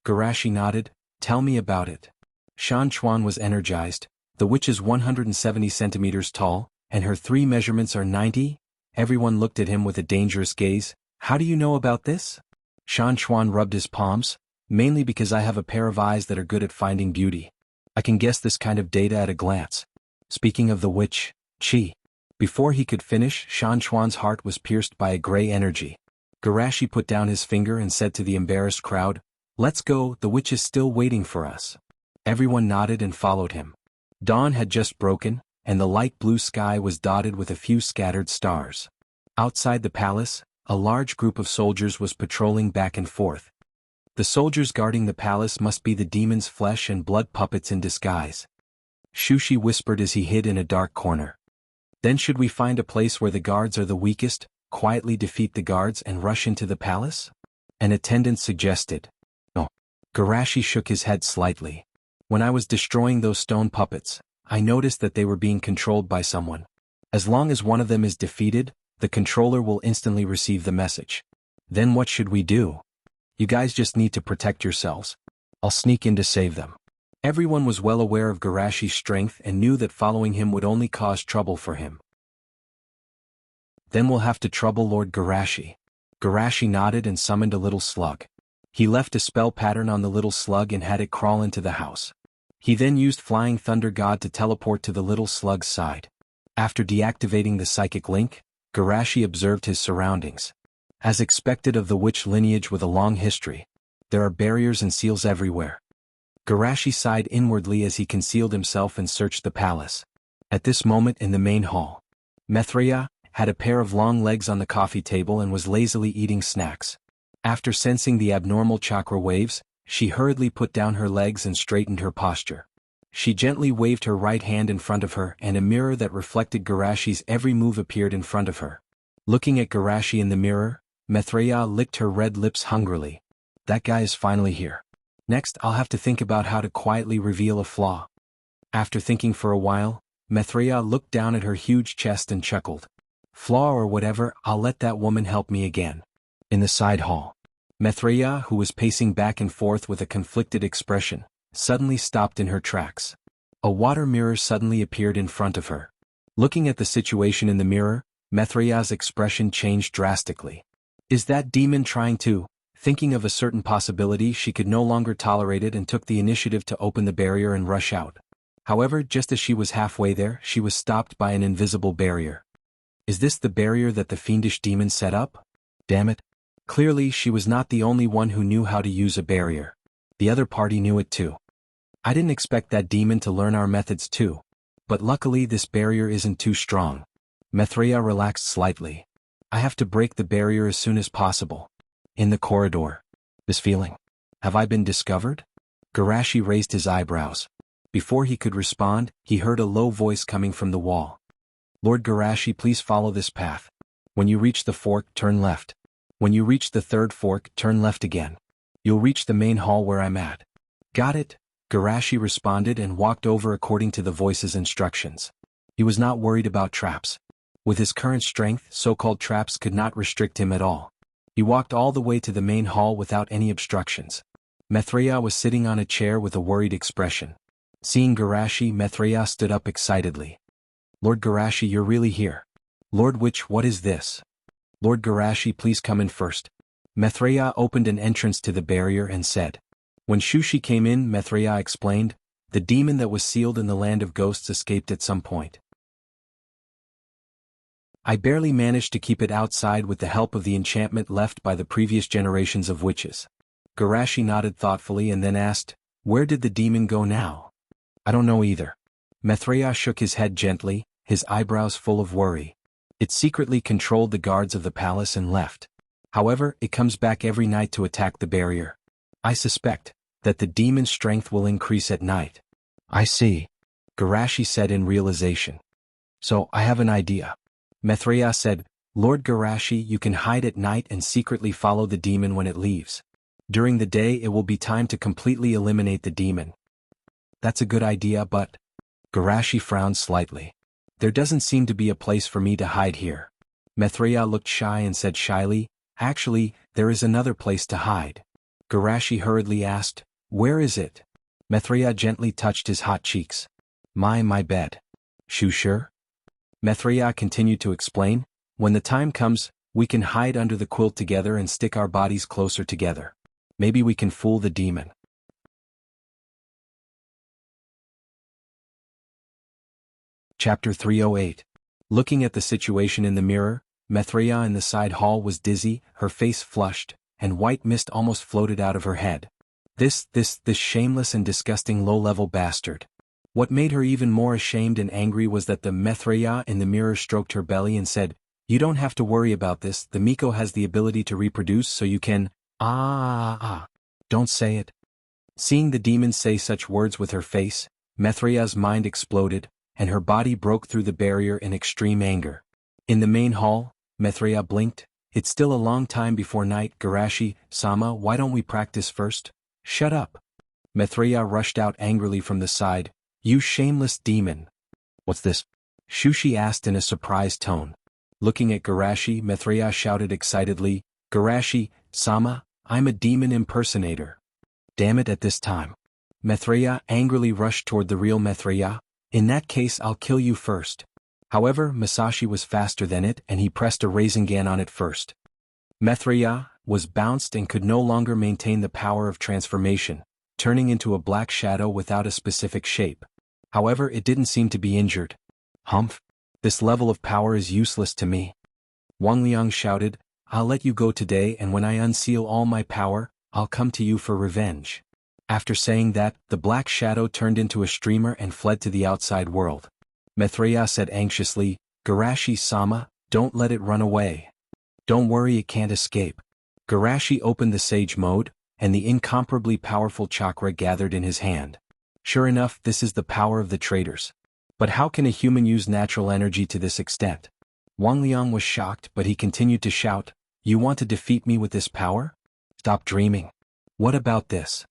Speaker 1: Garashi nodded, Tell me about it. Shan Chuan was energized. The witch is 170 centimeters tall, and her 3 measurements are 90? Everyone looked at him with a dangerous gaze. How do you know about this? Shan Chuan rubbed his palms, mainly because I have a pair of eyes that are good at finding beauty. I can guess this kind of data at a glance. Speaking of the witch, Chi. Before he could finish, Shan Chuan's heart was pierced by a gray energy. Garashi put down his finger and said to the embarrassed crowd, Let's go, the witch is still waiting for us. Everyone nodded and followed him. Dawn had just broken, and the light blue sky was dotted with a few scattered stars. Outside the palace, a large group of soldiers was patrolling back and forth. The soldiers guarding the palace must be the demon's flesh and blood puppets in disguise. Shushi whispered as he hid in a dark corner. Then should we find a place where the guards are the weakest, quietly defeat the guards and rush into the palace? An attendant suggested. No. Garashi shook his head slightly. When I was destroying those stone puppets, I noticed that they were being controlled by someone. As long as one of them is defeated, the controller will instantly receive the message. Then what should we do? You guys just need to protect yourselves. I'll sneak in to save them. Everyone was well aware of Garashi's strength and knew that following him would only cause trouble for him. Then we'll have to trouble Lord Garashi. Garashi nodded and summoned a little slug. He left a spell pattern on the little slug and had it crawl into the house. He then used Flying Thunder God to teleport to the little slug's side. After deactivating the psychic link, Garashi observed his surroundings. As expected of the witch lineage with a long history, there are barriers and seals everywhere. Garashi sighed inwardly as he concealed himself and searched the palace. At this moment in the main hall, Maitreya had a pair of long legs on the coffee table and was lazily eating snacks. After sensing the abnormal chakra waves, she hurriedly put down her legs and straightened her posture. She gently waved her right hand in front of her and a mirror that reflected Garashi's every move appeared in front of her. Looking at Garashi in the mirror, Maitreya licked her red lips hungrily. That guy is finally here. Next, I'll have to think about how to quietly reveal a flaw. After thinking for a while, Maitreya looked down at her huge chest and chuckled. Flaw or whatever, I'll let that woman help me again. In the side hall, Maitreya, who was pacing back and forth with a conflicted expression, suddenly stopped in her tracks. A water mirror suddenly appeared in front of her. Looking at the situation in the mirror, Maitreya's expression changed drastically. Is that demon trying to? Thinking of a certain possibility, she could no longer tolerate it and took the initiative to open the barrier and rush out. However, just as she was halfway there, she was stopped by an invisible barrier. Is this the barrier that the fiendish demon set up? Damn it. Clearly, she was not the only one who knew how to use a barrier. The other party knew it too. I didn't expect that demon to learn our methods too. But luckily this barrier isn't too strong. Maitreya relaxed slightly. I have to break the barrier as soon as possible. In the corridor. This feeling. Have I been discovered? Garashi raised his eyebrows. Before he could respond, he heard a low voice coming from the wall. Lord Garashi, please follow this path. When you reach the fork, turn left. When you reach the third fork, turn left again. You'll reach the main hall where I'm at. Got it? Garashi responded and walked over according to the voice's instructions. He was not worried about traps. With his current strength, so-called traps could not restrict him at all. He walked all the way to the main hall without any obstructions. Maitreya was sitting on a chair with a worried expression. Seeing Garashi, Maitreya stood up excitedly. Lord Garashi, you're really here. Lord Witch, what is this? Lord Garashi, please come in first. Maitreya opened an entrance to the barrier and said. When Shushi came in, Maitreya explained, the demon that was sealed in the land of ghosts escaped at some point. I barely managed to keep it outside with the help of the enchantment left by the previous generations of witches. Garashi nodded thoughtfully and then asked, where did the demon go now? I don't know either. Maitreya shook his head gently, his eyebrows full of worry. It secretly controlled the guards of the palace and left. However, it comes back every night to attack the barrier. I suspect that the demon's strength will increase at night. I see. Garashi said in realization. So, I have an idea. Maitreya said, Lord Garashi, you can hide at night and secretly follow the demon when it leaves. During the day it will be time to completely eliminate the demon. That's a good idea, but... Garashi frowned slightly. There doesn't seem to be a place for me to hide here. Maitreya looked shy and said shyly, actually, there is another place to hide. Garashi hurriedly asked, where is it? Maitreya gently touched his hot cheeks. My bed. Sure? Maitreya continued to explain, when the time comes, we can hide under the quilt together and stick our bodies closer together. Maybe we can fool the demon. Chapter 308. Looking at the situation in the mirror, Maitreya in the side hall was dizzy, her face flushed, and white mist almost floated out of her head. This shameless and disgusting low-level bastard. What made her even more ashamed and angry was that the Maitreya in the mirror stroked her belly and said, you don't have to worry about this, the Miko has the ability to reproduce so you can, don't say it. Seeing the demon say such words with her face, Maitreya's mind exploded, and her body broke through the barrier in extreme anger. In the main hall, Maitreya blinked, it's still a long time before night, Garashi-sama, why don't we practice first? Shut up. Maitreya rushed out angrily from the side, you shameless demon. What's this? Shushi asked in a surprised tone. Looking at Garashi, Maitreya shouted excitedly, Garashi-sama, I'm a demon impersonator. Damn it at this time. Maitreya angrily rushed toward the real Maitreya. In that case I'll kill you first. However, Masashi was faster than it and he pressed a Rasengan on it first. Maitreya was bounced and could no longer maintain the power of transformation, turning into a black shadow without a specific shape. However, it didn't seem to be injured. Humph! This level of power is useless to me. Wang Liang shouted, I'll let you go today and when I unseal all my power, I'll come to you for revenge. After saying that, the black shadow turned into a streamer and fled to the outside world. Maitreya said anxiously, Garashi-sama, don't let it run away. Don't worry, it can't escape. Garashi opened the Sage mode, and the incomparably powerful chakra gathered in his hand. Sure enough, this is the power of the traders. But how can a human use natural energy to this extent? Wang Liang was shocked, but he continued to shout, you want to defeat me with this power? Stop dreaming. What about this?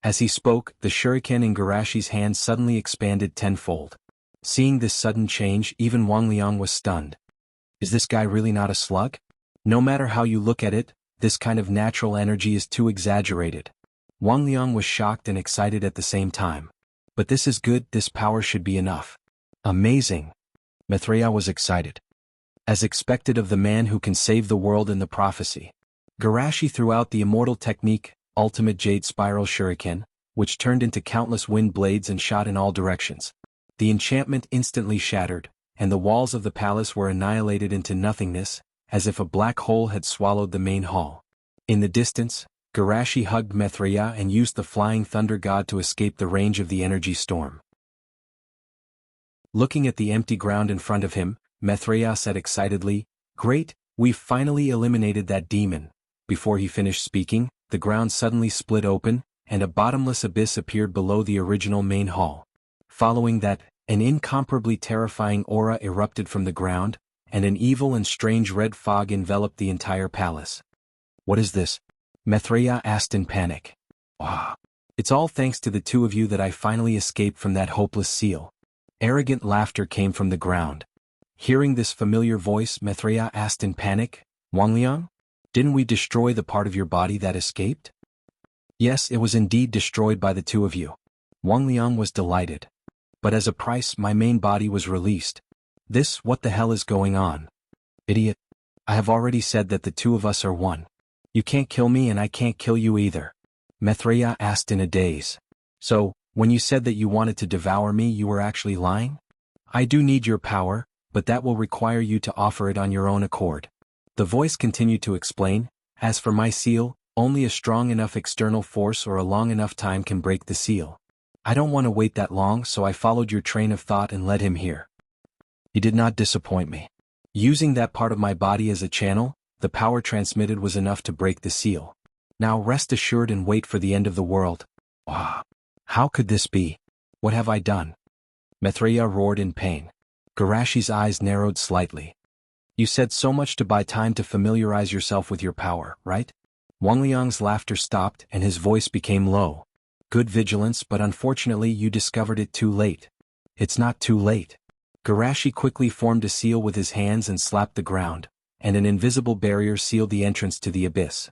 Speaker 1: As he spoke, the shuriken in Garashi's hand suddenly expanded tenfold. Seeing this sudden change, even Wang Liang was stunned. Is this guy really not a slug? No matter how you look at it, this kind of natural energy is too exaggerated. Wang Liang was shocked and excited at the same time. But this is good, this power should be enough. Amazing. Maitreya was excited. As expected of the man who can save the world in the prophecy. Garashi threw out the immortal technique, Ultimate Jade Spiral Shuriken, which turned into countless wind blades and shot in all directions. The enchantment instantly shattered, and the walls of the palace were annihilated into nothingness, as if a black hole had swallowed the main hall. In the distance, Garashi hugged Maitreya and used the flying thunder god to escape the range of the energy storm. Looking at the empty ground in front of him, Maitreya said excitedly. Great, we've finally eliminated that demon. Before he finished speaking, the ground suddenly split open, and a bottomless abyss appeared below the original main hall. Following that, an incomparably terrifying aura erupted from the ground, and an evil and strange red fog enveloped the entire palace. What is this? Maitreya asked in panic. Ah, it's all thanks to the two of you that I finally escaped from that hopeless seal. Arrogant laughter came from the ground. Hearing this familiar voice, Maitreya asked in panic, Wangliang? Didn't we destroy the part of your body that escaped? Yes, it was indeed destroyed by the two of you. Wangliang was delighted. But as a price, my main body was released. What the hell is going on? Idiot. I have already said that the two of us are one. You can't kill me and I can't kill you either. Maitreya asked in a daze. So, when you said that you wanted to devour me, you were actually lying? I do need your power, but that will require you to offer it on your own accord. The voice continued to explain, as for my seal, only a strong enough external force or a long enough time can break the seal. I don't want to wait that long, so I followed your train of thought and led him here. He did not disappoint me. Using that part of my body as a channel, the power transmitted was enough to break the seal. Now rest assured and wait for the end of the world. Ah, how could this be? What have I done? Maitreya roared in pain. Garashi's eyes narrowed slightly. You said so much to buy time to familiarize yourself with your power, right? Wangliang's laughter stopped and his voice became low. Good vigilance, but unfortunately you discovered it too late. It's not too late. Garashi quickly formed a seal with his hands and slapped the ground, and an invisible barrier sealed the entrance to the abyss.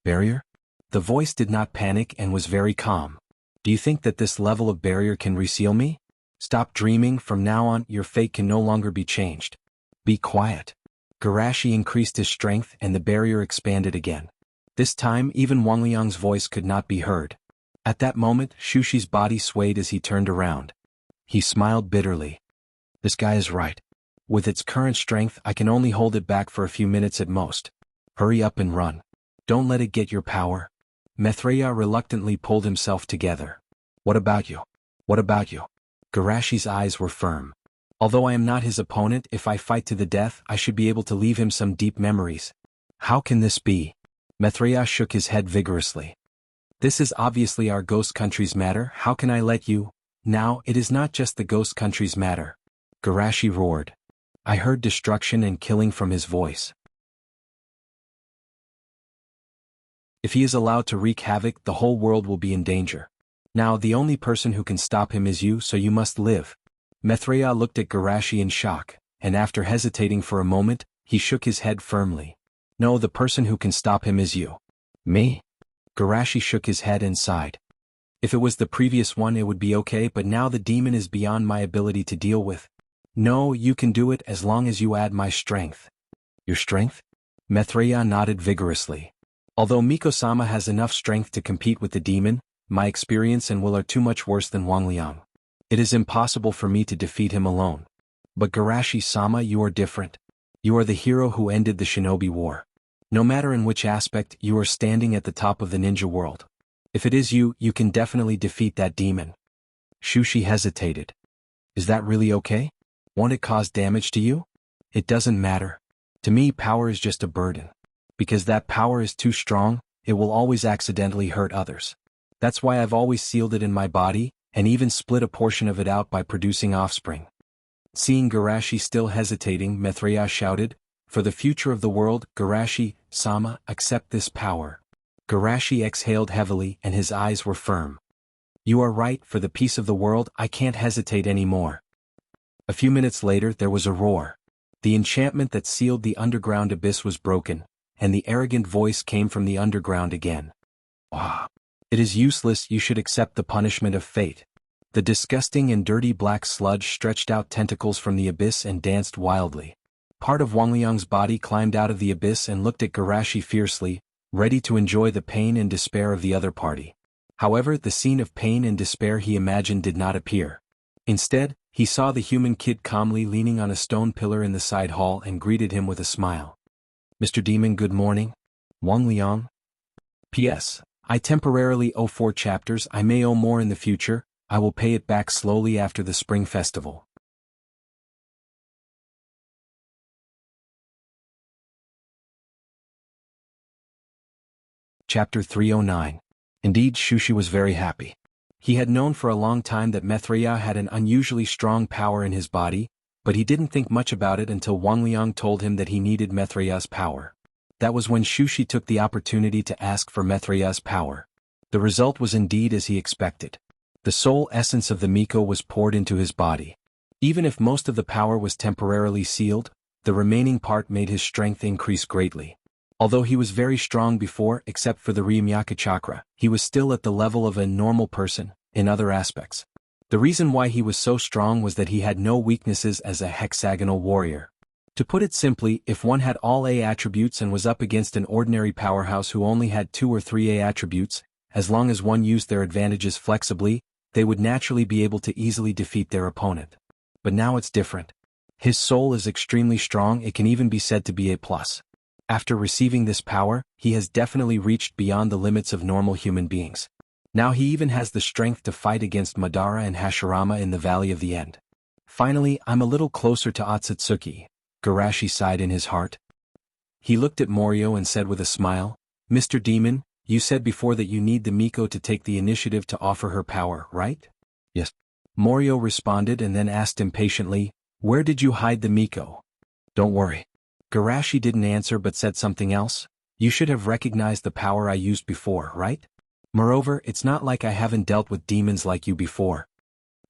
Speaker 1: Barrier? The voice did not panic and was very calm. Do you think that this level of barrier can reseal me? Stop dreaming, from now on your fate can no longer be changed. Be quiet. Garashi increased his strength and the barrier expanded again. This time even Wangliang's voice could not be heard. At that moment, Shushi's body swayed as he turned around. He smiled bitterly. This guy is right. With its current strength, I can only hold it back for a few minutes at most. Hurry up and run. Don't let it get your power. Maitreya reluctantly pulled himself together. What about you? What about you? Garashi's eyes were firm. Although I am not his opponent, if I fight to the death, I should be able to leave him some deep memories. How can this be? Maitreya shook his head vigorously. This is obviously our ghost country's matter. How can I let you? Now, it is not just the ghost country's matter. Garashi roared. I heard destruction and killing from his voice. If he is allowed to wreak havoc, the whole world will be in danger. Now the only person who can stop him is you, so you must live. Maitreya looked at Garashi in shock, and after hesitating for a moment, he shook his head firmly. No, the person who can stop him is you. Me? Garashi shook his head and sighed. If it was the previous one it would be okay, but now the demon is beyond my ability to deal with. No, you can do it as long as you add my strength. Your strength? Maitreya nodded vigorously. Although Miko-sama has enough strength to compete with the demon, my experience and will are too much worse than Wangliang. It is impossible for me to defeat him alone. But Garashi-sama, you are different. You are the hero who ended the shinobi war. No matter in which aspect, you are standing at the top of the ninja world. If it is you, you can definitely defeat that demon. Shushi hesitated. Is that really okay? Won't it cause damage to you? It doesn't matter. To me, power is just a burden. Because that power is too strong, it will always accidentally hurt others. That's why I've always sealed it in my body, and even split a portion of it out by producing offspring. Seeing Garashi still hesitating, Maitreya shouted, For the future of the world, Garashi-sama, accept this power. Garashi exhaled heavily and his eyes were firm. You are right, for the peace of the world, I can't hesitate anymore. A few minutes later there was a roar. The enchantment that sealed the underground abyss was broken, and the arrogant voice came from the underground again. Ah! It is useless, you should accept the punishment of fate. The disgusting and dirty black sludge stretched out tentacles from the abyss and danced wildly. Part of Wangliang's body climbed out of the abyss and looked at Garashi fiercely, ready to enjoy the pain and despair of the other party. However, the scene of pain and despair he imagined did not appear. Instead, he saw the human kid calmly leaning on a stone pillar in the side hall and greeted him with a smile. Mr. Demon, good morning. Wangliang. P.S. I temporarily owe 4 chapters. I may owe more in the future. I will pay it back slowly after the spring festival. Chapter 309. Indeed, Shushi was very happy. He had known for a long time that Mithriya had an unusually strong power in his body, but he didn't think much about it until Wang Liang told him that he needed Mithriya's power. That was when Shushi took the opportunity to ask for Mithriya's power. The result was indeed as he expected. The soul essence of the Miko was poured into his body. Even if most of the power was temporarily sealed, the remaining part made his strength increase greatly. Although he was very strong before, except for the Riyamyaka chakra, he was still at the level of a normal person, in other aspects. The reason why he was so strong was that he had no weaknesses as a hexagonal warrior. To put it simply, if one had all A attributes and was up against an ordinary powerhouse who only had 2 or 3 A attributes, as long as one used their advantages flexibly, they would naturally be able to easily defeat their opponent. But now it's different. His soul is extremely strong, it can even be said to be A+. After receiving this power, he has definitely reached beyond the limits of normal human beings. Now he even has the strength to fight against Madara and Hashirama in the Valley of the End. Finally, I'm a little closer to Otsutsuki, Garashi sighed in his heart. He looked at Morio and said with a smile, Mr. Demon, you said before that you need the Miko to take the initiative to offer her power, right? Yes. Morio responded and then asked impatiently, where did you hide the Miko? Don't worry. Garashi didn't answer but said something else. You should have recognized the power I used before, right? Moreover, it's not like I haven't dealt with demons like you before.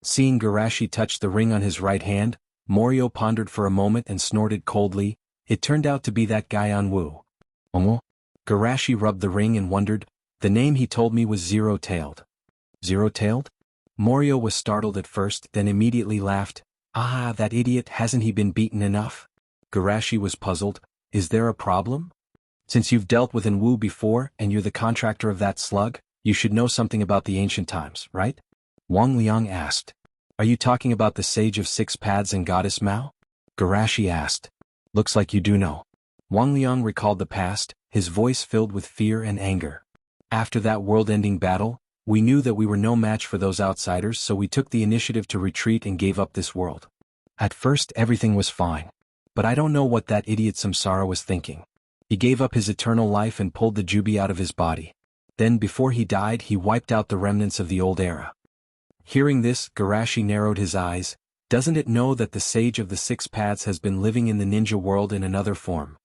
Speaker 1: Seeing Garashi touch the ring on his right hand, Morio pondered for a moment and snorted coldly. It turned out to be that guy Anwu. Garashi rubbed the ring and wondered. The name he told me was Zero-Tailed. Zero-Tailed? Morio was startled at first, then immediately laughed. Ah, that idiot, hasn't he been beaten enough? Garashi was puzzled. Is there a problem? Since you've dealt with Anwu before and you're the contractor of that slug, you should know something about the ancient times, right? Wang Liang asked. Are you talking about the Sage of Six Paths and Goddess Mao? Garashi asked. Looks like you do know. Wang Liang recalled the past, his voice filled with fear and anger. After that world-ending battle, we knew that we were no match for those outsiders, so we took the initiative to retreat and gave up this world. At first everything was fine. But I don't know what that idiot Samsara was thinking. He gave up his eternal life and pulled the Jubi out of his body. Then before he died he wiped out the remnants of the old era. Hearing this, Garashi narrowed his eyes. Doesn't it know that the Sage of the Six Paths has been living in the ninja world in another form?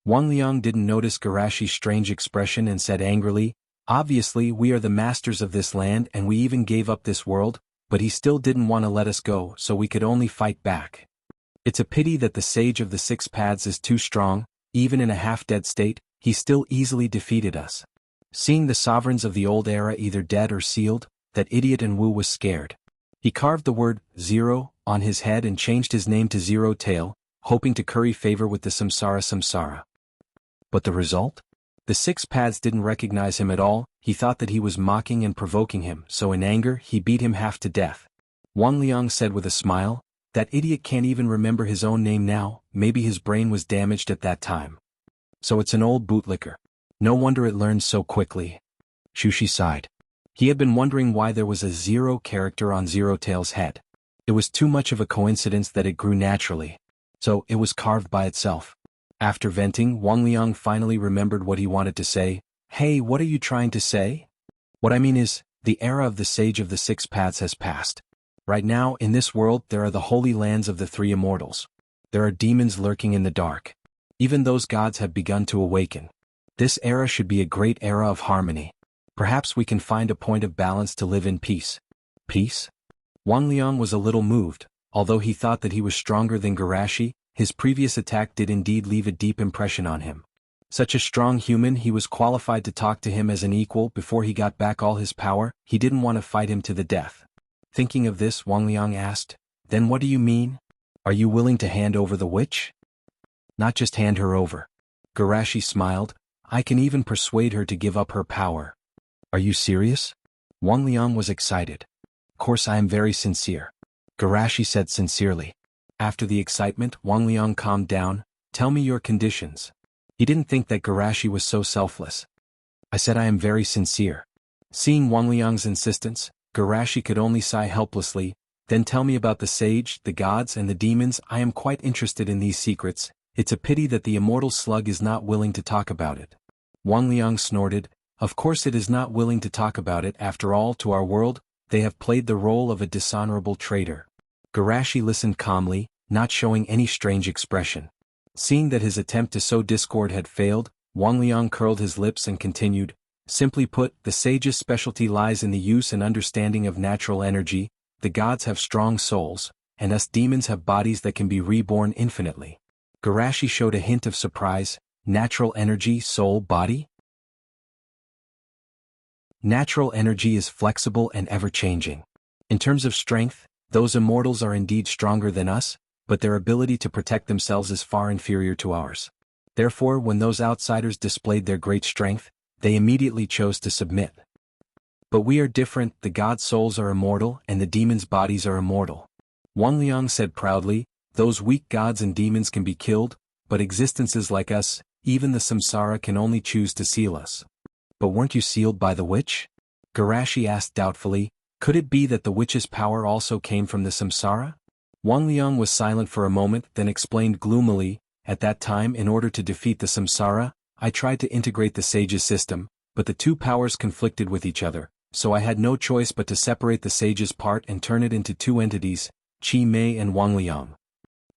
Speaker 1: Wang Liang didn't notice Garashi's strange expression and said angrily, obviously we are the masters of this land and we even gave up this world, but he still didn't want to let us go, so we could only fight back. It's a pity that the Sage of the Six Paths is too strong. Even in a half-dead state, he still easily defeated us. Seeing the sovereigns of the old era either dead or sealed, that idiot Anwu was scared. He carved the word, Zero, on his head and changed his name to Zero-Tail, hoping to curry favor with the Samsara. But the result? The Six Paths didn't recognize him at all. He thought that he was mocking and provoking him, so in anger he beat him half to death. Wang Liang said with a smile, that idiot can't even remember his own name now, maybe his brain was damaged at that time. So it's an old bootlicker. No wonder it learns so quickly. Shushi sighed. He had been wondering why there was a Zero character on Zero-Tail's head. It was too much of a coincidence that it grew naturally. So it was carved by itself. After venting, Wang Liang finally remembered what he wanted to say. Hey, what are you trying to say? What I mean is, the era of the Sage of the Six Paths has passed. Right now, in this world, there are the holy lands of the three immortals. There are demons lurking in the dark. Even those gods have begun to awaken. This era should be a great era of harmony. Perhaps we can find a point of balance to live in peace. Peace? Wang Liang was a little moved. Although he thought that he was stronger than Garashi, his previous attack did indeed leave a deep impression on him. Such a strong human, he was qualified to talk to him as an equal. Before he got back all his power, he didn't want to fight him to the death. Thinking of this, Wang Liang asked, then what do you mean? Are you willing to hand over the witch? Not just hand her over. Garashi smiled. I can even persuade her to give up her power. Are you serious? Wang Liang was excited. Of course I am very sincere. Garashi said sincerely. After the excitement, Wang Liang calmed down. Tell me your conditions. He didn't think that Garashi was so selfless. I said I am very sincere. Seeing Wang Liang's insistence, Garashi could only sigh helplessly. Then tell me about the sage, the gods and the demons. I am quite interested in these secrets. It's a pity that the immortal slug is not willing to talk about it. Wang Liang snorted. Of course it is not willing to talk about it. After all, to our world, they have played the role of a dishonorable traitor. Garashi listened calmly, not showing any strange expression. Seeing that his attempt to sow discord had failed, Wang Liang curled his lips and continued, simply put, the sage's specialty lies in the use and understanding of natural energy. The gods have strong souls, and us demons have bodies that can be reborn infinitely. Garashi showed a hint of surprise. Natural energy, soul, body? Natural energy is flexible and ever-changing. In terms of strength, those immortals are indeed stronger than us, but their ability to protect themselves is far inferior to ours. Therefore, when those outsiders displayed their great strength, they immediately chose to submit. But we are different. The gods' souls are immortal and the demons' bodies are immortal. Wang Liang said proudly, those weak gods and demons can be killed, but existences like us, even the samsara, can only choose to seal us. But weren't you sealed by the witch? Garashi asked doubtfully. Could it be that the witch's power also came from the samsara? Wang Liang was silent for a moment, then explained gloomily, at that time, in order to defeat the samsara, I tried to integrate the sage's system, but the two powers conflicted with each other, so I had no choice but to separate the sage's part and turn it into two entities, Qi Mei and Wang Liang.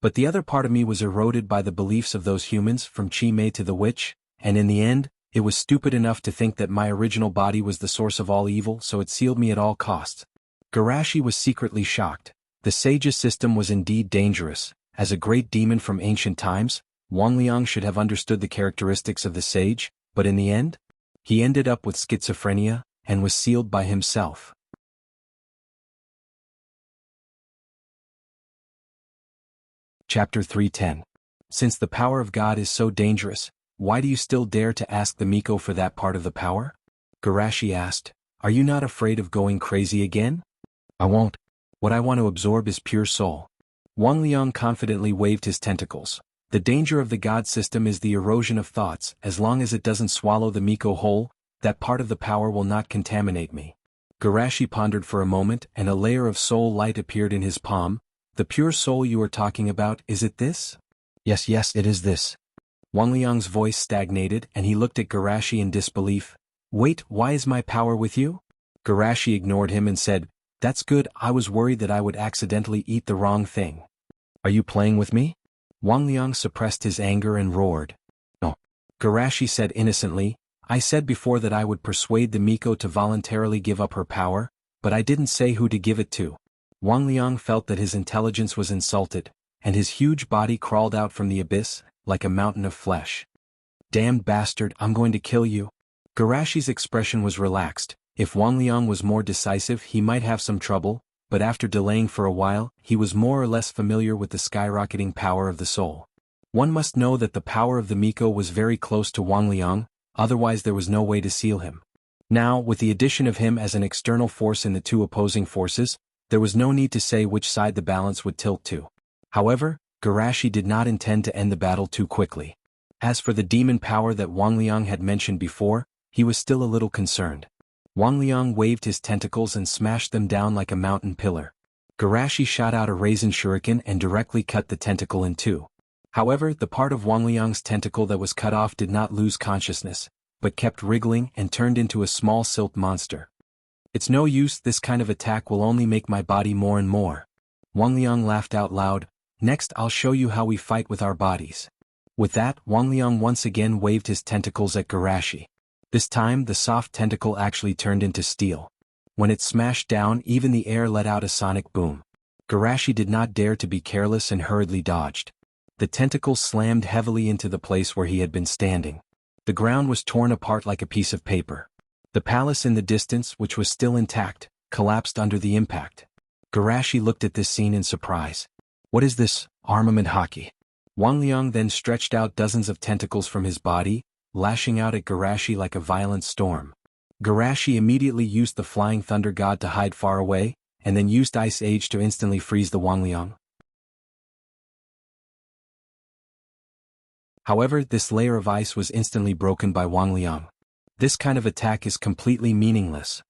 Speaker 1: But the other part of me was eroded by the beliefs of those humans, from Qi Mei to the witch, and in the end, it was stupid enough to think that my original body was the source of all evil, so it sealed me at all costs. Garashi was secretly shocked. The sage's system was indeed dangerous. As a great demon from ancient times, Wang Liang should have understood the characteristics of the sage, but in the end, he ended up with schizophrenia, and was sealed by himself. Chapter 310. Since the power of God is so dangerous, why do you still dare to ask the Miko for that part of the power? Garashi asked. Are you not afraid of going crazy again? I won't. What I want to absorb is pure soul. Wang Liang confidently waved his tentacles. The danger of the God system is the erosion of thoughts. As long as it doesn't swallow the Miko whole, that part of the power will not contaminate me. Garashi pondered for a moment, and a layer of soul light appeared in his palm. The pure soul you are talking about, is it this? Yes, it is this. Wang Liang's voice stagnated, and he looked at Garashi in disbelief. Wait, why is my power with you? Garashi ignored him and said, that's good, I was worried that I would accidentally eat the wrong thing. Are you playing with me? Wang Liang suppressed his anger and roared. No. Garashi said innocently, I said before that I would persuade the Miko to voluntarily give up her power, but I didn't say who to give it to. Wang Liang felt that his intelligence was insulted, and his huge body crawled out from the abyss, like a mountain of flesh. Damned bastard, I'm going to kill you. Garashi's expression was relaxed. If Wang Liang was more decisive, he might have some trouble, but after delaying for a while, he was more or less familiar with the skyrocketing power of the soul. One must know that the power of the Miko was very close to Wang Liang, otherwise there was no way to seal him. Now, with the addition of him as an external force in the two opposing forces, there was no need to say which side the balance would tilt to. However, Garashi did not intend to end the battle too quickly. As for the demon power that Wang Liang had mentioned before, he was still a little concerned. Wang Liang waved his tentacles and smashed them down like a mountain pillar. Garashi shot out a raisin shuriken and directly cut the tentacle in two. However, the part of Wang Liang's tentacle that was cut off did not lose consciousness, but kept wriggling and turned into a small silt monster. It's no use, this kind of attack will only make my body more and more. Wang Liang laughed out loud. Next I'll show you how we fight with our bodies. With that, Wang Liang once again waved his tentacles at Garashi. This time the soft tentacle actually turned into steel. When it smashed down, even the air let out a sonic boom. Garashi did not dare to be careless and hurriedly dodged. The tentacle slammed heavily into the place where he had been standing. The ground was torn apart like a piece of paper. The palace in the distance, which was still intact, collapsed under the impact. Garashi looked at this scene in surprise. What is this, armament hockey? Wang Liang then stretched out dozens of tentacles from his body, lashing out at Garashi like a violent storm. Garashi immediately used the Flying Thunder God to hide far away, and then used Ice Age to instantly freeze the Wang Liang. However, this layer of ice was instantly broken by Wang Liang. This kind of attack is completely meaningless.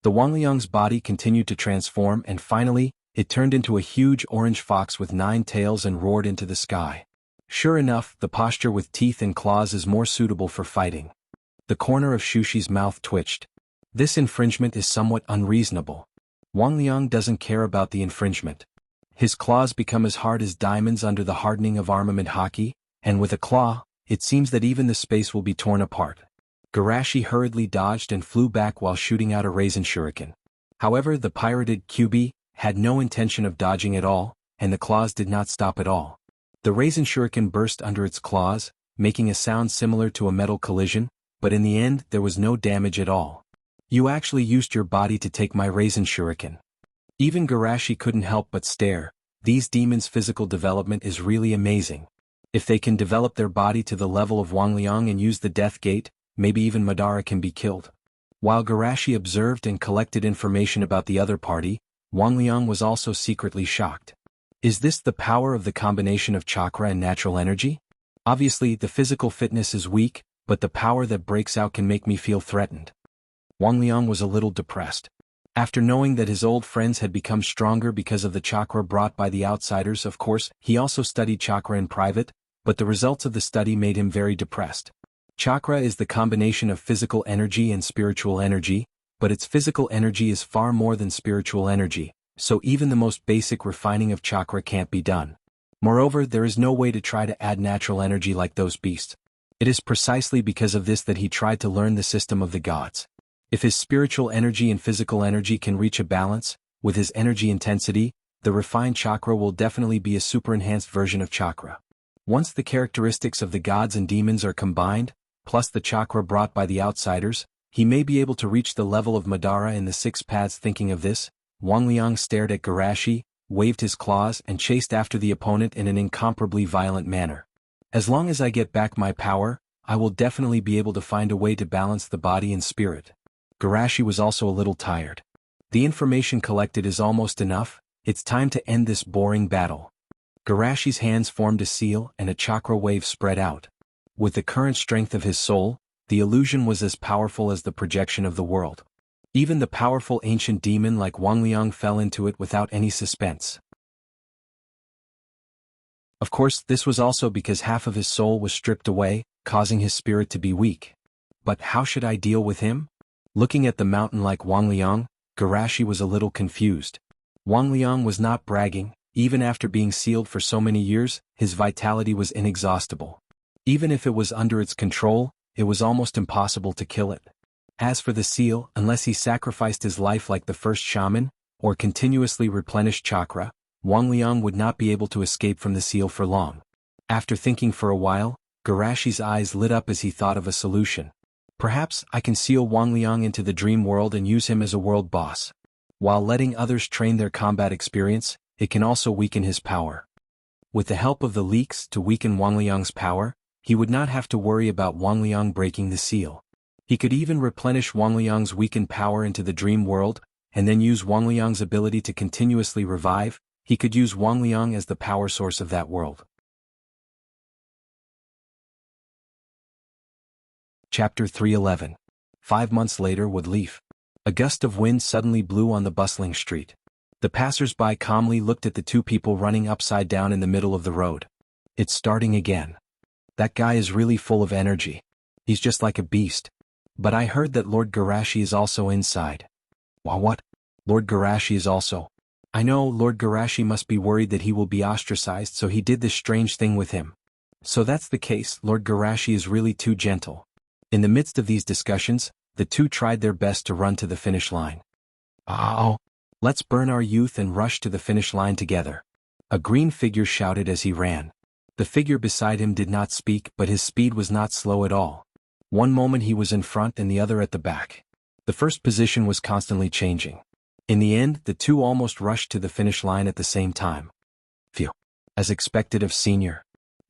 Speaker 1: The Wang Liang's body continued to transform and finally, it turned into a huge orange fox with 9 tails and roared into the sky. Sure enough, the posture with teeth and claws is more suitable for fighting. The corner of Shushi's mouth twitched. This infringement is somewhat unreasonable. Wang Liang doesn't care about the infringement. His claws become as hard as diamonds under the hardening of armament hockey, and with a claw, it seems that even the space will be torn apart. Garashi hurriedly dodged and flew back while shooting out a raisin shuriken. However, the pirated Kyubi had no intention of dodging at all, and the claws did not stop at all. The raisin shuriken burst under its claws, making a sound similar to a metal collision, but in the end there was no damage at all. You actually used your body to take my raisin shuriken. Even Garashi couldn't help but stare. These demons' physical development is really amazing. If they can develop their body to the level of Wang Liang and use the Death Gate, maybe even Madara can be killed. While Garashi observed and collected information about the other party, Wang Liang was also secretly shocked. Is this the power of the combination of chakra and natural energy? Obviously, the physical fitness is weak, but the power that breaks out can make me feel threatened. Wang Liang was a little depressed. After knowing that his old friends had become stronger because of the chakra brought by the outsiders, of course, he also studied chakra in private, but the results of the study made him very depressed. Chakra is the combination of physical energy and spiritual energy, but its physical energy is far more than spiritual energy, so even the most basic refining of chakra can't be done. Moreover, there is no way to try to add natural energy like those beasts. It is precisely because of this that he tried to learn the system of the gods. If his spiritual energy and physical energy can reach a balance, with his energy intensity, the refined chakra will definitely be a super-enhanced version of chakra. Once the characteristics of the gods and demons are combined, plus the chakra brought by the outsiders, he may be able to reach the level of Madara in the 6 paths. Thinking of this, Wang Liang stared at Garashi, waved his claws and chased after the opponent in an incomparably violent manner. As long as I get back my power, I will definitely be able to find a way to balance the body and spirit. Garashi was also a little tired. The information collected is almost enough, it's time to end this boring battle. Garashi's hands formed a seal and a chakra wave spread out. With the current strength of his soul, the illusion was as powerful as the projection of the world. Even the powerful ancient demon like Wang Liang fell into it without any suspense. Of course, this was also because half of his soul was stripped away, causing his spirit to be weak. But how should I deal with him? Looking at the mountain like Wang Liang, Garashi was a little confused. Wang Liang was not bragging. Even after being sealed for so many years, his vitality was inexhaustible. Even if it was under its control, it was almost impossible to kill it. As for the seal, unless he sacrificed his life like the first shaman, or continuously replenished chakra, Wang Liang would not be able to escape from the seal for long. After thinking for a while, Garashi's eyes lit up as he thought of a solution. Perhaps I can seal Wang Liang into the dream world and use him as a world boss. While letting others train their combat experience, it can also weaken his power. With the help of the leaks to weaken Wang Liang's power, he would not have to worry about Wang Liang breaking the seal. He could even replenish Wang Liang's weakened power into the dream world, and then use Wang Liang's ability to continuously revive. He could use Wang Liang as the power source of that world. Chapter 311. 5 months later. Woodleaf. A gust of wind suddenly blew on the bustling street. The passers-by calmly looked at the 2 people running upside down in the middle of the road. It's starting again. That guy is really full of energy. He's just like a beast. But I heard that Lord Garashi is also inside. What? Lord Garashi is also? I know Lord Garashi must be worried that he will be ostracized, so he did this strange thing with him. So that's the case. Lord Garashi is really too gentle. In the midst of these discussions, the 2 tried their best to run to the finish line. Oh! Let's burn our youth and rush to the finish line together. A green figure shouted as he ran. The figure beside him did not speak, but his speed was not slow at all. One moment he was in front and the other at the back. The first position was constantly changing. In the end, the 2 almost rushed to the finish line at the same time. Phew. As expected of Senior.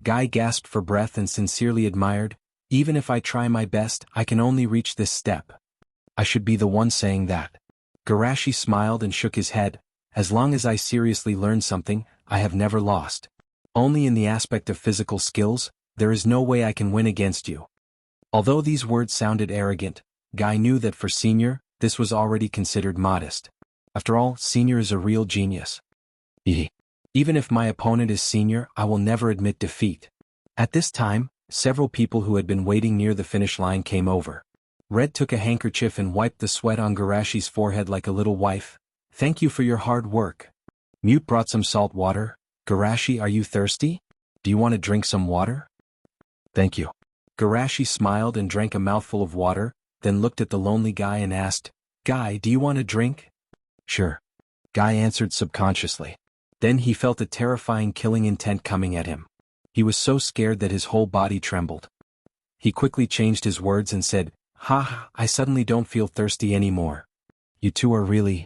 Speaker 1: Guy gasped for breath and sincerely admired, even if I try my best, I can only reach this step. I should be the one saying that. Garashi smiled and shook his head. As long as I seriously learn something, I have never lost. Only in the aspect of physical skills, there is no way I can win against you. Although these words sounded arrogant, Guy knew that for Senior, this was already considered modest. After all, Senior is a real genius. Even if my opponent is Senior, I will never admit defeat. At this time, several people who had been waiting near the finish line came over. Red took a handkerchief and wiped the sweat on Garashi's forehead like a little wife. Thank you for your hard work. Mute brought some salt water. Garashi, are you thirsty? Do you want to drink some water? Thank you. Garashi smiled and drank a mouthful of water, then looked at the lonely guy and asked, Guy, do you want a drink? Sure. Guy answered subconsciously. Then he felt a terrifying killing intent coming at him. He was so scared that his whole body trembled. He quickly changed his words and said, Ha, I suddenly don't feel thirsty anymore. You two are really...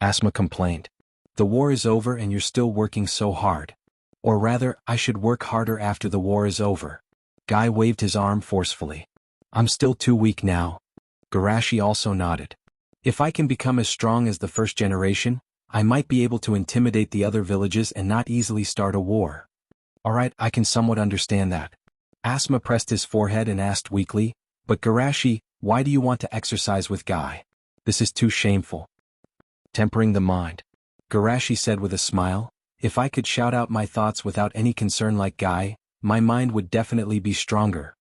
Speaker 1: Asma complained. The war is over and you're still working so hard. Or rather, I should work harder after the war is over. Guy waved his arm forcefully. I'm still too weak now. Garashi also nodded. If I can become as strong as the first generation, I might be able to intimidate the other villages and not easily start a war. Alright, I can somewhat understand that. Asma pressed his forehead and asked weakly, But Garashi, why do you want to exercise with Guy? This is too shameful. Tempering the mind. Garashi said with a smile, If I could shout out my thoughts without any concern like Guy, my mind would definitely be stronger.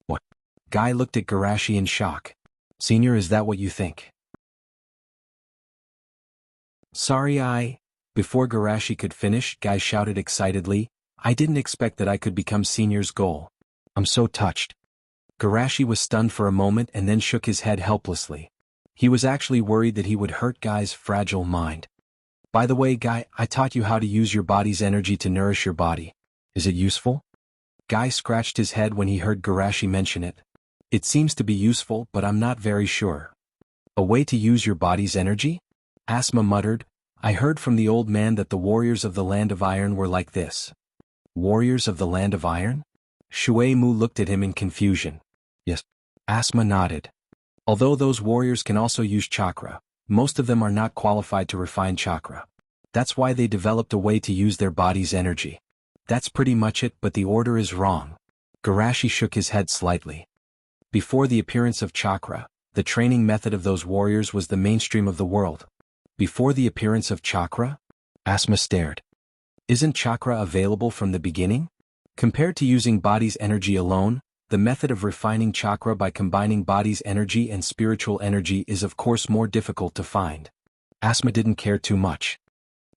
Speaker 1: What? Guy looked at Garashi in shock. Senior, is that what you think? Sorry, Before Garashi could finish, Guy shouted excitedly, I didn't expect that I could become Senior's goal. I'm so touched. Garashi was stunned for a moment and then shook his head helplessly. He was actually worried that he would hurt Guy's fragile mind. By the way, Guy, I taught you how to use your body's energy to nourish your body. Is it useful? Guy scratched his head when he heard Garashi mention it. It seems to be useful, but I'm not very sure. A way to use your body's energy? Asma muttered, I heard from the old man that the warriors of the Land of Iron were like this. Warriors of the Land of Iron? Shui Mu looked at him in confusion. Yes. Asma nodded. Although those warriors can also use chakra, most of them are not qualified to refine chakra. That's why they developed a way to use their body's energy. That's pretty much it, but the order is wrong. Garashi shook his head slightly. Before the appearance of chakra, the training method of those warriors was the mainstream of the world. Before the appearance of chakra? Asma stared. Isn't chakra available from the beginning? Compared to using body's energy alone, the method of refining chakra by combining body's energy and spiritual energy is of course more difficult to find. Asma didn't care too much.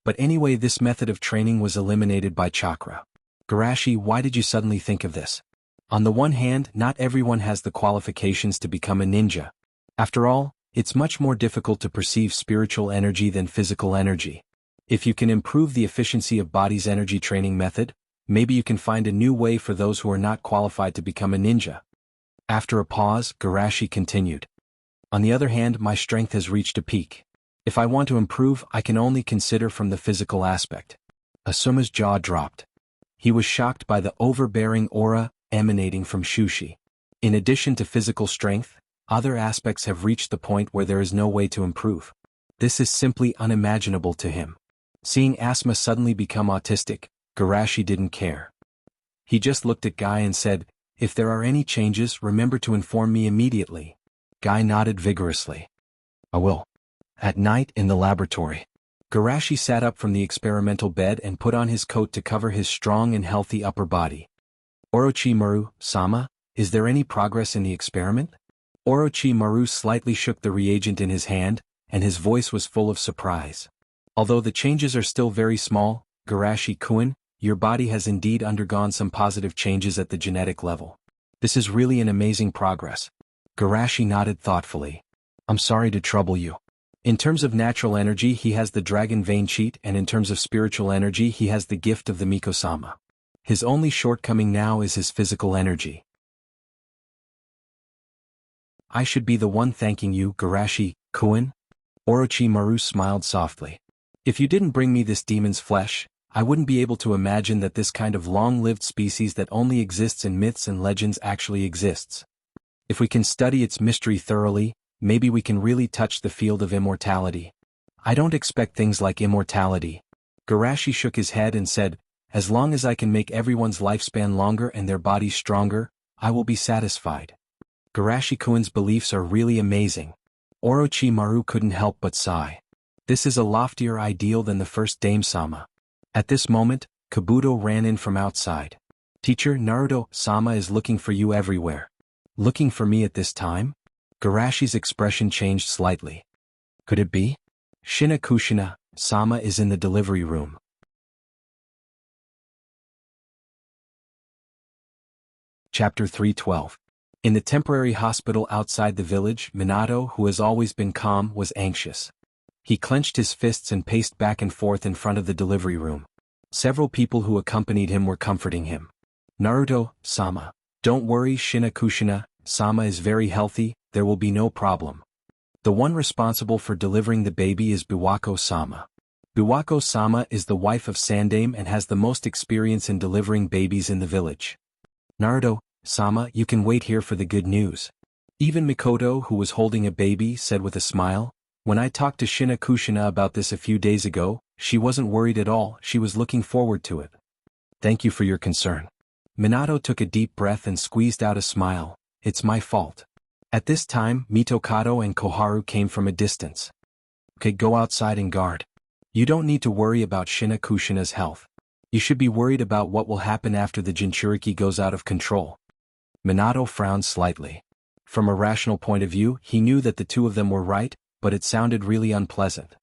Speaker 1: But anyway, this method of training was eliminated by chakra. Garashi, why did you suddenly think of this? On the one hand, not everyone has the qualifications to become a ninja. After all, it's much more difficult to perceive spiritual energy than physical energy. If you can improve the efficiency of body's energy training method, maybe you can find a new way for those who are not qualified to become a ninja. After a pause, Garashi continued. On the other hand, my strength has reached a peak. If I want to improve, I can only consider from the physical aspect. Asuma's jaw dropped. He was shocked by the overbearing aura emanating from Shushi. In addition to physical strength, other aspects have reached the point where there is no way to improve. This is simply unimaginable to him. Seeing Asma suddenly become autistic, Garashi didn't care. He just looked at Guy and said, If there are any changes, remember to inform me immediately. Guy nodded vigorously. I will. At night, in the laboratory, Garashi sat up from the experimental bed and put on his coat to cover his strong and healthy upper body. Orochimaru-sama, is there any progress in the experiment? Orochimaru slightly shook the reagent in his hand, and his voice was full of surprise. Although the changes are still very small, Garashi-kun, your body has indeed undergone some positive changes at the genetic level. This is really an amazing progress. Garashi nodded thoughtfully. I'm sorry to trouble you. In terms of natural energy, he has the dragon vein cheat, and in terms of spiritual energy, he has the gift of the Miko-sama. His only shortcoming now is his physical energy. I should be the one thanking you, Garashi-kun. Orochimaru smiled softly. If you didn't bring me this demon's flesh, I wouldn't be able to imagine that this kind of long-lived species that only exists in myths and legends actually exists. If we can study its mystery thoroughly, maybe we can really touch the field of immortality. I don't expect things like immortality. Garashi shook his head and said, as long as I can make everyone's lifespan longer and their bodies stronger, I will be satisfied. Garashi-kun's beliefs are really amazing. Orochimaru couldn't help but sigh. This is a loftier ideal than the first Dame-sama. At this moment, Kabuto ran in from outside. Teacher, Naruto-sama is looking for you everywhere. Looking for me at this time? Garashi's expression changed slightly. Could it be? Shina Kushina, Sama is in the delivery room. Chapter 312. In the temporary hospital outside the village, Minato, who has always been calm, was anxious. He clenched his fists and paced back and forth in front of the delivery room. Several people who accompanied him were comforting him. Naruto, Sama. Don't worry, Shina Kushina, Sama is very healthy, there will be no problem. The one responsible for delivering the baby is Biwako-sama. Biwako-sama is the wife of Sandame and has the most experience in delivering babies in the village. Naruto, Sama, you can wait here for the good news. Even Mikoto, who was holding a baby, said with a smile, when I talked to Shina Kushina about this a few days ago, she wasn't worried at all, she was looking forward to it. Thank you for your concern. Minato took a deep breath and squeezed out a smile. It's my fault. At this time, Mitokado and Koharu came from a distance. Okay, go outside and guard. You don't need to worry about Shina Kushina's health. You should be worried about what will happen after the Jinchuriki goes out of control. Minato frowned slightly. From a rational point of view, he knew that the two of them were right, but it sounded really unpleasant.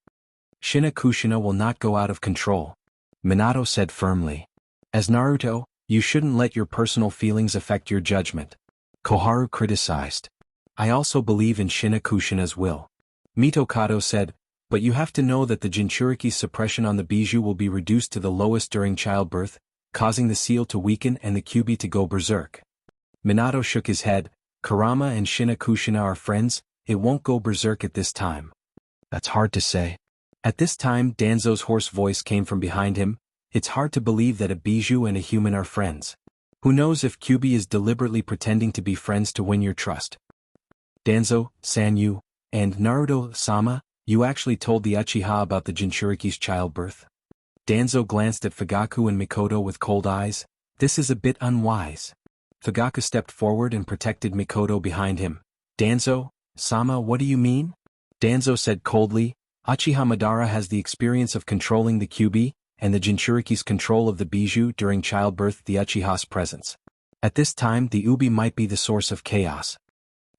Speaker 1: Shina Kushina will not go out of control. Minato said firmly. As Naruto, you shouldn't let your personal feelings affect your judgment. Koharu criticized. I also believe in Shina Kushina's will. Mitokado said, but you have to know that the Jinchuriki's suppression on the Bijou will be reduced to the lowest during childbirth, causing the seal to weaken and the Kyuubi to go berserk. Minato shook his head. Kurama and Shina Kushina are friends, it won't go berserk at this time. That's hard to say. At this time Danzo's hoarse voice came from behind him. It's hard to believe that a Bijou and a human are friends. Who knows if Kyuubi is deliberately pretending to be friends to win your trust. Danzo, Sanyu, and Naruto-sama, you actually told the Uchiha about the Jinchuriki's childbirth? Danzo glanced at Fugaku and Mikoto with cold eyes. This is a bit unwise. Fugaku stepped forward and protected Mikoto behind him. Danzo, Sama, what do you mean? Danzo said coldly, Uchiha Madara has the experience of controlling the Kyuubi, and the Jinchuriki's control of the Bijou during childbirth, the Uchiha's presence. At this time the Ubi might be the source of chaos.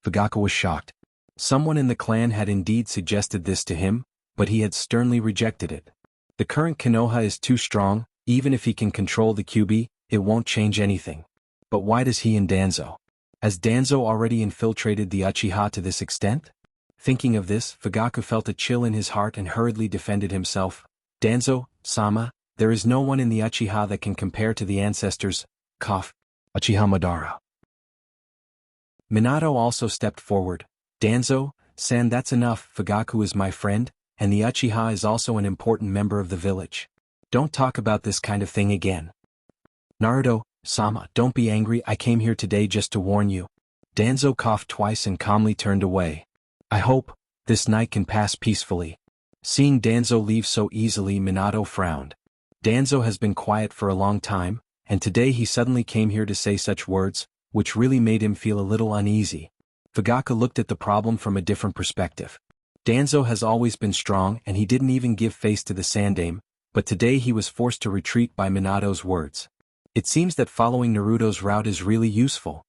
Speaker 1: Fugaku was shocked. Someone in the clan had indeed suggested this to him, but he had sternly rejected it. The current Konoha is too strong, even if he can control the Kyuubi, it won't change anything. But why does he and Danzo? Has Danzo already infiltrated the Uchiha to this extent? Thinking of this, Fugaku felt a chill in his heart and hurriedly defended himself. Danzo, Sama, there is no one in the Uchiha that can compare to the ancestors, Uchiha Madara. Minato also stepped forward. Danzo, San, that's enough, Fugaku is my friend, and the Uchiha is also an important member of the village. Don't talk about this kind of thing again. Naruto, Sama, don't be angry, I came here today just to warn you. Danzo coughed twice and calmly turned away. I hope this night can pass peacefully. Seeing Danzo leave so easily, Minato frowned. Danzo has been quiet for a long time, and today he suddenly came here to say such words, which really made him feel a little uneasy. Fugaku looked at the problem from a different perspective. Danzo has always been strong and he didn't even give face to the Sandame, but today he was forced to retreat by Minato's words. It seems that following Naruto's route is really useful.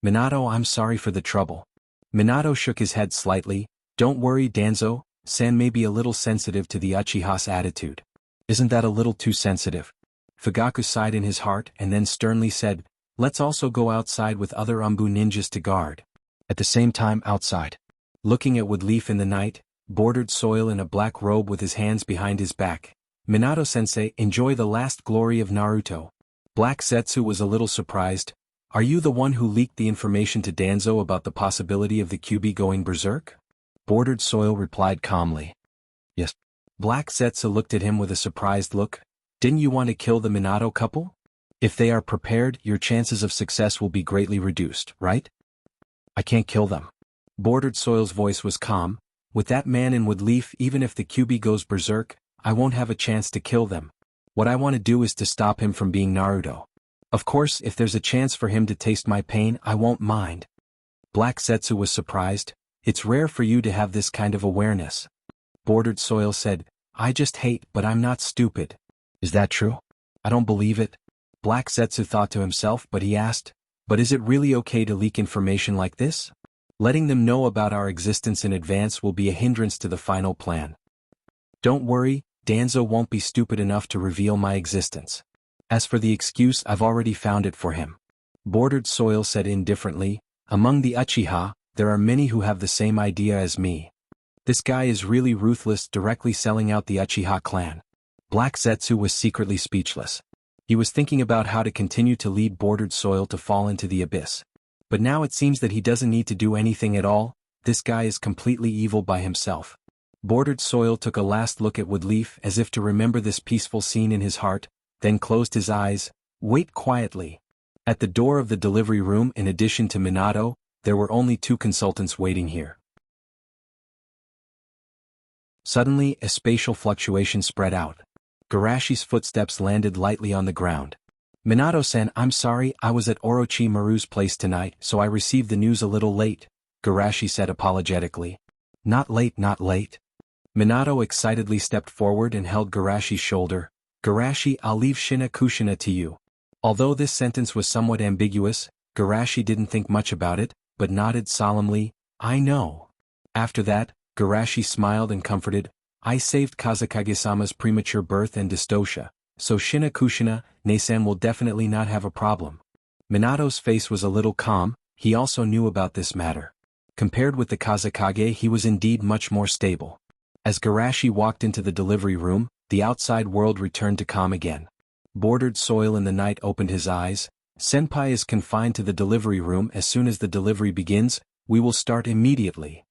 Speaker 1: Minato, I'm sorry for the trouble. Minato shook his head slightly. Don't worry, Danzo, San may be a little sensitive to the Uchiha's attitude. Isn't that a little too sensitive? Fugaku sighed in his heart and then sternly said, let's also go outside with other Umbu ninjas to guard. At the same time outside, looking at Woodleaf in the night, bordered soil in a black robe with his hands behind his back. Minato-sensei, enjoy the last glory of Naruto. Black Zetsu was a little surprised. Are you the one who leaked the information to Danzo about the possibility of the Kyuubi going berserk? Bordered soil replied calmly. Yes. Black Zetsu looked at him with a surprised look. Didn't you want to kill the Minato couple? If they are prepared, your chances of success will be greatly reduced, right? I can't kill them. Bordered Soil's voice was calm. With that man in Woodleaf, even if the Kyuubi goes berserk, I won't have a chance to kill them. What I want to do is to stop him from being Naruto. Of course, if there's a chance for him to taste my pain, I won't mind. Black Zetsu was surprised. It's rare for you to have this kind of awareness. Bordered Soil said, I just hate, but I'm not stupid. Is that true? I don't believe it. Black Zetsu thought to himself, but he asked, but is it really okay to leak information like this? Letting them know about our existence in advance will be a hindrance to the final plan. Don't worry, Danzo won't be stupid enough to reveal my existence. As for the excuse, I've already found it for him. Bordered Soil said indifferently, among the Uchiha, there are many who have the same idea as me. This guy is really ruthless, directly selling out the Uchiha clan. Black Zetsu was secretly speechless. He was thinking about how to continue to lead Bordered Soil to fall into the abyss. But now it seems that he doesn't need to do anything at all. This guy is completely evil by himself. Bordered Soil took a last look at Woodleaf as if to remember this peaceful scene in his heart, then closed his eyes. Wait quietly. At the door of the delivery room, in addition to Minato, there were only 2 consultants waiting here. Suddenly, a spatial fluctuation spread out. Garashi's footsteps landed lightly on the ground. Minato-san, I'm sorry, I was at Orochimaru's place tonight, so I received the news a little late, Garashi said apologetically. Not late, not late. Minato excitedly stepped forward and held Garashi's shoulder. Garashi, I'll leave Shina Kushina to you. Although this sentence was somewhat ambiguous, Garashi didn't think much about it, but nodded solemnly, I know. After that, Garashi smiled and comforted, I saved Kazekage-sama's premature birth and dystocia, so Shina Kushina, Nesan will definitely not have a problem. Minato's face was a little calm, he also knew about this matter. Compared with the Kazekage, he was indeed much more stable. As Garashi walked into the delivery room, the outside world returned to calm again. Bordered Soil in the night opened his eyes. Senpai is confined to the delivery room. As soon as the delivery begins, we will start immediately.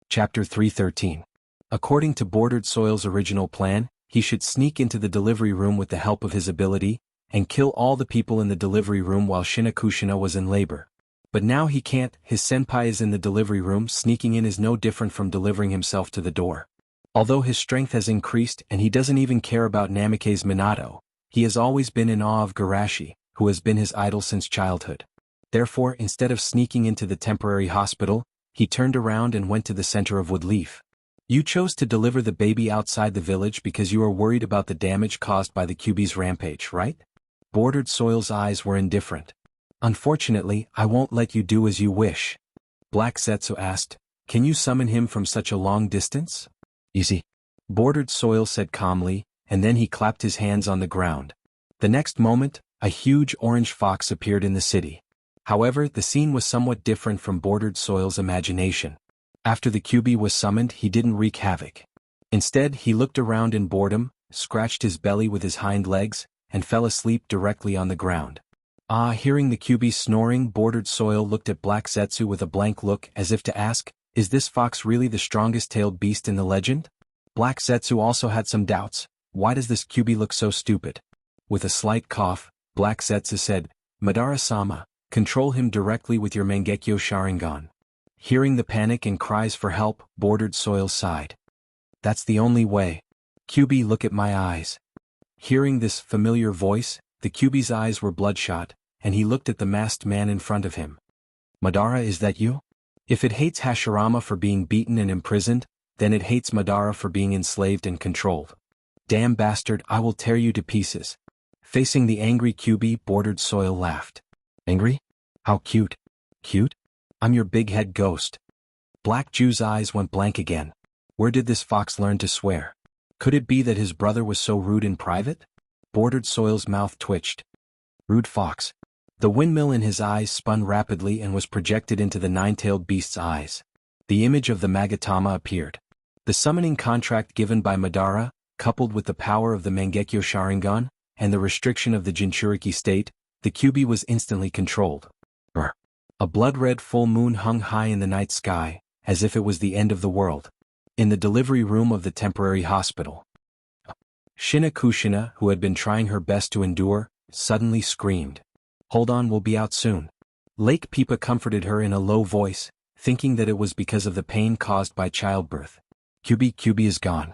Speaker 1: Chapter 313. According to Bordered Soil's original plan, he should sneak into the delivery room with the help of his ability, and kill all the people in the delivery room while Shina Kushina was in labor. But now he can't. His senpai is in the delivery room. Sneaking in is no different from delivering himself to the door. Although his strength has increased and he doesn't even care about Namikaze's Minato, he has always been in awe of Garashi, who has been his idol since childhood. Therefore, instead of sneaking into the temporary hospital, he turned around and went to the center of Woodleaf. You chose to deliver the baby outside the village because you are worried about the damage caused by the Kyuubi's rampage, right? Bordered Soil's eyes were indifferent. Unfortunately, I won't let you do as you wish. Black Zetsu asked, can you summon him from such a long distance? Easy. Bordered Soil said calmly, and then he clapped his hands on the ground. The next moment, a huge orange fox appeared in the city. However, the scene was somewhat different from Bordered Soil's imagination. After the Kyuubi was summoned, he didn't wreak havoc. Instead, he looked around in boredom, scratched his belly with his hind legs, and fell asleep directly on the ground. Hearing the Kyuubi snoring, Bordered Soil looked at Black Zetsu with a blank look as if to ask, is this fox really the strongest-tailed beast in the legend? Black Zetsu also had some doubts. Why does this Kyuubi look so stupid? With a slight cough, Black Zetsu said, Madara-sama, control him directly with your Mangekyo Sharingan. Hearing the panic and cries for help, Bordered Soil sighed. That's the only way. Kyuubi, look at my eyes. Hearing this familiar voice, the Kyuubi's eyes were bloodshot, and he looked at the masked man in front of him. Madara, is that you? If it hates Hashirama for being beaten and imprisoned, then it hates Madara for being enslaved and controlled. Damn bastard, I will tear you to pieces. Facing the angry Kyuubi, Bordered Soil laughed. Angry? How cute. Cute? I'm your big head ghost. Black Jew's eyes went blank again. Where did this fox learn to swear? Could it be that his brother was so rude in private? Bordered Soil's mouth twitched. Rude fox. The windmill in his eyes spun rapidly and was projected into the nine-tailed beast's eyes. The image of the Magatama appeared. The summoning contract given by Madara, coupled with the power of the Mangekyo Sharingan, and the restriction of the Jinchuriki state, the Kyuubi was instantly controlled. Brr. A blood-red full moon hung high in the night sky, as if it was the end of the world. In the delivery room of the temporary hospital, Shina Kushina, who had been trying her best to endure, suddenly screamed. Hold on, we'll be out soon. Lake Pipa comforted her in a low voice, thinking that it was because of the pain caused by childbirth. Kyuubi is gone.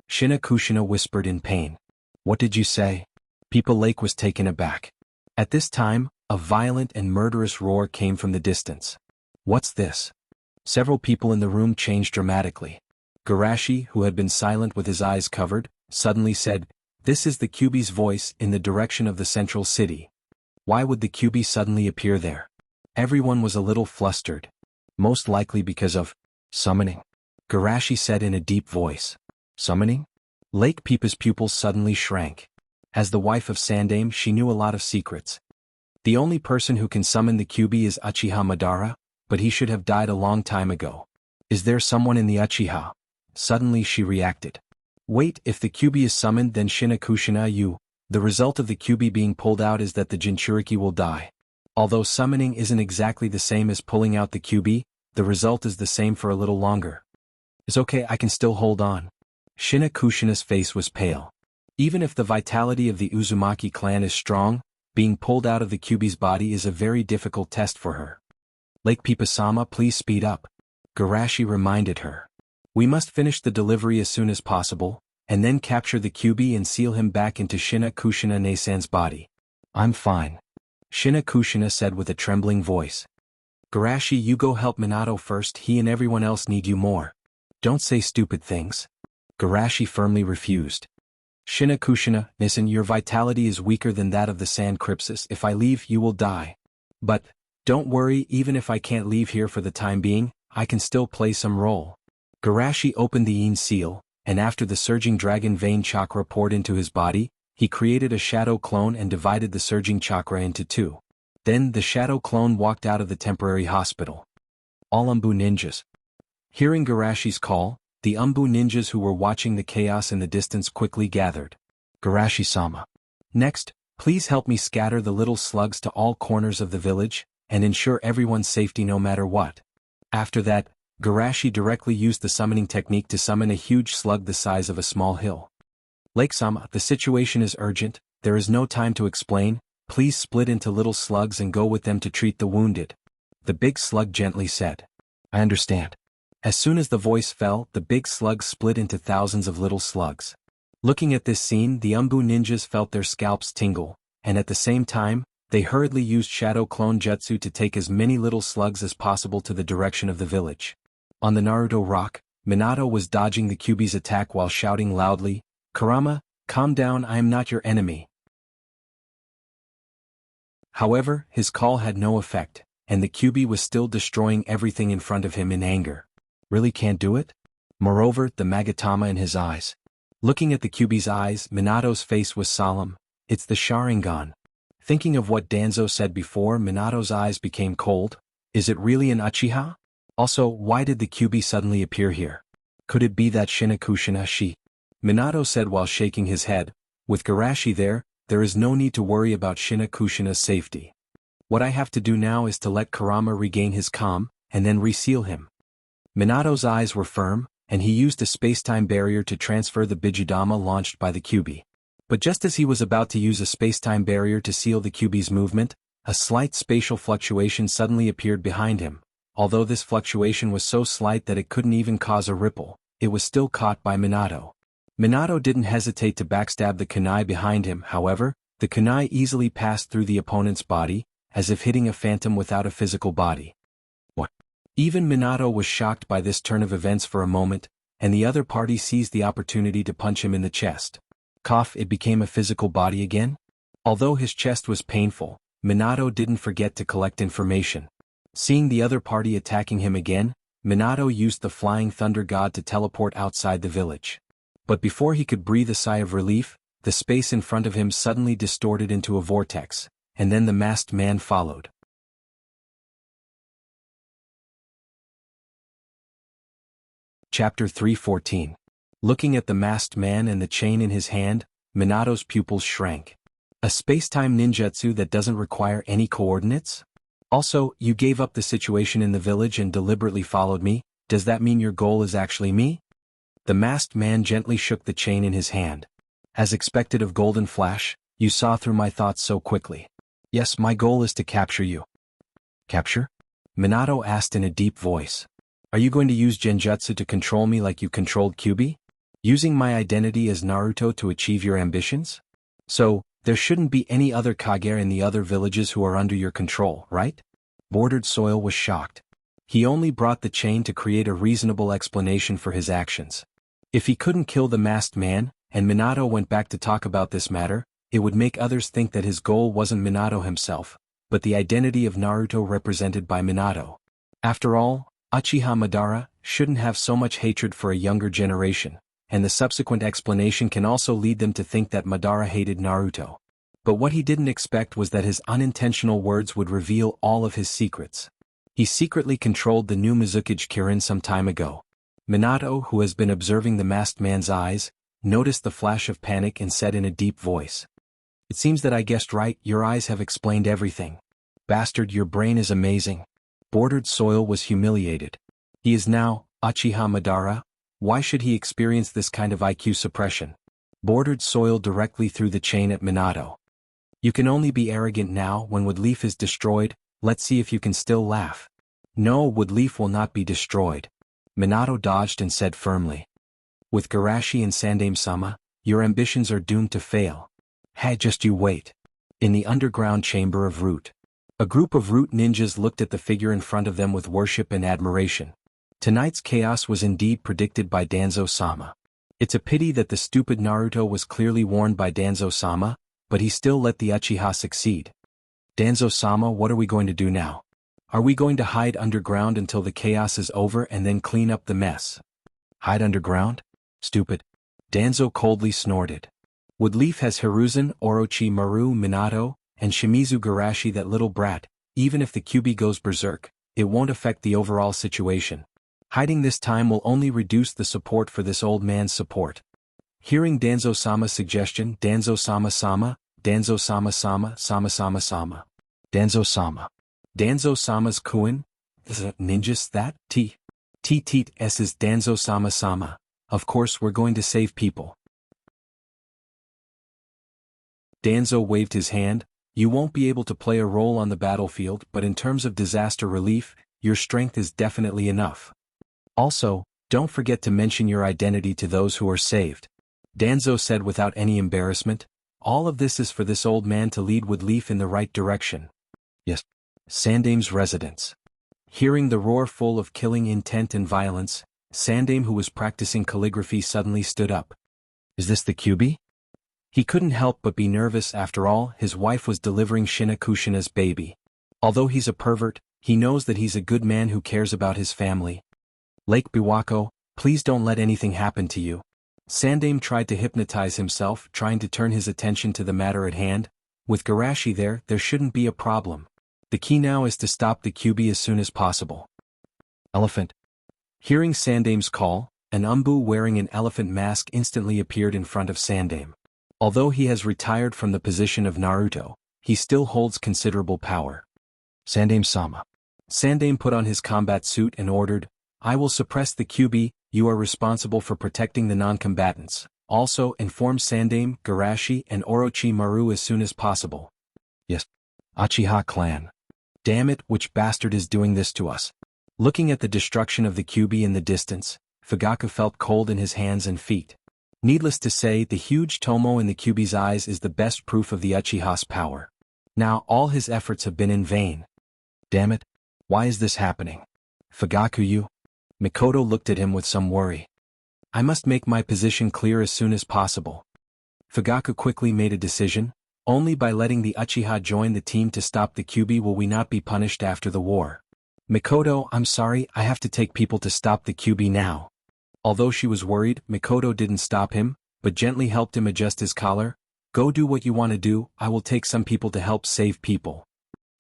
Speaker 1: Shina Kushina whispered in pain. What did you say? Pipa Lake was taken aback. At this time, a violent and murderous roar came from the distance. What's this? Several people in the room changed dramatically. Garashi, who had been silent with his eyes covered, suddenly said, This is the QB's voice in the direction of the central city. Why would the QB suddenly appear there? Everyone was a little flustered. Most likely because of summoning. Garashi said in a deep voice. Summoning? Lake Peepa's pupils suddenly shrank. As the wife of Sandame, she knew a lot of secrets. The only person who can summon the QB is Uchiha Madara, but he should have died a long time ago. Is there someone in the Uchiha? Suddenly she reacted. Wait, if the QB is summoned, then Shinakushina the result of the QB being pulled out is that the Jinchuriki will die. Although summoning isn't exactly the same as pulling out the QB, the result is the same for a little longer. It's okay, I can still hold on. Shinakushina's face was pale. Even if the vitality of the Uzumaki clan is strong, being pulled out of the QB's body is a very difficult test for her. Lake Peepa-sama, please speed up. Garashi reminded her. We must finish the delivery as soon as possible, and then capture the QB and seal him back into Shinakushina Neisan's body. I'm fine. Shinakushina said with a trembling voice. Garashi, you go help Minato first, he and everyone else need you more. Don't say stupid things. Garashi firmly refused. Shinakushina, listen, your vitality is weaker than that of the Sand Crypsis. If I leave, you will die. But, don't worry, even if I can't leave here for the time being, I can still play some role. Garashi opened the Yin seal, and after the surging dragon vein chakra poured into his body, he created a shadow clone and divided the surging chakra into two. Then the shadow clone walked out of the temporary hospital. All Umbu ninjas. Hearing Garashi's call, the Umbu ninjas who were watching the chaos in the distance quickly gathered. Garashi-sama. Next, please help me scatter the little slugs to all corners of the village, and ensure everyone's safety no matter what. After that, Garashi directly used the summoning technique to summon a huge slug the size of a small hill. Lake-sama, the situation is urgent, there is no time to explain, please split into little slugs and go with them to treat the wounded. The big slug gently said. I understand. As soon as the voice fell, the big slug split into thousands of little slugs. Looking at this scene, the Umbu ninjas felt their scalps tingle, and at the same time, they hurriedly used Shadow Clone Jutsu to take as many little slugs as possible to the direction of the village. On the Naruto Rock, Minato was dodging the QB's attack while shouting loudly, Kurama, calm down, I am not your enemy. However, his call had no effect, and the QB was still destroying everything in front of him in anger. Really can't do it? Moreover, the Magatama in his eyes. Looking at the QB's eyes, Minato's face was solemn. It's the Sharingan. Thinking of what Danzo said before, Minato's eyes became cold. Is it really an Uchiha? Also, why did the QB suddenly appear here? Could it be that Shinakushina Minato said while shaking his head, with Garashi there is no need to worry about Shinakushina's safety. What I have to do now is to let Kurama regain his calm, and then reseal him. Minato's eyes were firm, and he used a space-time barrier to transfer the Bijudama launched by the QB. But just as he was about to use a space-time barrier to seal the QB's movement, a slight spatial fluctuation suddenly appeared behind him. Although this fluctuation was so slight that it couldn't even cause a ripple, it was still caught by Minato. Minato didn't hesitate to backstab the kunai behind him, however, the kunai easily passed through the opponent's body, as if hitting a phantom without a physical body. What? Even Minato was shocked by this turn of events for a moment, and the other party seized the opportunity to punch him in the chest. Cough, it became a physical body again? Although his chest was painful, Minato didn't forget to collect information. Seeing the other party attacking him again, Minato used the Flying Thunder God to teleport outside the village. But before he could breathe a sigh of relief, the space in front of him suddenly distorted into a vortex, and then the masked man followed. Chapter 314. Looking at the masked man and the chain in his hand, Minato's pupils shrank. A space-time ninjutsu that doesn't require any coordinates? Also, you gave up the situation in the village and deliberately followed me, does that mean your goal is actually me? The masked man gently shook the chain in his hand. As expected of Golden Flash, you saw through my thoughts so quickly. Yes, my goal is to capture you. Capture? Minato asked in a deep voice. Are you going to use genjutsu to control me like you controlled Kyuubi? Using my identity as Naruto to achieve your ambitions? So, there shouldn't be any other Kage in the other villages who are under your control, right? Bordered Soil was shocked. He only brought the chain to create a reasonable explanation for his actions. If he couldn't kill the masked man, and Minato went back to talk about this matter, it would make others think that his goal wasn't Minato himself, but the identity of Naruto represented by Minato. After all, Uchiha Madara shouldn't have so much hatred for a younger generation, and the subsequent explanation can also lead them to think that Madara hated Naruto. But what he didn't expect was that his unintentional words would reveal all of his secrets. He secretly controlled the new Mizukage Kirin some time ago. Minato, who has been observing the masked man's eyes, noticed the flash of panic and said in a deep voice, "It seems that I guessed right, your eyes have explained everything. Bastard, your brain is amazing." Bordered Soil was humiliated. He is now Uchiha Madara. Why should he experience this kind of IQ suppression? Bordered Soil directly threw the chain at Minato. "You can only be arrogant now when Woodleaf is destroyed, let's see if you can still laugh." "No, Woodleaf will not be destroyed." Minato dodged and said firmly. "With Garashi and Sandaime-sama, your ambitions are doomed to fail. Hey, just you wait." In the underground chamber of Root. A group of Root ninjas looked at the figure in front of them with worship and admiration. Tonight's chaos was indeed predicted by Danzo-sama. It's a pity that the stupid Naruto was clearly warned by Danzo-sama, but he still let the Uchiha succeed. "Danzo-sama, what are we going to do now? Are we going to hide underground until the chaos is over and then clean up the mess?" "Hide underground? Stupid." Danzo coldly snorted. "Woodleaf has Hiruzen, Orochimaru, Minato, and Shimizu Garashi, that little brat. Even if the Kyuubi goes berserk, it won't affect the overall situation. Hiding this time will only reduce the support for this old man's support." Hearing Danzo-sama's suggestion, Danzo-sama-sama, Danzo-sama-sama, sama-sama-sama. Danzo-sama. Danzo-sama's Kuin? Ninjas that? Teet is Danzo-sama-sama. Of course we're going to save people. Danzo waved his hand. "You won't be able to play a role on the battlefield, but in terms of disaster relief, your strength is definitely enough. Also, don't forget to mention your identity to those who are saved." Danzo said without any embarrassment. "All of this is for this old man to lead Woodleaf in the right direction." "Yes." Sandaime's residence. Hearing the roar full of killing intent and violence, Sandaime, who was practicing calligraphy, suddenly stood up. "Is this the Kyuubi?" He couldn't help but be nervous. After all, his wife was delivering Shina Kushina's baby. Although he's a pervert, he knows that he's a good man who cares about his family. "Lake Biwako, please don't let anything happen to you." Sandaime tried to hypnotize himself, trying to turn his attention to the matter at hand. With Garashi there shouldn't be a problem. The key now is to stop the Kyuubi as soon as possible. Elephant. Hearing Sandaime's call, an Umbu wearing an elephant mask instantly appeared in front of Sandaime. Although he has retired from the position of Naruto, he still holds considerable power. "Sandaime-sama." Sandaime put on his combat suit and ordered, "I will suppress the Kyuubi. You are responsible for protecting the non-combatants. Also, inform Sandaime, Garashi, and Orochimaru as soon as possible." "Yes." Uchiha clan. "Damn it, which bastard is doing this to us?" Looking at the destruction of the Kyuubi in the distance, Fugaku felt cold in his hands and feet. Needless to say, the huge Tomo in the Kyuubi's eyes is the best proof of the Uchiha's power. Now all his efforts have been in vain. "Damn it. Why is this happening? Fugaku, you?" Mikoto looked at him with some worry. "I must make my position clear as soon as possible." Fugaku quickly made a decision. "Only by letting the Uchiha join the team to stop the Kyuubi will we not be punished after the war." "Mikoto, I'm sorry, I have to take people to stop the Kyuubi now." Although she was worried, Mikoto didn't stop him, but gently helped him adjust his collar. "Go do what you want to do, I will take some people to help save people.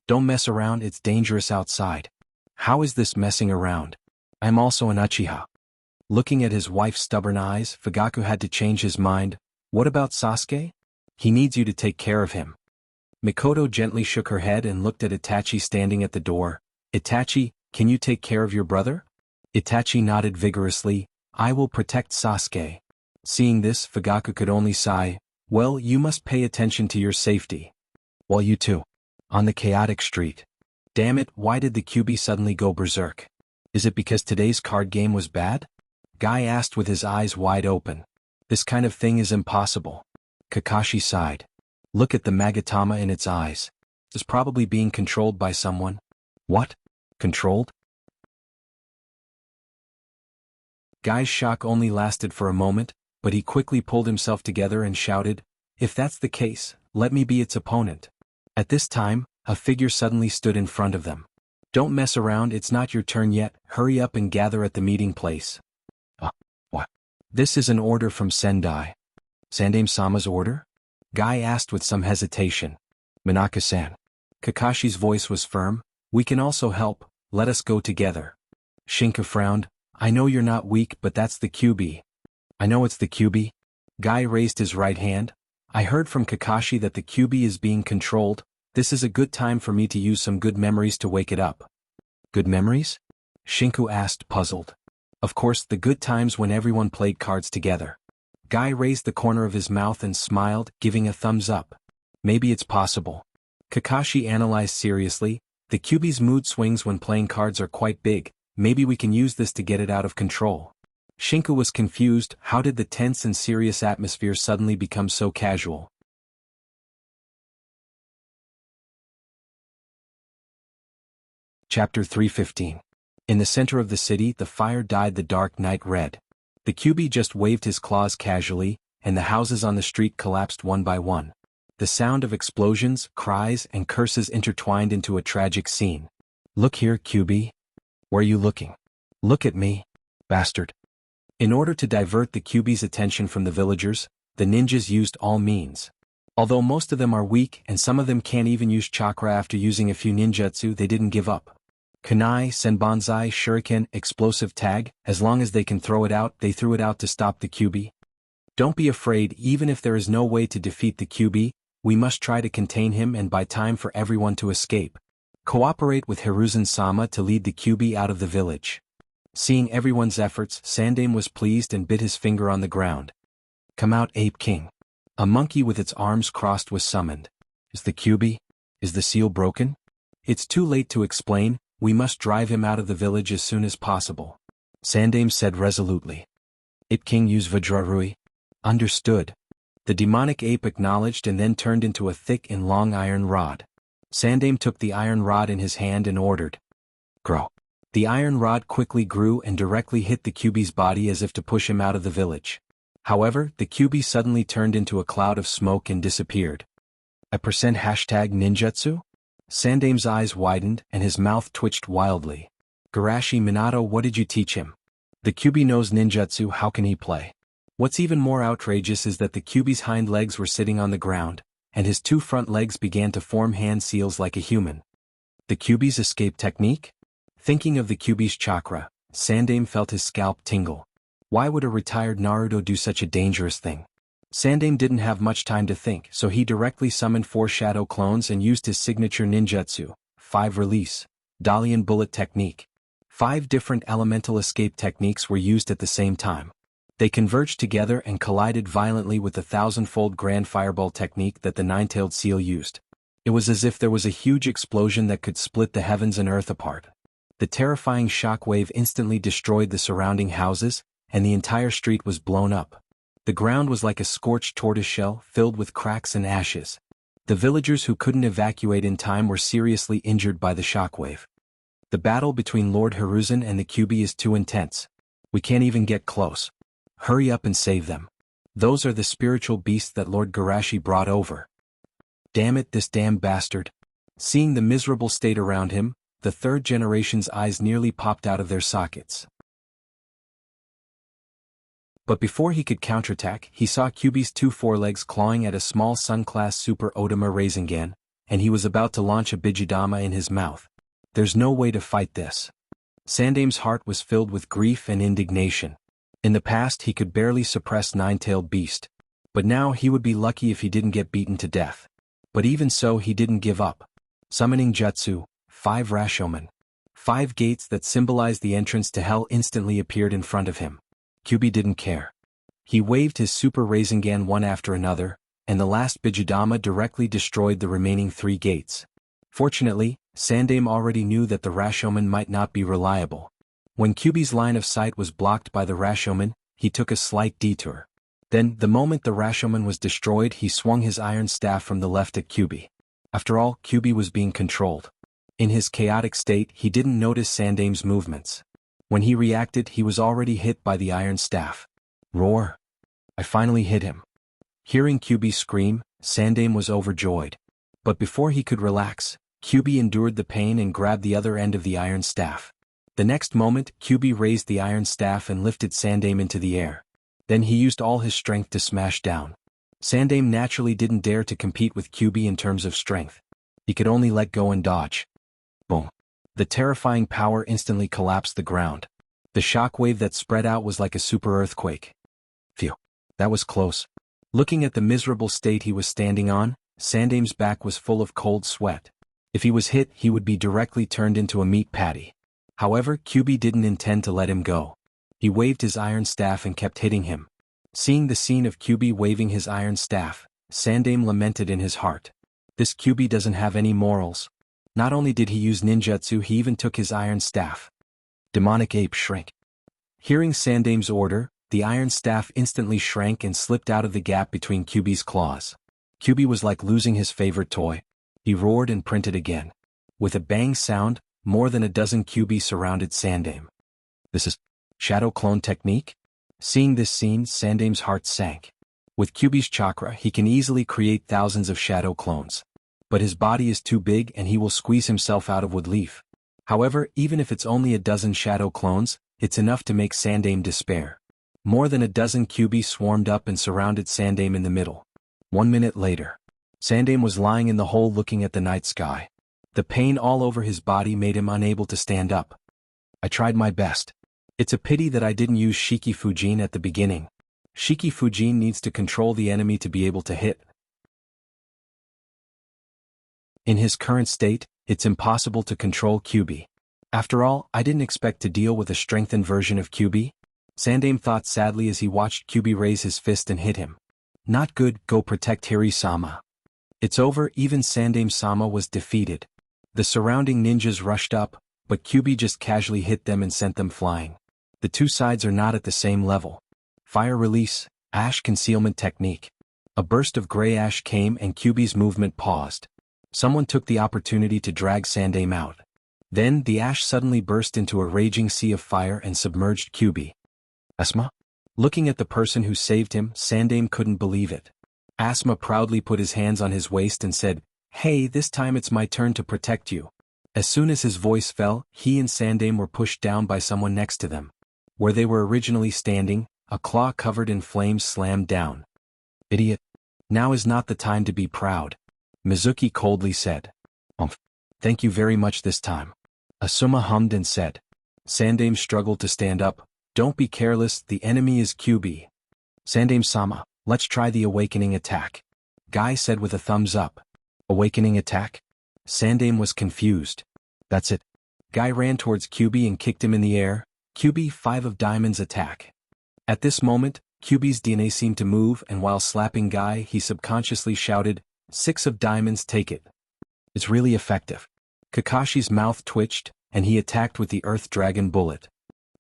Speaker 1: Don't mess around, it's dangerous outside." "How is this messing around? I'm also an Uchiha." Looking at his wife's stubborn eyes, Fugaku had to change his mind. "What about Sasuke? He needs you to take care of him." Mikoto gently shook her head and looked at Itachi standing at the door. "Itachi, can you take care of your brother?" Itachi nodded vigorously. "I will protect Sasuke." Seeing this, Fugaku could only sigh. "Well, you must pay attention to your safety." "Well, you too." On the chaotic street. "Damn it, why did the Kyuubi suddenly go berserk? Is it because today's card game was bad?" Guy asked with his eyes wide open. "This kind of thing is impossible." Kakashi sighed. "Look at the Magatama in its eyes. It's probably being controlled by someone." "What? Controlled?" Guy's shock only lasted for a moment. but he quickly pulled himself together and shouted, "If that's the case, let me be its opponent." At this time, a figure suddenly stood in front of them. "Don't mess around, it's not your turn yet, hurry up and gather at the meeting place." What? "This is an order from Sendai." "Sandame-sama's order?" Guy asked with some hesitation. "Minaka-san." Kakashi's voice was firm, "We can also help, let us go together." Shinka frowned, "I know you're not weak, but that's the QB. "I know it's the QB." Guy raised his right hand. "I heard from Kakashi that the QB is being controlled. This is a good time for me to use some good memories to wake it up." "Good memories?" Shinku asked, puzzled. "Of course, the good times when everyone played cards together." Guy raised the corner of his mouth and smiled, giving a thumbs up. "Maybe it's possible." Kakashi analyzed seriously, "The QB's mood swings when playing cards are quite big, maybe we can use this to get it out of control." Shinku was confused, how did the tense and serious atmosphere suddenly become so casual? Chapter 315. In the center of the city, the fire dyed the dark night red. The QB just waved his claws casually, and the houses on the street collapsed one by one. The sound of explosions, cries, and curses intertwined into a tragic scene. "Look here, QB. Where are you looking?" "Look at me, bastard." In order to divert the QB's attention from the villagers, the ninjas used all means. Although most of them are weak and some of them can't even use chakra after using a few ninjutsu, they didn't give up. Kunai, senbonzai, shuriken, explosive tag, as long as they can throw it out, they threw it out to stop the QB. "Don't be afraid, even if there is no way to defeat the QB, we must try to contain him and buy time for everyone to escape. Cooperate with Hiruzen-sama to lead the QB out of the village." Seeing everyone's efforts, Sandame was pleased and bit his finger on the ground. "Come out, Ape King." A monkey with its arms crossed was summoned. "Is the QB? Is the seal broken?" "It's too late to explain, we must drive him out of the village as soon as possible," Sandame said resolutely. "Ape King use Vajrarui." "Understood." The demonic ape acknowledged and then turned into a thick and long iron rod. Sandame took the iron rod in his hand and ordered, "Grow." The iron rod quickly grew and directly hit the QB's body as if to push him out of the village. However, the QB suddenly turned into a cloud of smoke and disappeared. "A percent hashtag ninjutsu?" Sandame's eyes widened and his mouth twitched wildly. "Garashi Minato, what did you teach him? The QB knows ninjutsu, how can he play?" What's even more outrageous is that the QB's hind legs were sitting on the ground, and his two front legs began to form hand seals like a human. The QB's escape technique? Thinking of the QB's chakra, Sandame felt his scalp tingle. Why would a retired Naruto do such a dangerous thing? Sandame didn't have much time to think, so he directly summoned 4 shadow clones and used his signature ninjutsu, 5 release, Dalian bullet technique. 5 different elemental escape techniques were used at the same time. They converged together and collided violently with the 1,000-fold grand fireball technique that the nine-tailed seal used. It was as if there was a huge explosion that could split the heavens and earth apart. The terrifying shockwave instantly destroyed the surrounding houses, and the entire street was blown up. The ground was like a scorched tortoiseshell filled with cracks and ashes. The villagers who couldn't evacuate in time were seriously injured by the shockwave. The battle between Lord Hiruzen and the QB is too intense. We can't even get close. Hurry up and save them. Those are the spiritual beasts that Lord Garashi brought over. Damn it, this damn bastard. Seeing the miserable state around him, the third generation's eyes nearly popped out of their sockets. But before he could counterattack, he saw QB's 2 forelegs clawing at a small Sun-class Super Otama Rasengan, and he was about to launch a Bijudama in his mouth. There's no way to fight this. Sandame's heart was filled with grief and indignation. In the past he could barely suppress Nine-tailed Beast. But now he would be lucky if he didn't get beaten to death. But even so he didn't give up. Summoning Jutsu, 5 Rashomon. 5 gates that symbolized the entrance to hell instantly appeared in front of him. QB didn't care. He waved his Super Rasengan one after another, and the last Bijudama directly destroyed the remaining 3 gates. Fortunately, Sandame already knew that the Rashomon might not be reliable. When QB's line of sight was blocked by the Rashomon, he took a slight detour. Then, the moment the Rashomon was destroyed, he swung his iron staff from the left at QB. After all, QB was being controlled. In his chaotic state, he didn't notice Sandame's movements. When he reacted, he was already hit by the iron staff. Roar! I finally hit him. Hearing QB scream, Sandame was overjoyed. But before he could relax, QB endured the pain and grabbed the other end of the iron staff. The next moment, QB raised the iron staff and lifted Sandame into the air. Then he used all his strength to smash down. Sandame naturally didn't dare to compete with QB in terms of strength. He could only let go and dodge. Boom. The terrifying power instantly collapsed the ground. The shockwave that spread out was like a super earthquake. Phew. That was close. Looking at the miserable state he was standing on, Sandame's back was full of cold sweat. If he was hit, he would be directly turned into a meat patty. However, QB didn't intend to let him go. He waved his iron staff and kept hitting him. Seeing the scene of QB waving his iron staff, Sandame lamented in his heart. This QB doesn't have any morals. Not only did he use ninjutsu, he even took his iron staff. Demonic ape shrink. Hearing Sandame's order, the iron staff instantly shrank and slipped out of the gap between QB's claws. QB was like losing his favorite toy. He roared and printed again. With a bang sound, more than a dozen QB surrounded Sandame. This is shadow clone technique? Seeing this scene, Sandame's heart sank. With QB's chakra, he can easily create thousands of shadow clones. But his body is too big and he will squeeze himself out of Woodleaf. However, even if it's only a dozen shadow clones, it's enough to make Sandame despair. More than a dozen QB swarmed up and surrounded Sandame in the middle. 1 minute later, Sandame was lying in the hole looking at the night sky. The pain all over his body made him unable to stand up. I tried my best. It's a pity that I didn't use Shiki Fujin at the beginning. Shiki Fujin needs to control the enemy to be able to hit. In his current state, it's impossible to control QB. After all, I didn't expect to deal with a strengthened version of QB. Sandame thought sadly as he watched QB raise his fist and hit him. Not good, go protect Hiri-sama. It's over, even Sandame-sama was defeated. The surrounding ninjas rushed up, but QB just casually hit them and sent them flying. The two sides are not at the same level. Fire release, ash concealment technique. A burst of gray ash came and QB's movement paused. Someone took the opportunity to drag Sandame out. Then the ash suddenly burst into a raging sea of fire and submerged QB. Asma? Looking at the person who saved him, Sandame couldn't believe it. Asma proudly put his hands on his waist and said, "Hey, this time it's my turn to protect you." As soon as his voice fell, he and Sandame were pushed down by someone next to them. Where they were originally standing, a claw covered in flames slammed down. "Idiot. Now is not the time to be proud," Mizuki coldly said. Thank you very much this time," Asuma hummed and said. Sandame struggled to stand up. "Don't be careless, the enemy is QB. Sandame-sama, let's try the awakening attack," Guy said with a thumbs up. Awakening attack? Sandame was confused. That's it. Guy ran towards QB and kicked him in the air. QB 5 of diamonds attack. At this moment, QB's DNA seemed to move and while slapping Guy he subconsciously shouted, 6 of diamonds take it. It's really effective. Kakashi's mouth twitched, and he attacked with the Earth Dragon Bullet.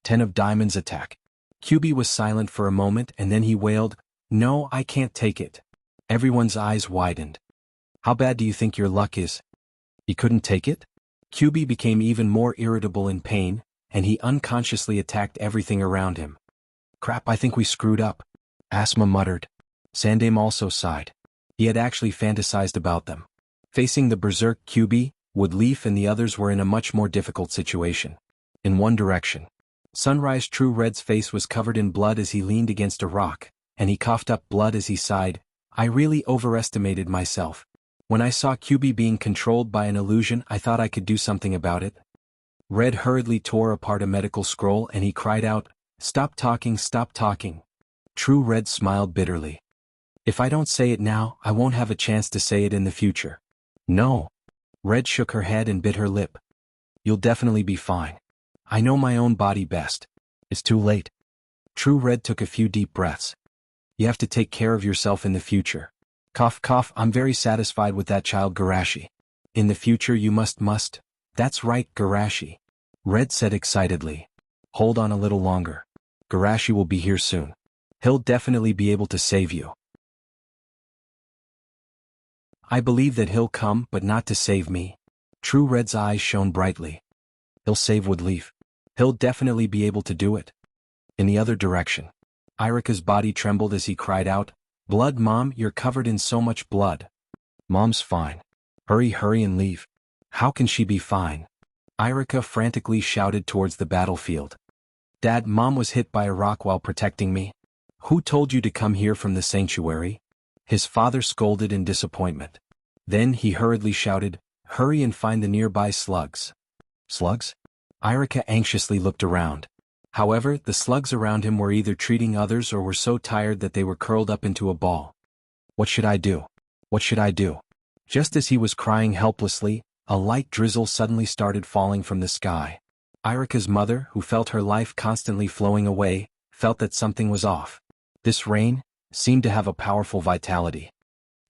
Speaker 1: 10 of diamonds attack. QB was silent for a moment and then he wailed, "No, I can't take it." Everyone's eyes widened. "How bad do you think your luck is?" He couldn't take it? QB became even more irritable in pain, and he unconsciously attacked everything around him. "Crap, I think we screwed up," Asma muttered. Sandame also sighed. He had actually fantasized about them. Facing the berserk QB, Woodleaf and the others were in a much more difficult situation. In one direction, Sunrise True Red's face was covered in blood as he leaned against a rock, and he coughed up blood as he sighed, "I really overestimated myself. When I saw QB being controlled by an illusion, I thought I could do something about it." Red hurriedly tore apart a medical scroll and he cried out, "Stop talking, stop talking." True Red smiled bitterly. "If I don't say it now, I won't have a chance to say it in the future." "No." Red shook her head and bit her lip. "You'll definitely be fine. I know my own body best. It's too late." True Red took a few deep breaths. "You have to take care of yourself in the future." Cough cough, "I'm very satisfied with that child Garashi. In the future you must. That's right, Garashi," Red said excitedly. "Hold on a little longer. Garashi will be here soon. He'll definitely be able to save you." "I believe that he'll come, but not to save me." True Red's eyes shone brightly. "He'll save Woodleaf. He'll definitely be able to do it." In the other direction, Irika's body trembled as he cried out, "Blood, Mom, you're covered in so much blood." "Mom's fine. Hurry and leave." "How can she be fine?" Irika frantically shouted towards the battlefield. "Dad, Mom was hit by a rock while protecting me." "Who told you to come here from the sanctuary?" His father scolded in disappointment. Then he hurriedly shouted, "Hurry and find the nearby slugs." Slugs? Irika anxiously looked around. However, the slugs around him were either treating others or were so tired that they were curled up into a ball. "What should I do? What should I do?" Just as he was crying helplessly, a light drizzle suddenly started falling from the sky. Irika's mother, who felt her life constantly flowing away, felt that something was off. This rain seemed to have a powerful vitality.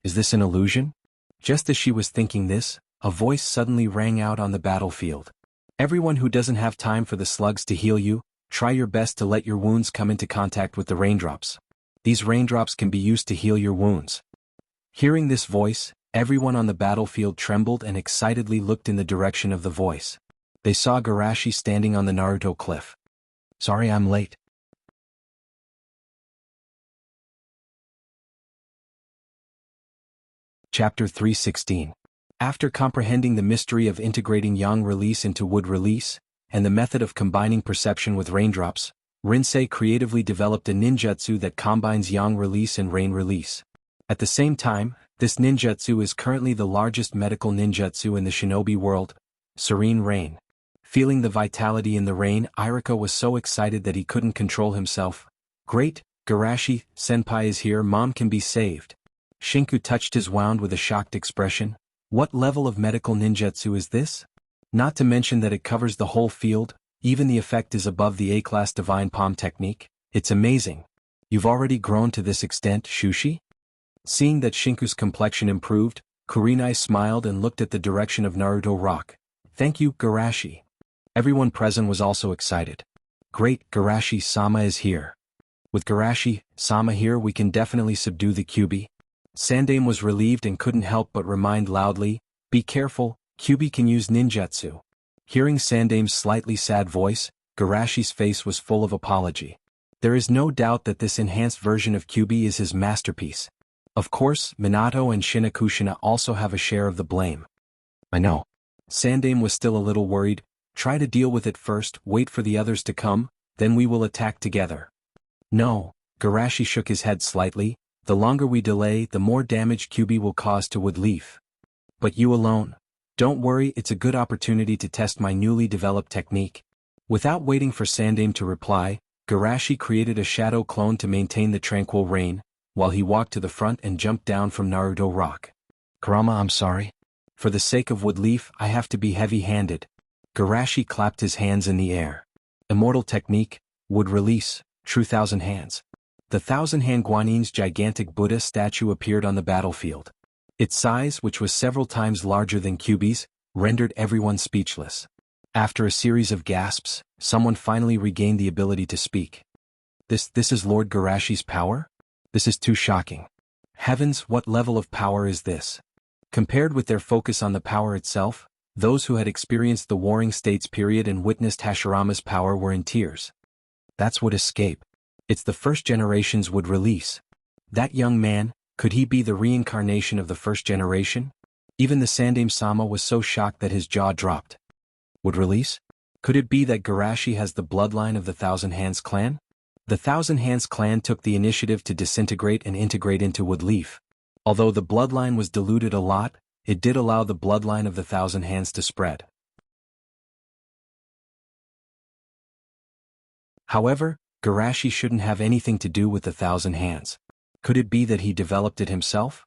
Speaker 1: Is this an illusion? Just as she was thinking this, a voice suddenly rang out on the battlefield. "Everyone who doesn't have time for the slugs to heal you, try your best to let your wounds come into contact with the raindrops. These raindrops can be used to heal your wounds." Hearing this voice, everyone on the battlefield trembled and excitedly looked in the direction of the voice. They saw Garashi standing on the Naruto cliff. "Sorry I'm late." Chapter 316. After comprehending the mystery of integrating yang release into wood release, and the method of combining perception with raindrops, Rinsei creatively developed a ninjutsu that combines yang release and rain release. At the same time, this ninjutsu is currently the largest medical ninjutsu in the shinobi world, Serene Rain. Feeling the vitality in the rain, Irika was so excited that he couldn't control himself. "Great, Garashi, senpai is here, Mom can be saved." Shinku touched his wound with a shocked expression. "What level of medical ninjutsu is this? Not to mention that it covers the whole field, even the effect is above the A-class divine palm technique. It's amazing. You've already grown to this extent, Shushi?" Seeing that Shinku's complexion improved, Kurenai smiled and looked at the direction of Naruto Rock. "Thank you, Garashi." Everyone present was also excited. "Great, Garashi-sama is here. With Garashi-sama here we can definitely subdue the Kyuubi." Sandame was relieved and couldn't help but remind loudly, "Be careful, Kyuubi can use ninjutsu." Hearing Sandame's slightly sad voice, Garashi's face was full of apology. There is no doubt that this enhanced version of Kyuubi is his masterpiece. Of course, Minato and Shinakushina also have a share of the blame. "I know." Sandame was still a little worried. "Try to deal with it first, wait for the others to come, then we will attack together." "No," Garashi shook his head slightly, "the longer we delay, the more damage Kyuubi will cause to Woodleaf. But you alone. Don't worry, it's a good opportunity to test my newly developed technique." Without waiting for Sandame to reply, Garashi created a shadow clone to maintain the tranquil rain, while he walked to the front and jumped down from Naruto Rock. "Kurama, I'm sorry. For the sake of Woodleaf, I have to be heavy-handed." Garashi clapped his hands in the air. Immortal technique, Wood Release, True Thousand Hands. The Thousand-Hand Guanin's gigantic Buddha statue appeared on the battlefield. Its size, which was several times larger than Kyuubi's, rendered everyone speechless. After a series of gasps, someone finally regained the ability to speak. This is Lord Garashi's power? This is too shocking. Heavens, what level of power is this?" Compared with their focus on the power itself, those who had experienced the Warring States period and witnessed Hashirama's power were in tears. "That's Wood Escape. It's the first generation's Wood Release. That young man, could he be the reincarnation of the first generation?" Even the Sandame-sama was so shocked that his jaw dropped. Wood Release? Could it be that Garashi has the bloodline of the Thousand Hands clan? The Thousand Hands clan took the initiative to disintegrate and integrate into Woodleaf. Although the bloodline was diluted a lot, it did allow the bloodline of the Thousand Hands to spread. However, Garashi shouldn't have anything to do with the Thousand Hands. Could it be that he developed it himself?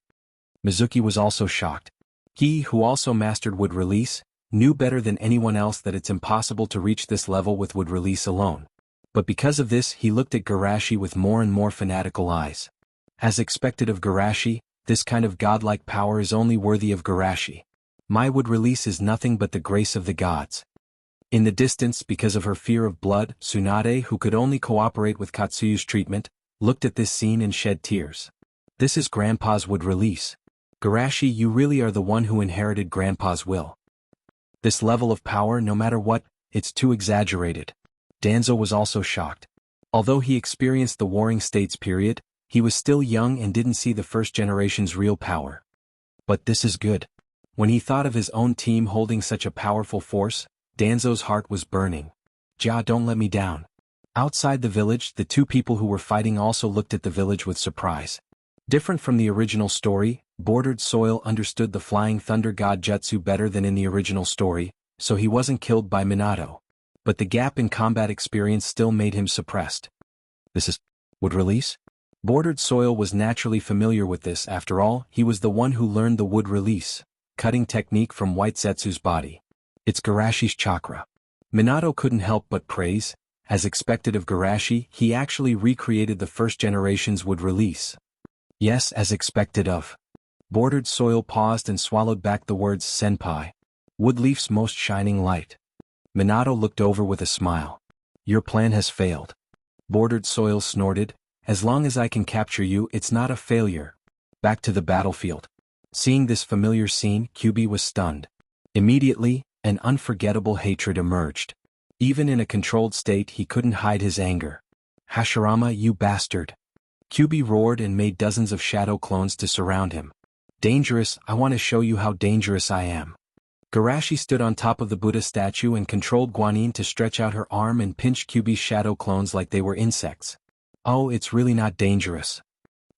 Speaker 1: Mizuki was also shocked. He, who also mastered Wood Release, knew better than anyone else that it's impossible to reach this level with Wood Release alone. But because of this, he looked at Garashi with more and more fanatical eyes. As expected of Garashi, this kind of godlike power is only worthy of Garashi. My Wood Release is nothing but the grace of the gods. In the distance, because of her fear of blood, Tsunade, who could only cooperate with Katsuyu's treatment, looked at this scene and shed tears. This is Grandpa's Wood Release. Garashi, you really are the one who inherited Grandpa's will. This level of power, no matter what, it's too exaggerated. Danzo was also shocked. Although he experienced the Warring States period, he was still young and didn't see the first generation's real power. But this is good. When he thought of his own team holding such a powerful force, Danzo's heart was burning. Ja, don't let me down. Outside the village, the two people who were fighting also looked at the village with surprise. Different from the original story, Bordered Soil understood the flying thunder god Jutsu better than in the original story, so he wasn't killed by Minato. But the gap in combat experience still made him suppressed. This is wood release? Bordered Soil was naturally familiar with this. After all, he was the one who learned the wood release cutting technique from White Zetsu's body. It's Garashi's chakra. Minato couldn't help but praise. As expected of Garashi, he actually recreated the first generation's wood release. Yes, as expected of. Bordered Soil paused and swallowed back the words senpai. Woodleaf's most shining light. Minato looked over with a smile. Your plan has failed. Bordered Soil snorted. As long as I can capture you, it's not a failure. Back to the battlefield. Seeing this familiar scene, Kyubi was stunned. Immediately, an unforgettable hatred emerged. Even in a controlled state, he couldn't hide his anger. Hashirama, you bastard. Kyubi roared and made dozens of shadow clones to surround him. Dangerous, I want to show you how dangerous I am. Garashi stood on top of the Buddha statue and controlled Guanyin to stretch out her arm and pinch Kyubi's shadow clones like they were insects. Oh, it's really not dangerous.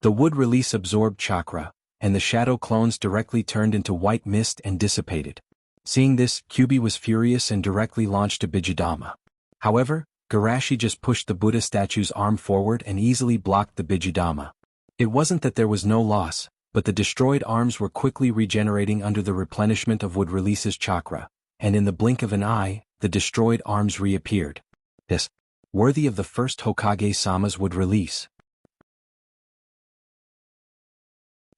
Speaker 1: The wood release absorbed chakra, and the shadow clones directly turned into white mist and dissipated. Seeing this, Kyubi was furious and directly launched a Bijidama. However, Garashi just pushed the Buddha statue's arm forward and easily blocked the Bijidama. It wasn't that there was no loss, but the destroyed arms were quickly regenerating under the replenishment of wood release's chakra, and in the blink of an eye, the destroyed arms reappeared. This, worthy of the first Hokage-sama's wood release.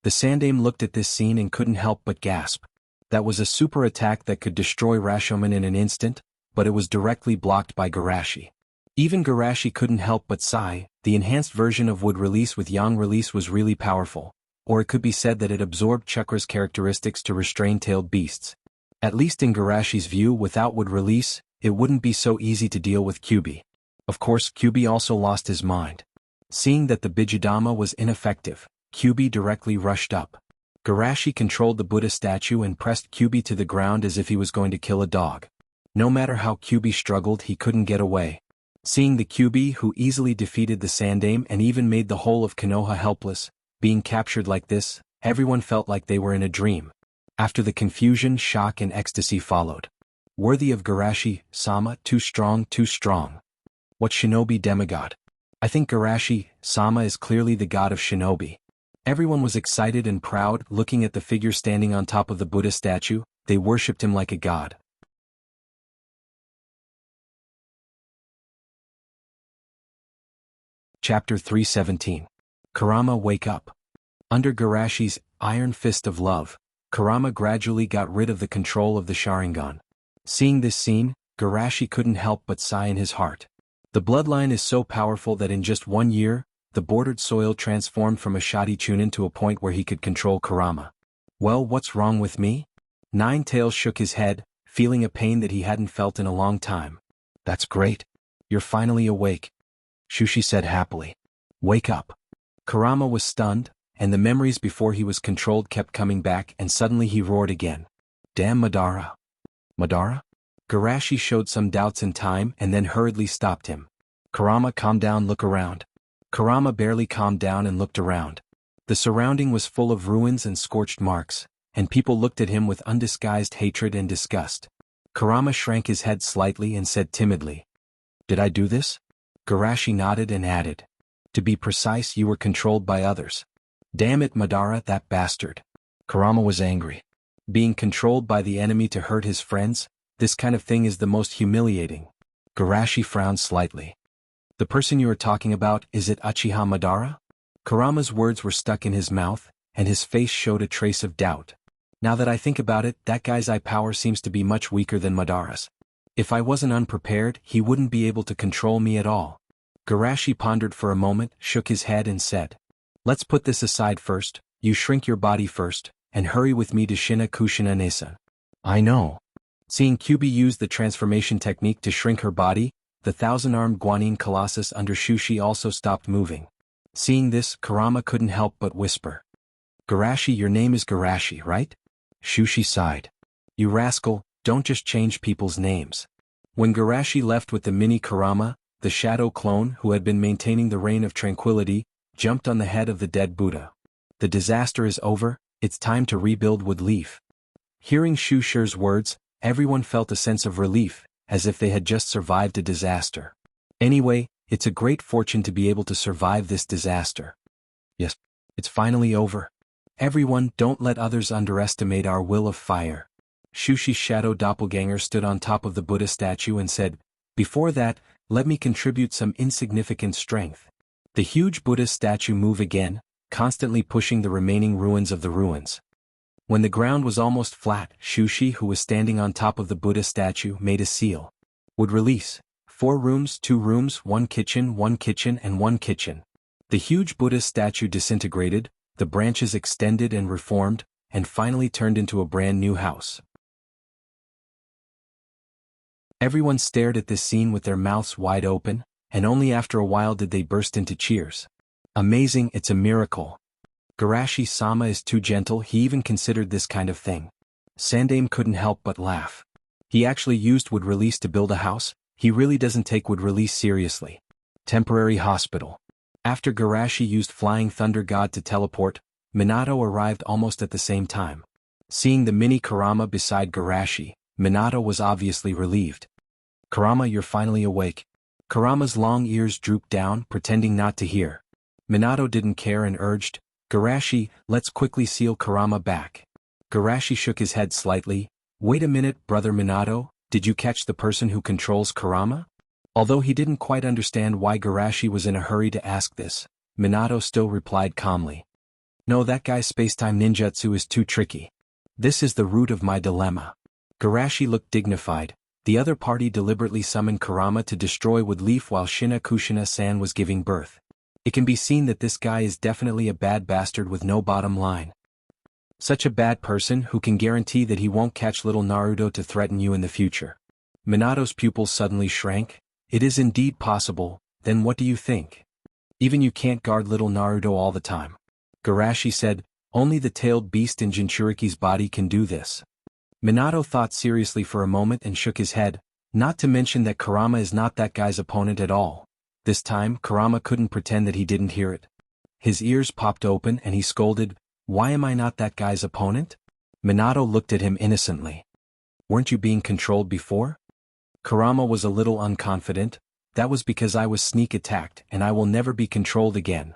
Speaker 1: The Sandaime looked at this scene and couldn't help but gasp. That was a super attack that could destroy Rashomon in an instant, but it was directly blocked by Garashi. Even Garashi couldn't help but sigh. The enhanced version of wood release with yang release was really powerful, or it could be said that it absorbed chakra's characteristics to restrain tailed beasts. At least in Garashi's view, without wood release, it wouldn't be so easy to deal with Kyubi. Of course, Kyubi also lost his mind. Seeing that the Bijidama was ineffective, Kyubi directly rushed up. Garashi controlled the Buddha statue and pressed Kyubi to the ground as if he was going to kill a dog. No matter how Kyubi struggled, he couldn't get away. Seeing the Kyubi who easily defeated the Sandaime and even made the whole of Konoha helpless, being captured like this, everyone felt like they were in a dream. After the confusion, shock and ecstasy followed. Worthy of Garashi-sama, too strong, too strong. What shinobi demigod? I think Garashi-sama is clearly the god of shinobi. Everyone was excited and proud looking at the figure standing on top of the Buddha statue. They worshipped him like a god. Chapter 317. Kurama, wake up. Under Garashi's iron fist of love, Kurama gradually got rid of the control of the Sharingan. Seeing this scene, Garashi couldn't help but sigh in his heart. The bloodline is so powerful that in just 1 year, the Bordered Soil transformed from a shoddy Chunin to a point where he could control Kurama. Well, what's wrong with me? Nine Tails shook his head, feeling a pain that he hadn't felt in a long time. That's great. You're finally awake, Shushi said happily. Wake up. Kurama was stunned, and the memories before he was controlled kept coming back, and suddenly he roared again. Damn Madara. Madara? Garashi showed some doubts in time and then hurriedly stopped him. Kurama, calm down, look around. Kurama barely calmed down and looked around. The surrounding was full of ruins and scorched marks, and people looked at him with undisguised hatred and disgust. Kurama shrank his head slightly and said timidly, Did I do this? Garashi nodded and added, To be precise, you were controlled by others. Damn it, Madara, that bastard. Kurama was angry. Being controlled by the enemy to hurt his friends, this kind of thing is the most humiliating. Garashi frowned slightly. The person you are talking about, is it Uchiha Madara? Kurama's words were stuck in his mouth, and his face showed a trace of doubt. Now that I think about it, that guy's eye power seems to be much weaker than Madara's. If I wasn't unprepared, he wouldn't be able to control me at all. Garashi pondered for a moment, shook his head and said, Let's put this aside first. You shrink your body first, and hurry with me to Shina Kushina Nesan. I know. Seeing Kyubi use the transformation technique to shrink her body, the thousand-armed guanine colossus under Shushi also stopped moving. Seeing this, Kurama couldn't help but whisper. Garashi, your name is Garashi, right? Shushi sighed. You rascal, don't just change people's names. When Garashi left with the mini Kurama, the shadow clone who had been maintaining the reign of tranquility, jumped on the head of the dead Buddha. The disaster is over, it's time to rebuild Woodleaf. Hearing Shusher's words, everyone felt a sense of relief, as if they had just survived a disaster. Anyway, it's a great fortune to be able to survive this disaster. Yes, it's finally over. Everyone, don't let others underestimate our will of fire. Shushi's shadow doppelganger stood on top of the Buddha statue and said, Before that, let me contribute some insignificant strength. The huge Buddha statue moved again, constantly pushing the remaining ruins of the ruins. When the ground was almost flat, Shushi, who was standing on top of the Buddha statue, made a seal. Would release 4 rooms, 2 rooms, 1 kitchen, and 1 kitchen. The huge Buddha statue disintegrated, the branches extended and reformed, and finally turned into a brand new house. Everyone stared at this scene with their mouths wide open, and only after a while did they burst into cheers. Amazing, it's a miracle. Garashi-sama is too gentle, he even considered this kind of thing. Sandaime couldn't help but laugh. He actually used wood release to build a house, he really doesn't take wood release seriously. Temporary hospital. After Garashi used Flying Thunder God to teleport, Minato arrived almost at the same time. Seeing the mini Kurama beside Garashi, Minato was obviously relieved. Kurama, you're finally awake. Kurama's long ears drooped down, pretending not to hear. Minato didn't care and urged, Garashi, let's quickly seal Kurama back. Garashi shook his head slightly. Wait a minute, brother Minato, did you catch the person who controls Kurama? Although he didn't quite understand why Garashi was in a hurry to ask this, Minato still replied calmly. No, that guy's spacetime ninjutsu is too tricky. This is the root of my dilemma. Garashi looked dignified. The other party deliberately summoned Kurama to destroy Woodleaf while Shina Kushina-san was giving birth. It can be seen that this guy is definitely a bad bastard with no bottom line. Such a bad person who can guarantee that he won't catch little Naruto to threaten you in the future. Minato's pupils suddenly shrank. It is indeed possible, then what do you think? Even you can't guard little Naruto all the time. Garashi said, only the tailed beast in Jinchuriki's body can do this. Minato thought seriously for a moment and shook his head, not to mention that Kurama is not that guy's opponent at all. This time, Kurama couldn't pretend that he didn't hear it. His ears popped open and he scolded, why am I not that guy's opponent? Minato looked at him innocently. Weren't you being controlled before? Kurama was a little unconfident. That was because I was sneak attacked and I will never be controlled again.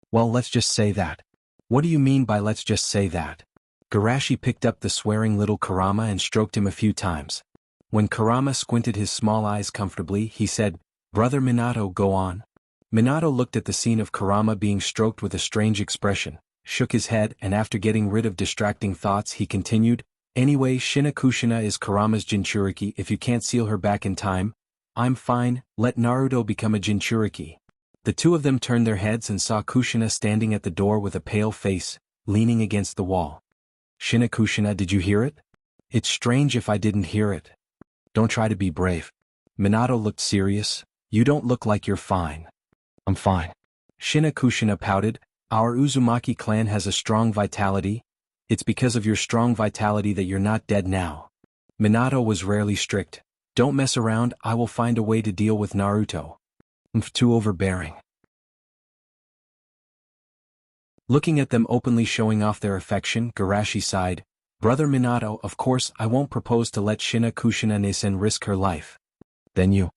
Speaker 1: Well, let's just say that. What do you mean by let's just say that? Garashi picked up the swearing little Kurama and stroked him a few times. When Kurama squinted his small eyes comfortably, he said, Brother Minato, go on. Minato looked at the scene of Kurama being stroked with a strange expression, shook his head, and after getting rid of distracting thoughts he continued, anyway, Shina Kushina is Kurama's Jinchuriki. If you can't seal her back in time, I'm fine, let Naruto become a Jinchuriki. The two of them turned their heads and saw Kushina standing at the door with a pale face, leaning against the wall. Shina Kushina, did you hear it? It's strange if I didn't hear it. Don't try to be brave. Minato looked serious. You don't look like you're fine. I'm fine. Shina Kushina pouted. Our Uzumaki clan has a strong vitality. It's because of your strong vitality that you're not dead now. Minato was rarely strict. Don't mess around, I will find a way to deal with Naruto. I'm too overbearing. Looking at them openly showing off their affection, Garashi sighed. Brother Minato, of course I won't propose to let Shina Kushina-ne-sen risk her life. Then you.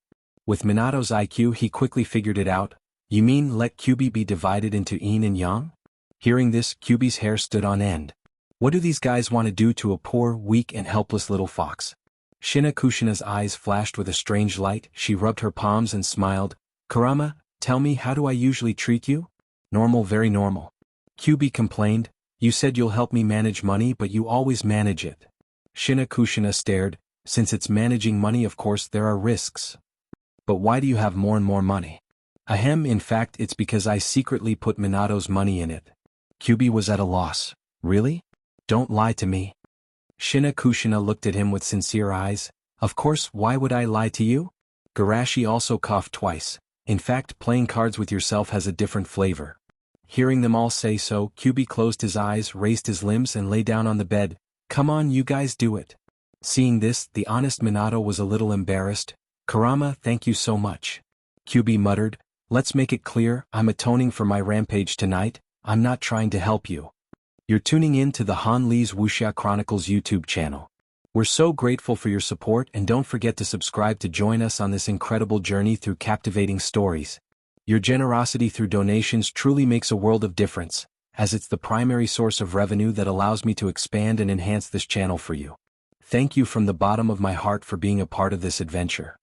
Speaker 1: With Minato's IQ he quickly figured it out. You mean let Kyubi be divided into yin and yang? Hearing this, Kyubi's hair stood on end. What do these guys want to do to a poor, weak and helpless little fox? Shina Kushina's eyes flashed with a strange light, she rubbed her palms and smiled. Kurama, tell me, how do I usually treat you? Normal, very normal. Kyubi complained, you said you'll help me manage money but you always manage it. Shina Kushina stared, since it's managing money of course there are risks. But why do you have more and more money? Ahem, in fact it's because I secretly put Minato's money in it. Kyubi was at a loss. Really? Don't lie to me. Shina Kushina looked at him with sincere eyes. Of course, why would I lie to you? Garashi also coughed twice. In fact, playing cards with yourself has a different flavor. Hearing them all say so, Kyubi closed his eyes, raised his limbs and lay down on the bed. Come on, you guys do it. Seeing this, the honest Minato was a little embarrassed. Kurama, thank you so much. Kyubi muttered, let's make it clear, I'm atoning for my rampage tonight, I'm not trying to help you. You're tuning in to the Han Lee's Wuxia Chronicles YouTube channel. We're so grateful for your support and don't forget to subscribe to join us on this incredible journey through captivating stories. Your generosity through donations truly makes a world of difference, as it's the primary source of revenue that allows me to expand and enhance this channel for you. Thank you from the bottom of my heart for being a part of this adventure.